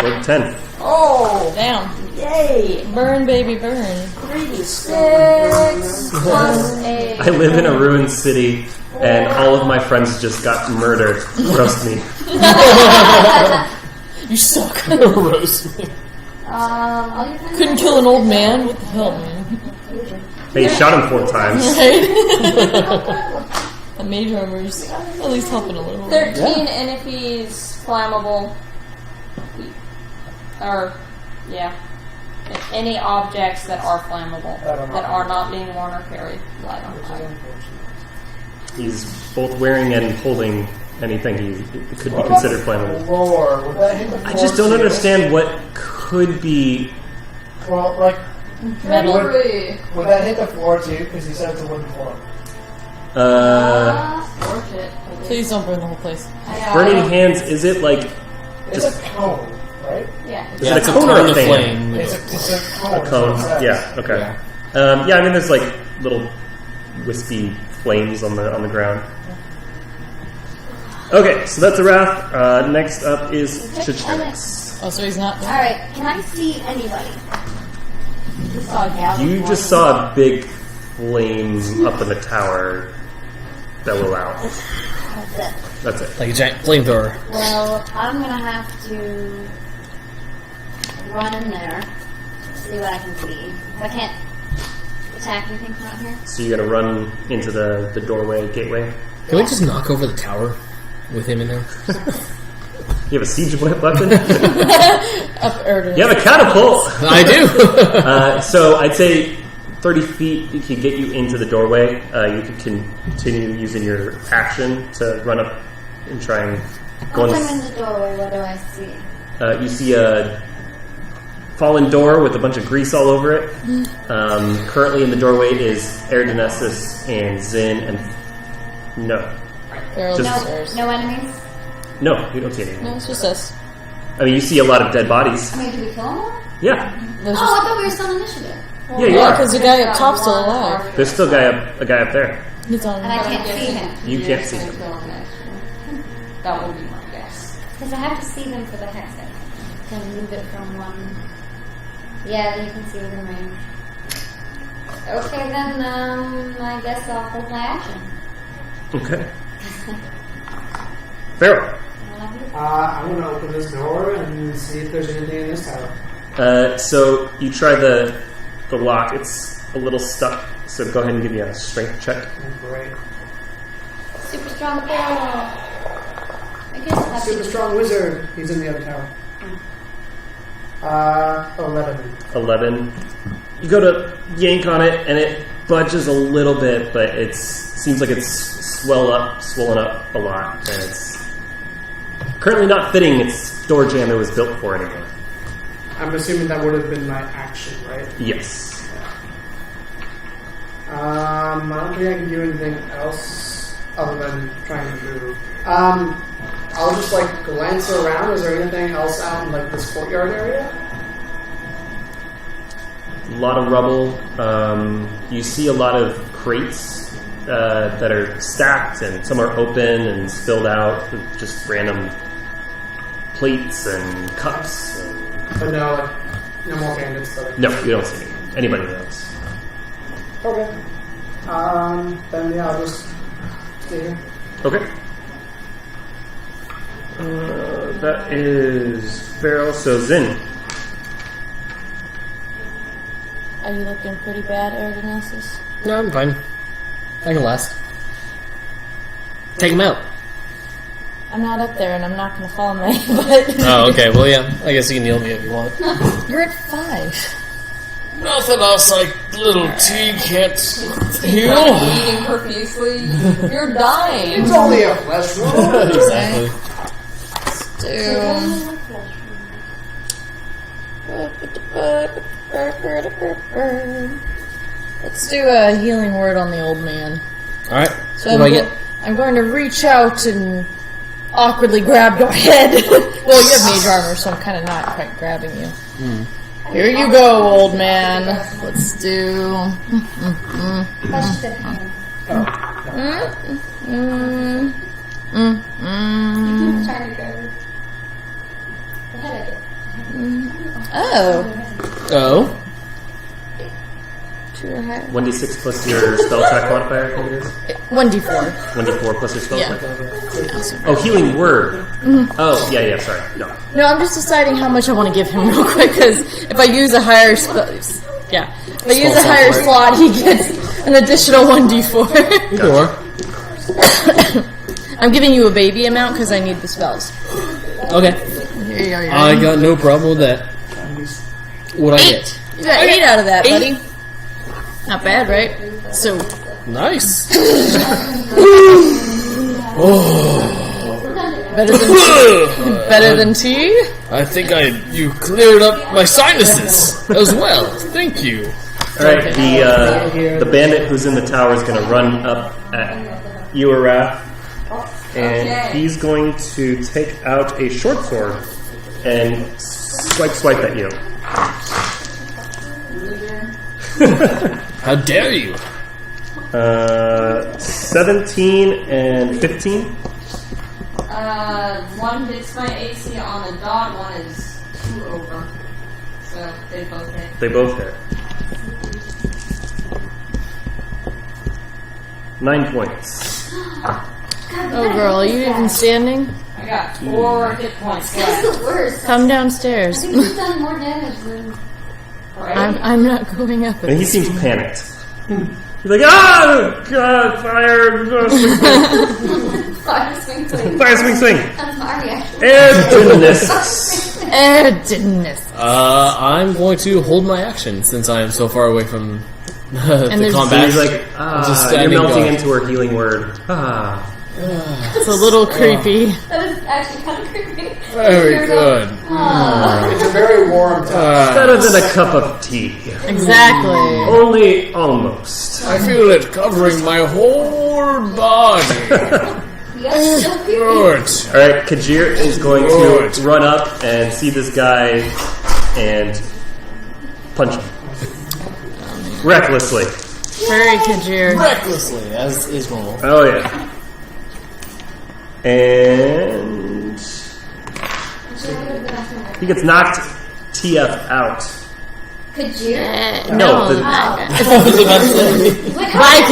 Rolled 10. Oh! Damn. Yay! Burn, baby, burn. 3d6 plus a... I live in a ruined city, and all of my friends just got murdered. Roast me. You suck. Roast me. All your friends Couldn't kill an old man? What the hell, man? Hey, shot him 4 times. The mage armor's at least helping a little. 13, and if he's flammable... any objects that are flammable, that are not being worn or carried, light on fire. He's both wearing and holding anything he could be considered flammable. Floor. Would that hit the floor I just don't too? understand what could be... Well, like, Metal. would that hit the floor too? Because he said it's a wooden floor. Please don't burn the whole place. Burning hands, is it like... It's a cone, right? Yeah. Is it a cone or a fan? flame. It's a cone. A cone, yeah, okay. I mean, there's like little wispy flames on the ground. Okay, so that's a wrath. Next up is Chichinix. Oh, so he's not. Alright, can I see anybody? You just saw a big flame up in the tower bellow out. That's it. That's it. Like a giant flamethrower. Well, I'm gonna have to run in there, see what I can see. If I can't attack anything from out here. So you're gonna run into the doorway, gateway? Can we just knock over the tower with him in there? You have a siege weapon? Up You have a catapult! I do! So I'd say 30 feet could get you into the doorway. You could continue using your action to run up and try and go Once on. I'm in the doorway, what do I see? You see a fallen door with a bunch of grease all over it. Currently in the doorway is Erdonessus and Zin and... No. Barrel Just- stairs. No enemies? No, you don't see anything. No, it's just us. I mean, you see a lot of dead bodies. I mean, did we kill them all? Yeah. There's Oh, I thought we were still on initiative. Yeah, you are. because the guy up top's still alive. There's still a guy up there. He's on. And I can't see him. You can't see him. That would be my guess. Because I have to see them for the hex. I can move it from one. Yeah, then you can see within range. Okay, then I guess I'll hold my action. Okay. Farrell. I'm going to open this door and see if there's anything in this tower. So you try the lock. It's a little stuck. So go ahead and give me a strength check. Great. Super strong barrel. I guess I'll have Super to. strong wizard. He's in the other tower. 11. 11. You go to yank on it, and it budges a little bit, but it seems like it's swollen up a lot, and it's currently not fitting its door jam it was built for anymore. I'm assuming that would have been my action, right? Yes. I don't think I can do anything else other than trying to move. I'll just glance around. Is there anything else out in this courtyard area? A lot of rubble. You see a lot of crates that are stacked, and some are open and spilled out with just random plates and cups. But no more bandits. No, you don't see anybody else. Okay. Then yeah, I'll just stay here. Okay. That is Farrell. So Zin. Are you looking pretty bad, Ergonesis? No, I'm fine. I can last. Take him out. I'm not up there, and I'm not going to fall on my butt. Oh, okay. Well, yeah. I guess you can heal me if you want. You're at 5. Nothing else like little T can't heal. Eating profusely. You're dying. It's only a flesh wound. Exactly. Let's do a healing word on the old man. Alright. So What do I get? I'm going to reach out and awkwardly grab your head. Well, you have mage armor, so I'm kind of not quite grabbing you. Here you go, old man. Let's do. That's the hand. Trying to go. The head of it. Oh. Oh. 2 or higher. 1d6 plus your spell attack modifier, I think it is. 1d4. 1d4 plus your spell Yeah. attack. Oh, healing word. Oh, yeah, sorry. No. No, I'm just deciding how much I want to give him real quick, because if I use a higher slot, he gets an additional 1d4. Sure. I'm giving you a baby amount because I need the spells. Okay. Here you go. I got no problem with that. What'd I get? You got 8 out of that, buddy. Not bad, right? So, Nice. better than tea? I think you cleared up my sinuses as well. Thank you. Alright, the bandit who's in the tower is going to run up at you, Arath, and he's going to take out a short sword and swipe at you. How dare you? 17 and 15. One hits my AC on the dot, one is 2 over. So they both hit. They both hit. 9 points. Oh, girl, are you even standing? I got 4 hit points That's left. the worst. Come I downstairs. think you've done more damage than. Right? I'm not going up. And he seems panicked. He's like, ah! God, fire! Fire swing swing. Fire, swing, swing! I'm sorry, actually. Erdness. I'm going to hold my action since I am so far away from the there's- combat. He's like, just you're standing melting guard. into her healing word. Ah. It's a little creepy. That is actually kind of creepy. Very good. It's a very warm touch. Better than a cup of tea. Exactly. Only almost. I feel it covering my whole body. Yes, so creepy. Good. Alright, Kajir is going to run up and see this guy and punch him. Recklessly. Hurry, Kajir. Recklessly, as is normal. Oh yeah. And he gets knocked TF out. Kajir? No, the- Bye, He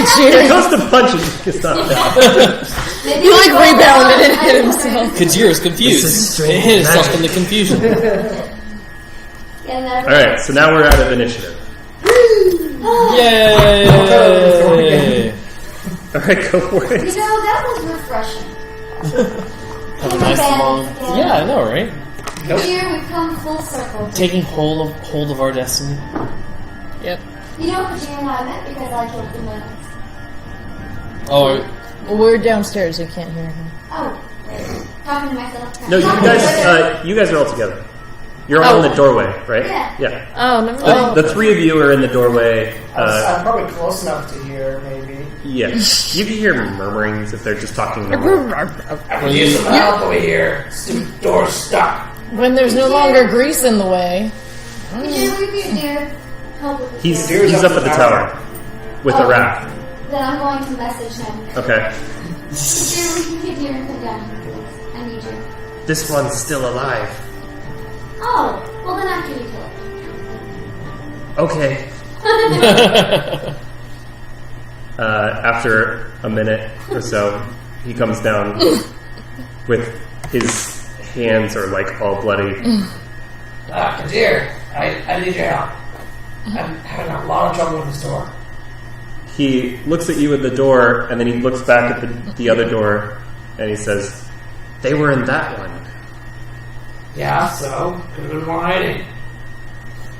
Kajir. goes to punch and gets knocked out. He like rebounded and hit himself. Kajir is confused. This is strange He hit himself in magic. the confusion. All right, so now we're out of initiative. Yay! All right, go for You it. know, that was refreshing. Have a nice long. Yeah, I know, right? Here we've come full circle. Taking hold of our destiny. Yep. You know, Kajir and I met because I killed the bandits. Oh, Well, we're downstairs. We can't hear him. Oh, talking to myself. No, you guys are all together. You're all in the doorway, right? Yeah. Yeah. Oh, never mind. The three of you are in the doorway. I'm probably close enough to hear, maybe. Yeah. You can hear murmurings if they're just talking normal. Help over here. Stupid door's stuck. When there's no longer grease in the way. Kajir, we've been here. Help with the He's gear. up at the tower with the raft. Then I'm going to message him. Okay. Kajir, we can get here and come down, please. I need you. This one's still alive. Oh, well then after you kill it. Okay. After a minute or so, he comes down with his hands are like all bloody. Kajir, I need your help. I'm having a lot of trouble with this door. He looks at you at the door, and then he looks back at the other door, and he says, "They were in that one." Yeah, so could have been more hiding.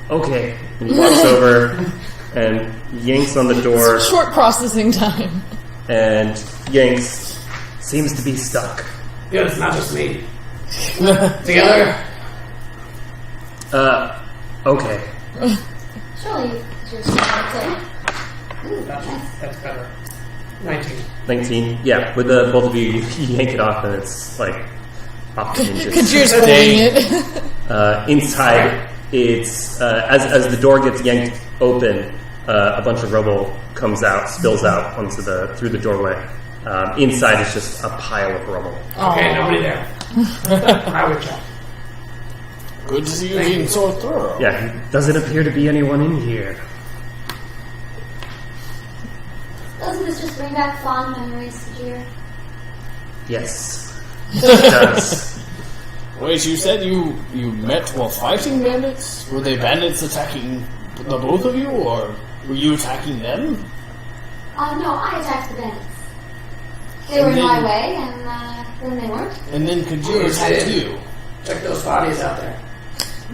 Okay. And he walks over and yanks on the door, Short processing time. and yanks. Seems to be stuck. Good, it's not just me. Together. Okay. Surely Kajir's too. Ooh, nice. That's better. 19. 19. Yeah, with the both of you, you yank it off, and it's like off the hinges. Kajir's holding it. Inside, it's as the door gets yanked open, a bunch of rubble comes out, spills out through the doorway. Inside is just a pile of rubble. Okay, nobody there. I would check. Good to see you being so thorough. Yeah, doesn't appear to be anyone in here. Doesn't this just bring back fond memories, Kajir? Yes, it does. Wait, you said you met while fighting bandits? Were they bandits attacking the both of you, or were you attacking them? No, I attacked the bandits. They were in my way, and then they weren't. And then Kajir attacked you. Check those bodies out there.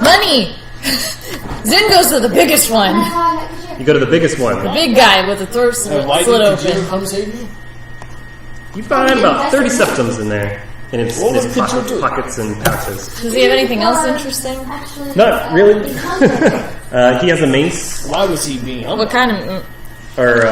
Money! Zen goes to the biggest one. That's how I met Kajir. You go to the biggest one. The big guy with the throat And why slit did Kajir open. come save you? You find about 30 septums in there, in his What was Kajir doing? pockets and pouches. Does he have anything else interesting? Actually, Not really. he's hunted. He has a mace Why was he being humble? What kind of... or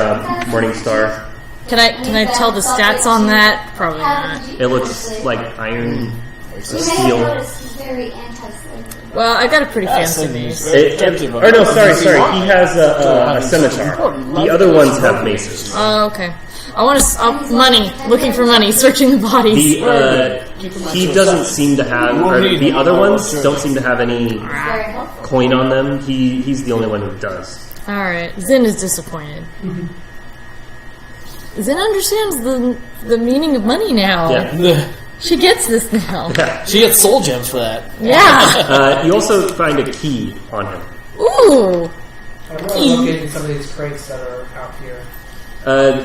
Morning Star. Can I tell the stats on that? Probably not. It looks like iron, You may have steel. noticed he's very anti-slavery. Well, I got a pretty fancy That's mace. very attractive. Or no, sorry. He has a scimitar. The other ones have maces. Oh, okay. I want to... money. Looking for money. Searching the bodies. He doesn't seem to have, or the other ones don't seem to have any He's very helpful. coin on them. He's the only one who does. Alright. Zen is disappointed. Zen understands the meaning of money now. Yeah. She gets this now. Yeah. She gets soul gems for that. Yeah. You also find a key on him. Ooh. I'm really locating some of these crates that are out here.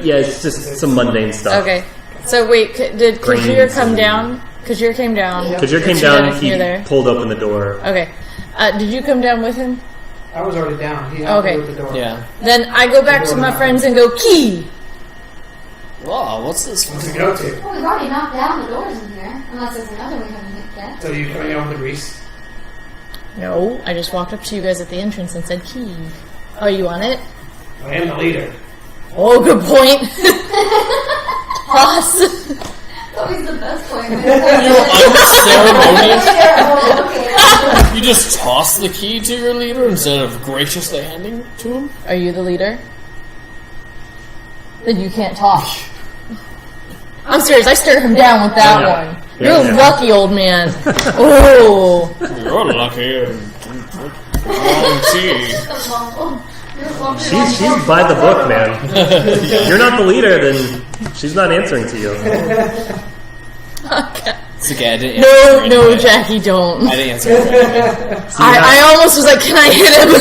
Yeah, it's just some mundane stuff. Okay. So wait, did Kajir Grains come and- down? Kajir came down. Kajir came So down, then he you're there. pulled open the door. Okay. Did you come down with him? I was already down. He helped Okay. me with the door. Yeah. Then I go back to my friends and go, key! Wow, what's this? What's it go to? Well, we've already knocked down the doors in here, unless there's another we haven't hit yet. So you coming out with the grease? No, I just walked up to you guys at the entrance and said, key. Oh, you want it? I am the leader. Oh, good point. Toss. Always the best point. Unceremonious. Okay. You just toss the key to your leader instead of graciously handing it to him? Are you the leader? then you can't talk. I'm serious, I stared him down with that one. Yeah, You're lucky, old man. Oh. You're lucky. She's by the book, man. You're not the leader, then she's not answering to you. Okay. It's okay, I didn't answer. No, Jackie, don't. I didn't answer. I almost was like, can I hit him?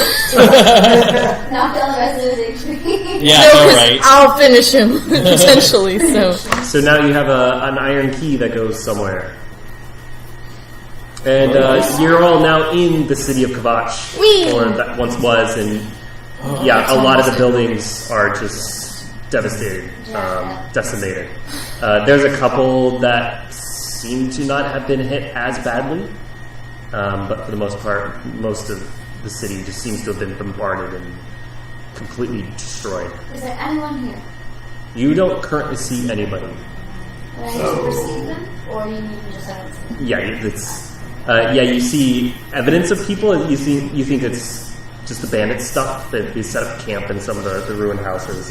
Knock down the rest of his HP. Yeah, No, no, 'cause right. I'll finish him, potentially, so. So now you have an iron key that goes somewhere. And you're all now in the city of Kvatch, or that once was, and yeah, a lot of the buildings are just devastated, decimated. There's a couple that seem to not have been hit as badly, but for the most part, most of the city just seems to have been bombarded and completely destroyed. Is there anyone here? You don't currently see anybody. Do I need to perceive them? Or you need to just haven't seen them? Yeah, it's you see evidence of people. You think it's just the bandit stuff. They set up camp in some of the ruined houses.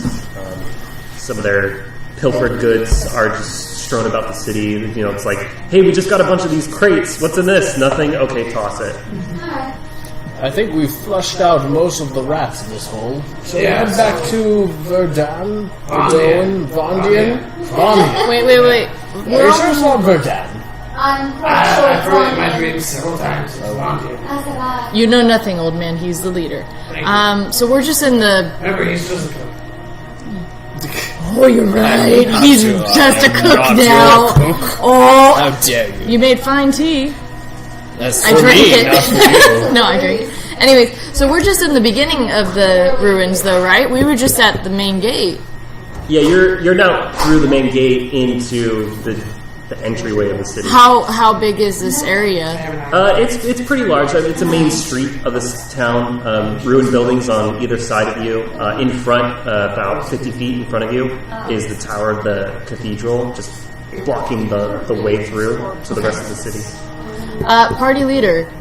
Some of their pilfered goods are just strewn about the city. You know, it's like, hey, we just got a bunch of these crates. What's in this? Nothing. Okay, toss it. Alright. I think we've flushed out most of the rats in this hole. So Yeah, head back to Verdun, Vondian. Wait. Are you sure it's not Verdun? I'm quite sure I've it's heard it in my on dreams several times. It's Vondian. As have I. You know nothing, old man. He's the leader. Thank you. So we're just in the. Remember, he's just a cook. Oh, you're right. He's just a cook not now. your cook. Oh, How dare you? you made fine tea. That's I for drank me, it. not for you. No, I drank it. Anyways, so we're just in the beginning of the ruins, though, right? We were just at the main gate. Yeah, you're now through the main gate into the entryway of the city. How big is this area? It's pretty large. It's a main street of this town. Ruined buildings on either side of you. In front, about 50 feet in front of you, is the tower of the cathedral, just blocking the way through to the rest of the city. Party leader,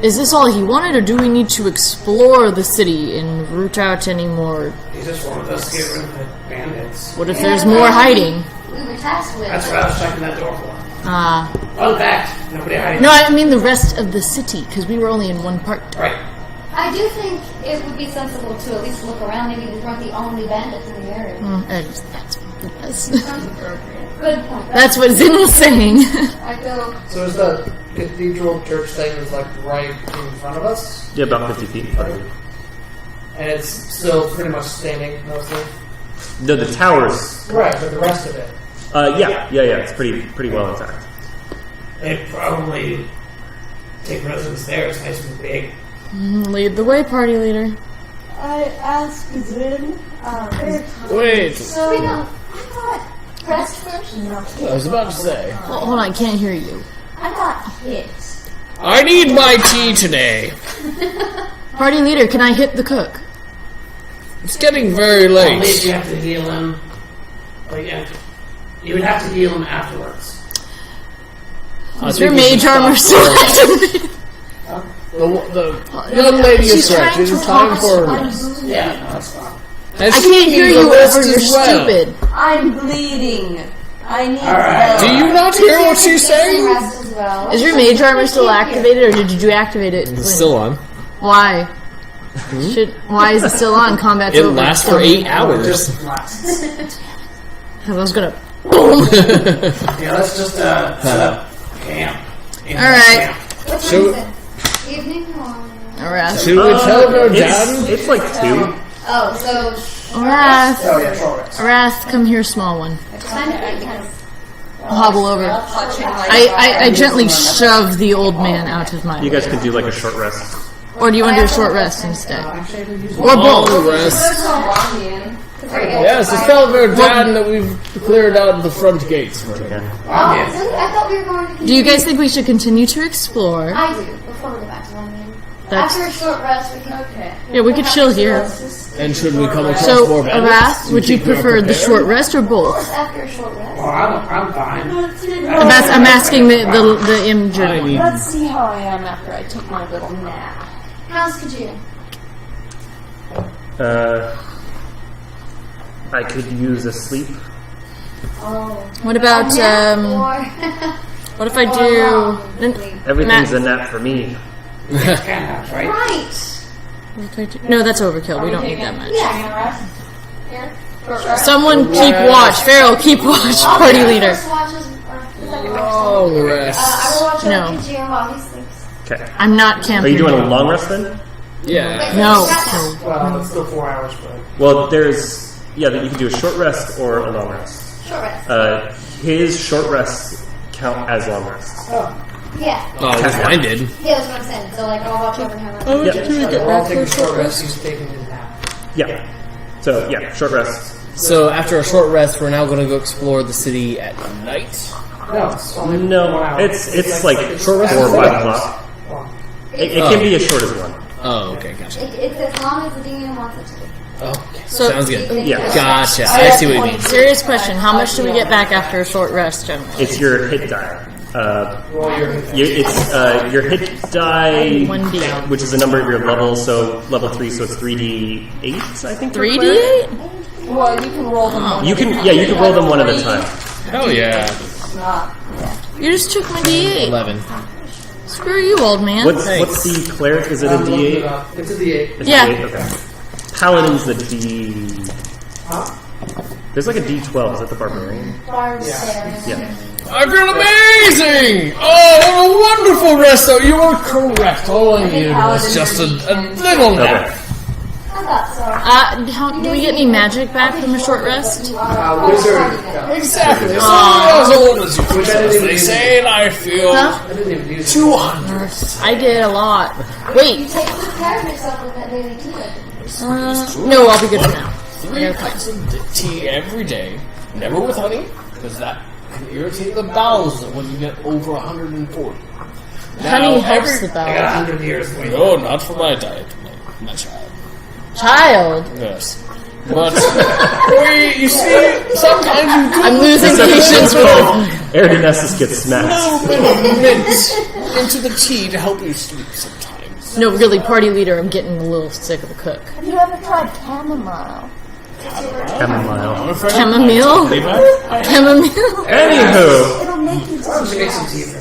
is this all he wanted, or do we need to explore the city and root out any more? He just wanted us to get rid of the bandits. What if there's more hiding? We were tasked with. That's what I was checking that door for. Ah. Oh, that. Nobody hiding. No, I mean the rest of the city, because we were only in one part. Right. I do think it would be sensible to at least look around. Maybe we weren't the only bandits in the area. That's Good point. that's what Zin was saying. I go. So is the cathedral church thing is like right in front of us? Yeah, about 50 feet in front of you. And it's still pretty much standing mostly? No, the towers. Right, but the rest of it. Yeah. It's pretty well intact. They probably take residence there. It's nice and big. Lead the way, party leader. I asked Zin. Wait, So we don't. I thought pressed first. I was about to say. Hold on, I can't hear you. I got hit. I need my tea today. Party leader, can I hit the cook? It's getting very Only if late. you have to heal him. Like, yeah. You would have to heal him afterwards. Is your mage armor still activated? The young lady is She's correct. trying It to is time talk for us. Yeah, no, that's fine. I can't hear you over your stupid. I'm bleeding. I need Alright. help. Do you not hear what she's Some saying? rest as well. Is your mage armor still activated, or did you activate it? It's still on. Why? Why is it still on? Combat's It over. lasts for 8 hours. Just relax. I was gonna. Boom. Yeah, let's just set up camp. Alright. What time So- is it? Evening or? Alright. Should we tell her dad? It's like 2. Oh, so Arath. Oh, yeah, short rest. Arath, come here, small one. time to think. I'll hobble over. I gently shove the old man out of my You way. guys can do like a short rest. Or do you want to do a short rest instead? Or both? All the rest. Yes, it's tell her dad that we've cleared out the front gates for him. Oh, I thought we were going to. Do you guys think we should continue to explore? I do. Before we go back to London. That's- After a short rest, we can. Okay. Yeah, we could chill here. And should we come across So, more bandits? Arath, would you think we're prefer the prepared? short rest or both? After a short rest. Well, I'm fine. I'm asking the injured one. Let's see how I am after I take my little nap. How's Kajir? I could use a sleep. What about what if I do? Everything's a nap for me. Right? Right. What if I do? No, that's overkill. We don't need that much. Yeah. Someone keep watch. Farrell, keep watch. Party leader. Long rest. I will watch No. over Kajir while he sleeps. Okay. I'm not Are camping. you doing a long rest then? Yeah. No. Well, it's still 4 hours, but Well, there's you can do a short rest or a long rest. Short rest. His short rests count as long rests. Yeah. Oh, mine did. Yeah, that's what I'm saying. So, like, I'll watch over him. we're all taking short rest. He's taking his nap. Yeah. So short rest. So after a short rest, we're now going to go explore the city at night. No, it's only 1 No, hour. it's like 4 or 5 o'clock. It can be as short as 1. Oh, okay, gotcha. It's as long as the demon wants it to be. Oh, okay. So- Sounds good. Yeah. Gotcha. I see what you mean. Serious question. How much do we get back after a short rest, generally? It's your hit die. Well, It's your hit die, 1D. which is the number of your level. So level 3, so it's 3d8. I think. for 3d8? Well, you can roll them one. You can roll them one at a time. Hell yeah. You just took my d8. 11. Screw you, old man. What's the cleric? Is it a d8? It's a D8. It's Yeah. a D8? Okay. Paladin's the d. There's like a d12. Is that the barbarian? Yeah. I feel amazing! Oh, what a wonderful rest, though. You are correct. All I needed was just a little nap. Okay. I thought so. Do we get any magic back from a short rest? Wizard. Exactly. As old as you Which I as didn't they even say, and I feel Huh? I didn't even use it. 200. I did a lot. Wait. Take good care of yourself with that daily tea. No, I'll be good for now. 3 cups of tea every day, never with honey, because that can irritate the bowels when you get over 140. Honey helps the I got bowel. 100 years. Wait. No, not for my diet, my child. Child. Yes. But, you see, sometimes you do I'm losing patience with Eridanessus gets smacked. mint into the tea to help you sleep sometimes. No, really, party leader, I'm getting a little sick of the cook. Have you ever tried chamomile? Chamomile. Chamomile? Chamomile? Anywho, It'll make you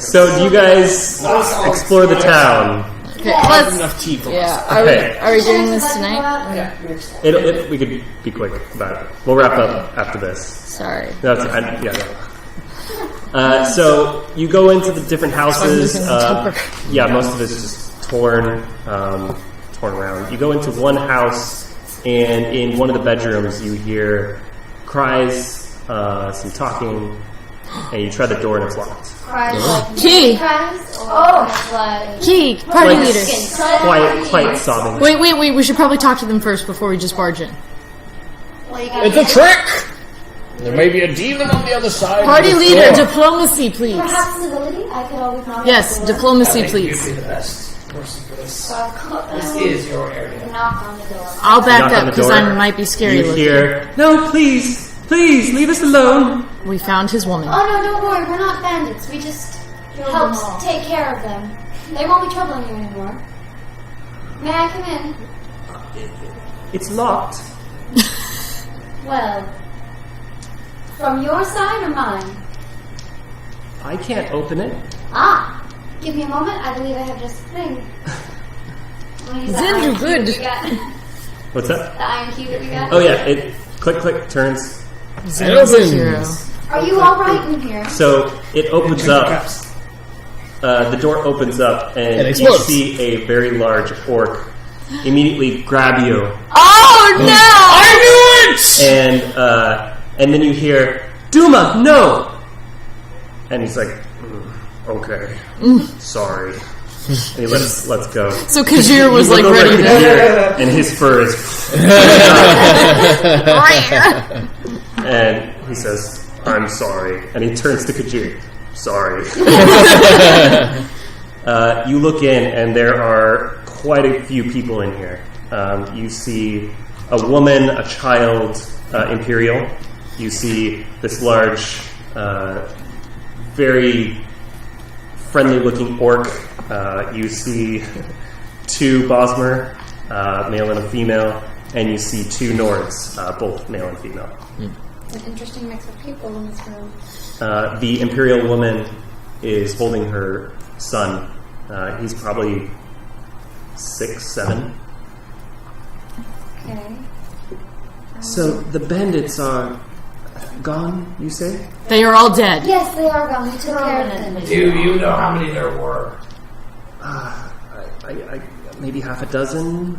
so do you guys explore the town? Okay, let's. Enough tea for us. Yeah, Okay. are we doing this tonight? We could be quick about it. We'll wrap up after this. Sorry. So you go into the different houses. I'm losing my temper. Most of it's just torn around. You go into one house, and in one of the bedrooms, you hear cries, some talking, and you try the door, and it's locked. Key! Key! Party Like, leader! Quiet sobbing. Wait, we should probably talk to them first before we just barge in. It's a trick! There may be a demon on the other side. Party of this leader, door. diplomacy, please. Perhaps civility? I could always knock Yes, on the door. diplomacy, You'd please. be the best person for this. So I'll This is your area. knock on the door. I'll back Knock on up the because door. I might be scary You looking. hear, "No, please, leave us alone." We found his woman. Oh no, don't worry, we're not bandits. We just helped take care of them. They won't be troubling you anymore. May I come in? It's locked. Well, from your side or mine? I can't open it. Ah, give me a moment. I believe I have just a thing. I'm gonna use that Zen, iron you're key good. that we got. What's that? The iron key that we got. Oh yeah, it click turns. Zen's a hero. Are you all right in here? So it opens up. The door opens up, and you explodes. see a very large orc immediately grab you, Oh no! I knew it! and then you hear, "Duma, no!" And he's like, "Okay, sorry." And he lets go. So Kajir was You like look over ready at to. Kajir, and his fur is. And he says, "I'm sorry." And he turns to Kajir. "Sorry." You look in, and there are quite a few people in here. You see a woman, a child, Imperial. You see this large, very friendly-looking orc. You see two Bosmer, male and a female. and you see two Nords, both male and female. An interesting mix of people in this room. The Imperial woman is holding her son. He's probably 6, 7. Okay. So the bandits are gone, you say? They are all dead. Yes, they are gone. We took care of them. Do you know how many there were? I maybe half a dozen.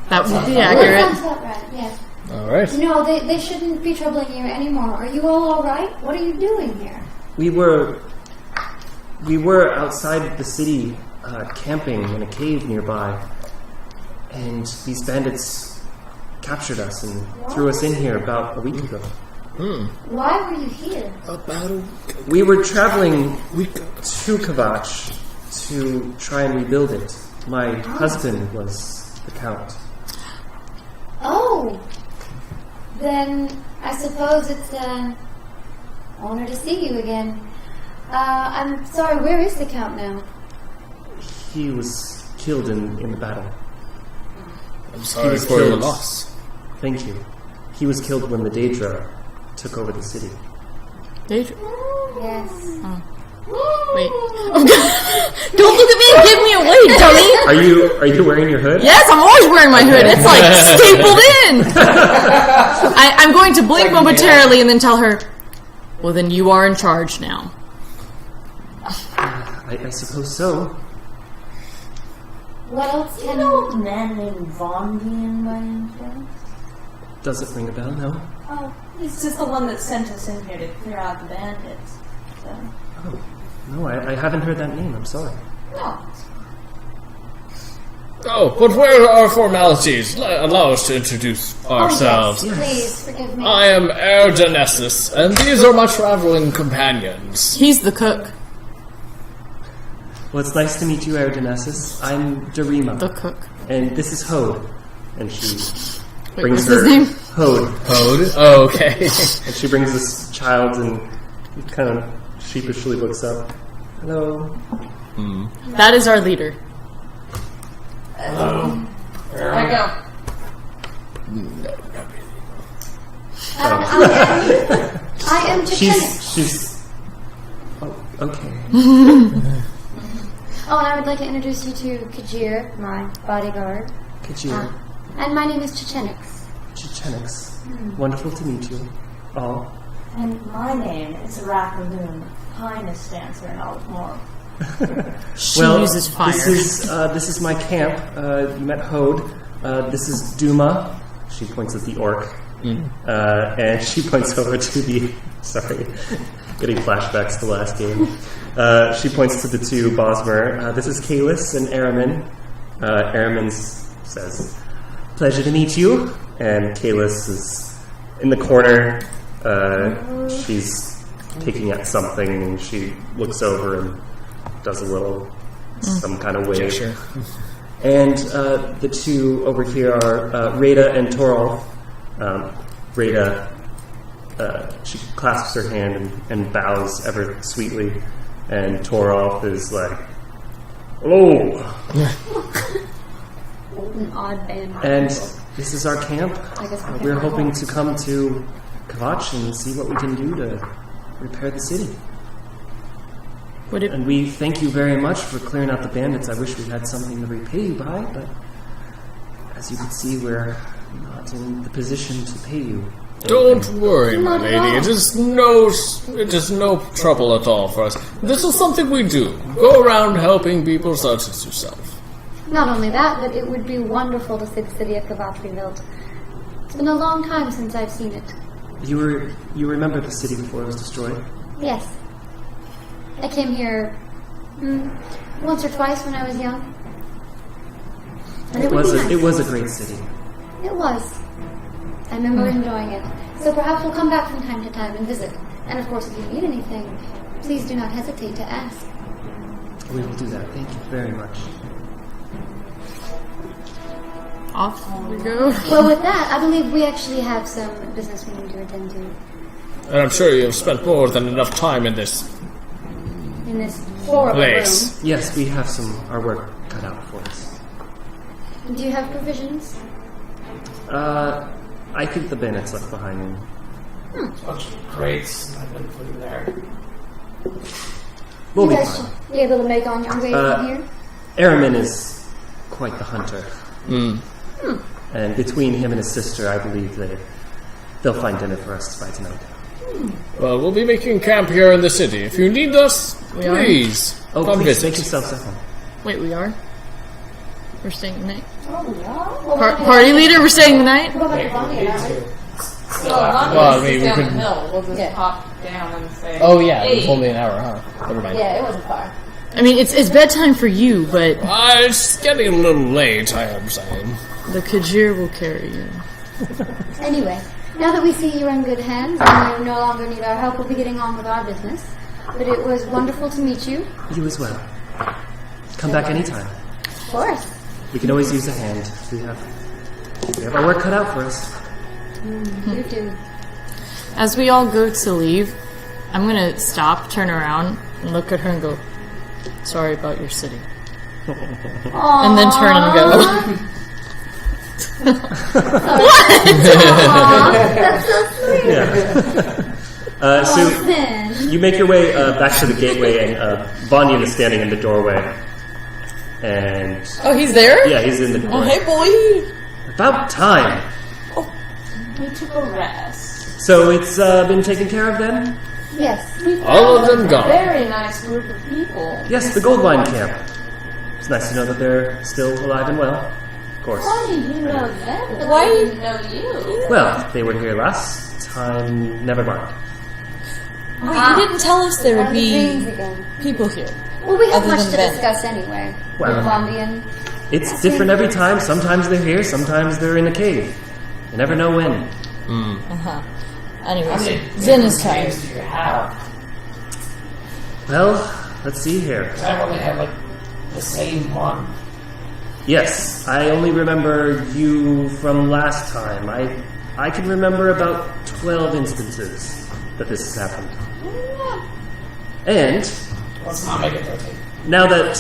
That would be That accurate. sounds about right, yes. Alright. No, they shouldn't be troubling you anymore. Are you all right? What are you doing here? We were outside the city, camping in a cave nearby, and these bandits captured us and threw us in here about a week ago. Why were you here? We were traveling to Kvatch to try and rebuild it. My husband was the count. Oh, then I suppose it's an honor to see you again. I'm sorry, where is the Count now? He was killed in the battle. I'm He sorry was for your killed. loss. Thank you. He was killed when the daedra took over the city. Daedra? Yes. Wait. Oh, God. Don't look at me and give me away, dummy! Are you wearing your hood? Yes, I'm always wearing my hood. It's like stapled in! I'm going to blink momentarily and then tell her, well, then you are in charge now. I suppose so. What else can a man named Vondian by any chance? Doesn't ring a bell, no? Oh, he's just the one that sent us in here to clear out the bandits. So, Oh, no, I haven't heard that name. I'm sorry. no. Oh, but where are our formalities? Allow us to introduce ourselves. Oh, yes, please, forgive me. I am Erdanessus, and these are my traveling companions. He's the cook. Well, it's nice to meet you, Erdanessus. I'm Darima. The cook. And this is Hode. And she Wait, brings what's her... his name? Hode. Code? Oh, okay. And she brings this child and kind of sheepishly looks up. Hello. That is our leader. There we go. I am Chichenix. She's... Oh, okay. Oh, and I would like to introduce you to Kajir, my bodyguard. Kajir. And my name is Chichenix. Chichenix. Wonderful to meet you all. And my name is Rakaloon, Highness Dancer, and all more. She uses fire. This is my camp. You met Hode. This is Duma. She points at the orc. And she points over to the... Sorry. Getting flashbacks to the last game. She points to the two Bosmer. This is Kalis and Aramin. Aramin says, "Pleasure to meet you." And Kalis is in the corner. She's picking at something, and she looks over and does a little, some kind of wave. Sure. And the two over here are Rada and Torolf. Rada, she clasps her hand and bows ever sweetly, and Torolf is like, "Hello." An odd band. And this is our camp. I guess we We're can- hoping to come to Kvatch and see what we can do to repair the city. Would it, And we thank you very much for clearing out the bandits. I wish we had something to repay you by, but as you can see, we're not in the position to pay you. Don't worry, my Not at lady. all. It is no trouble at all for us. This is something we do. Go around helping people such as yourself. Not only that, but it would be wonderful to see the city of Kvatch rebuilt. It's been a long time since I've seen it. You remember the city before it was destroyed? Yes. I came here once or twice when I was young. And It would was be nice. it was a great city. It was. I remember enjoying it. So perhaps we'll come back from time to time and visit. And of course, if you need anything, please do not hesitate to ask. We will do that. Thank you very much. off we go? Well, with that, I believe we actually have some business we need to attend to And I'm sure you have spent more than enough time in this in this horrible place. room. Yes, we have our work cut out for us. Do you have provisions? I think the bandits left behind me. Bunch of crates I've been putting there. We'll You be guys fine. should be able to make on your way from here. Aramin is quite the hunter. And between him and his sister, I believe they'll find dinner for us by tonight. Well, we'll be making camp here in the city. If you need us, please Oh, come please, visit. make yourselves at home. Wait, we are? We're staying the night? Oh, Party leader, we're staying the night? Well, Well, I mean, we down could- the hill. We'll just Yeah. pop down and say, Oh yeah, hey. it's only an hour, huh? Never mind. Yeah, it wasn't far. I mean, it's bedtime for you, but It's getting a little late, I am saying. the Kajir will carry you. Anyway, now that we see you're in good hands and you no longer need our help, we'll be getting on with our business. But it was wonderful to meet you. You as well. Come back anytime. Of course. We can always use a hand. We have our work cut out for us. You do. As we all go to leave, I'm gonna stop, turn around, and look at her and go, sorry about your city. And then turn and go. That's so sweet. Yeah. So Then, you make your way back to the gateway, and Vanyan is standing in the doorway. And Oh, he's there? yeah, he's in the doorway. Oh, hey, boy. About time. We took a rest. So it's been taken care of then? yes. All of them A gone. very nice group of people. Yes, the Goldvine camp. It's nice to know that they're still alive and well. Of course. Why do you know them? But Why- they didn't know you. Well, they were here last time. Never mind. Wait, you didn't tell us there would Dreams be again. people here. Well, we have Other much than to Ben. discuss anyway. Well, With Bondian. It's different every time. Sometimes they're here, sometimes they're in a cave. You never know when. Uh-huh. Anyways, Zen is tired. Do you have? Well, let's see here. I only have like the same one. Yes, I only remember you from last time. I can remember about 12 instances that this has happened. And Let's not make it 13. now that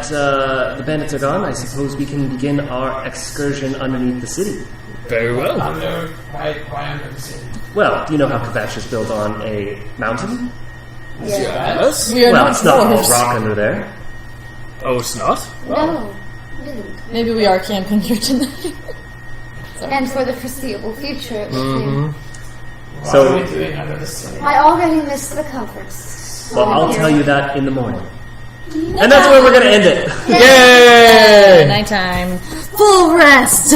the bandits are gone, I suppose we can begin our excursion underneath the city. Very well. Why under the city? Well, you know how Kvatch is built on a mountain? Yes? We are Well, not it's not all dwarves. rock under there. Oh, it's not? No. it isn't. Maybe we are camping here tonight. And for the foreseeable future, it will be. What So- are we doing under the city? I already miss the comforts. Well, I'll tell you that in the morning. And that's where we're going to end it. Yay! Nighttime. Full rest.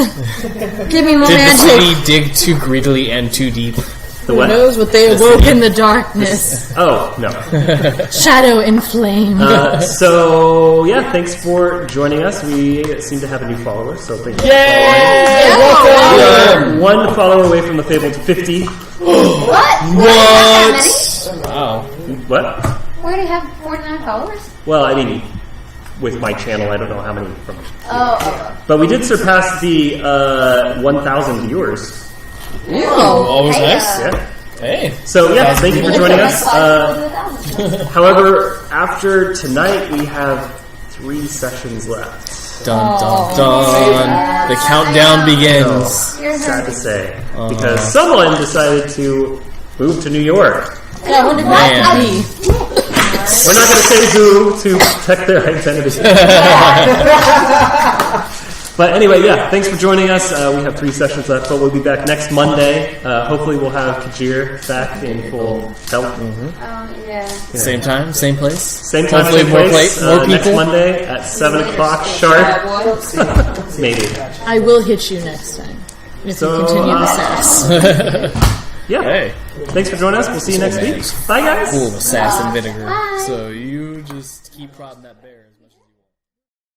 Give me more Did the magic. city dig too greedily and too deep? The Who what? knows what they awoke in the darkness? Oh, no. Shadow inflamed. So, yeah, thanks for joining us. We seem to have a new follower, so thank you. Yay! We are one follower away from the fabled 50. What? What? Wow. What? We already have 49 followers? Well, I mean, with my channel, I don't know how many from. Oh. But we did surpass the 1,000 viewers. What was nice? Yeah. Hey. So, yeah, thank you for joining us. However, However, after tonight, we have 3 sessions left. Dun dun dun. The countdown begins. Sad to say. Because someone decided to move to New York. Yeah, when did that be? We're not going to say who to protect their identity. But anyway, yeah, thanks for joining us. We have 3 sessions left, but we'll be back next Monday. Hopefully we'll have Kajir back in full health. yeah. Same time, same place. Same time, Hopefully same more place. more Next people. Monday at 7 o'clock sharp. Maybe. I will hit you next time. If So, you continue the sass. Yeah. Hey. Thanks for joining us. We'll see you next week. Bye, guys. Full of sass and vinegar. So you just keep prodding that bear as much as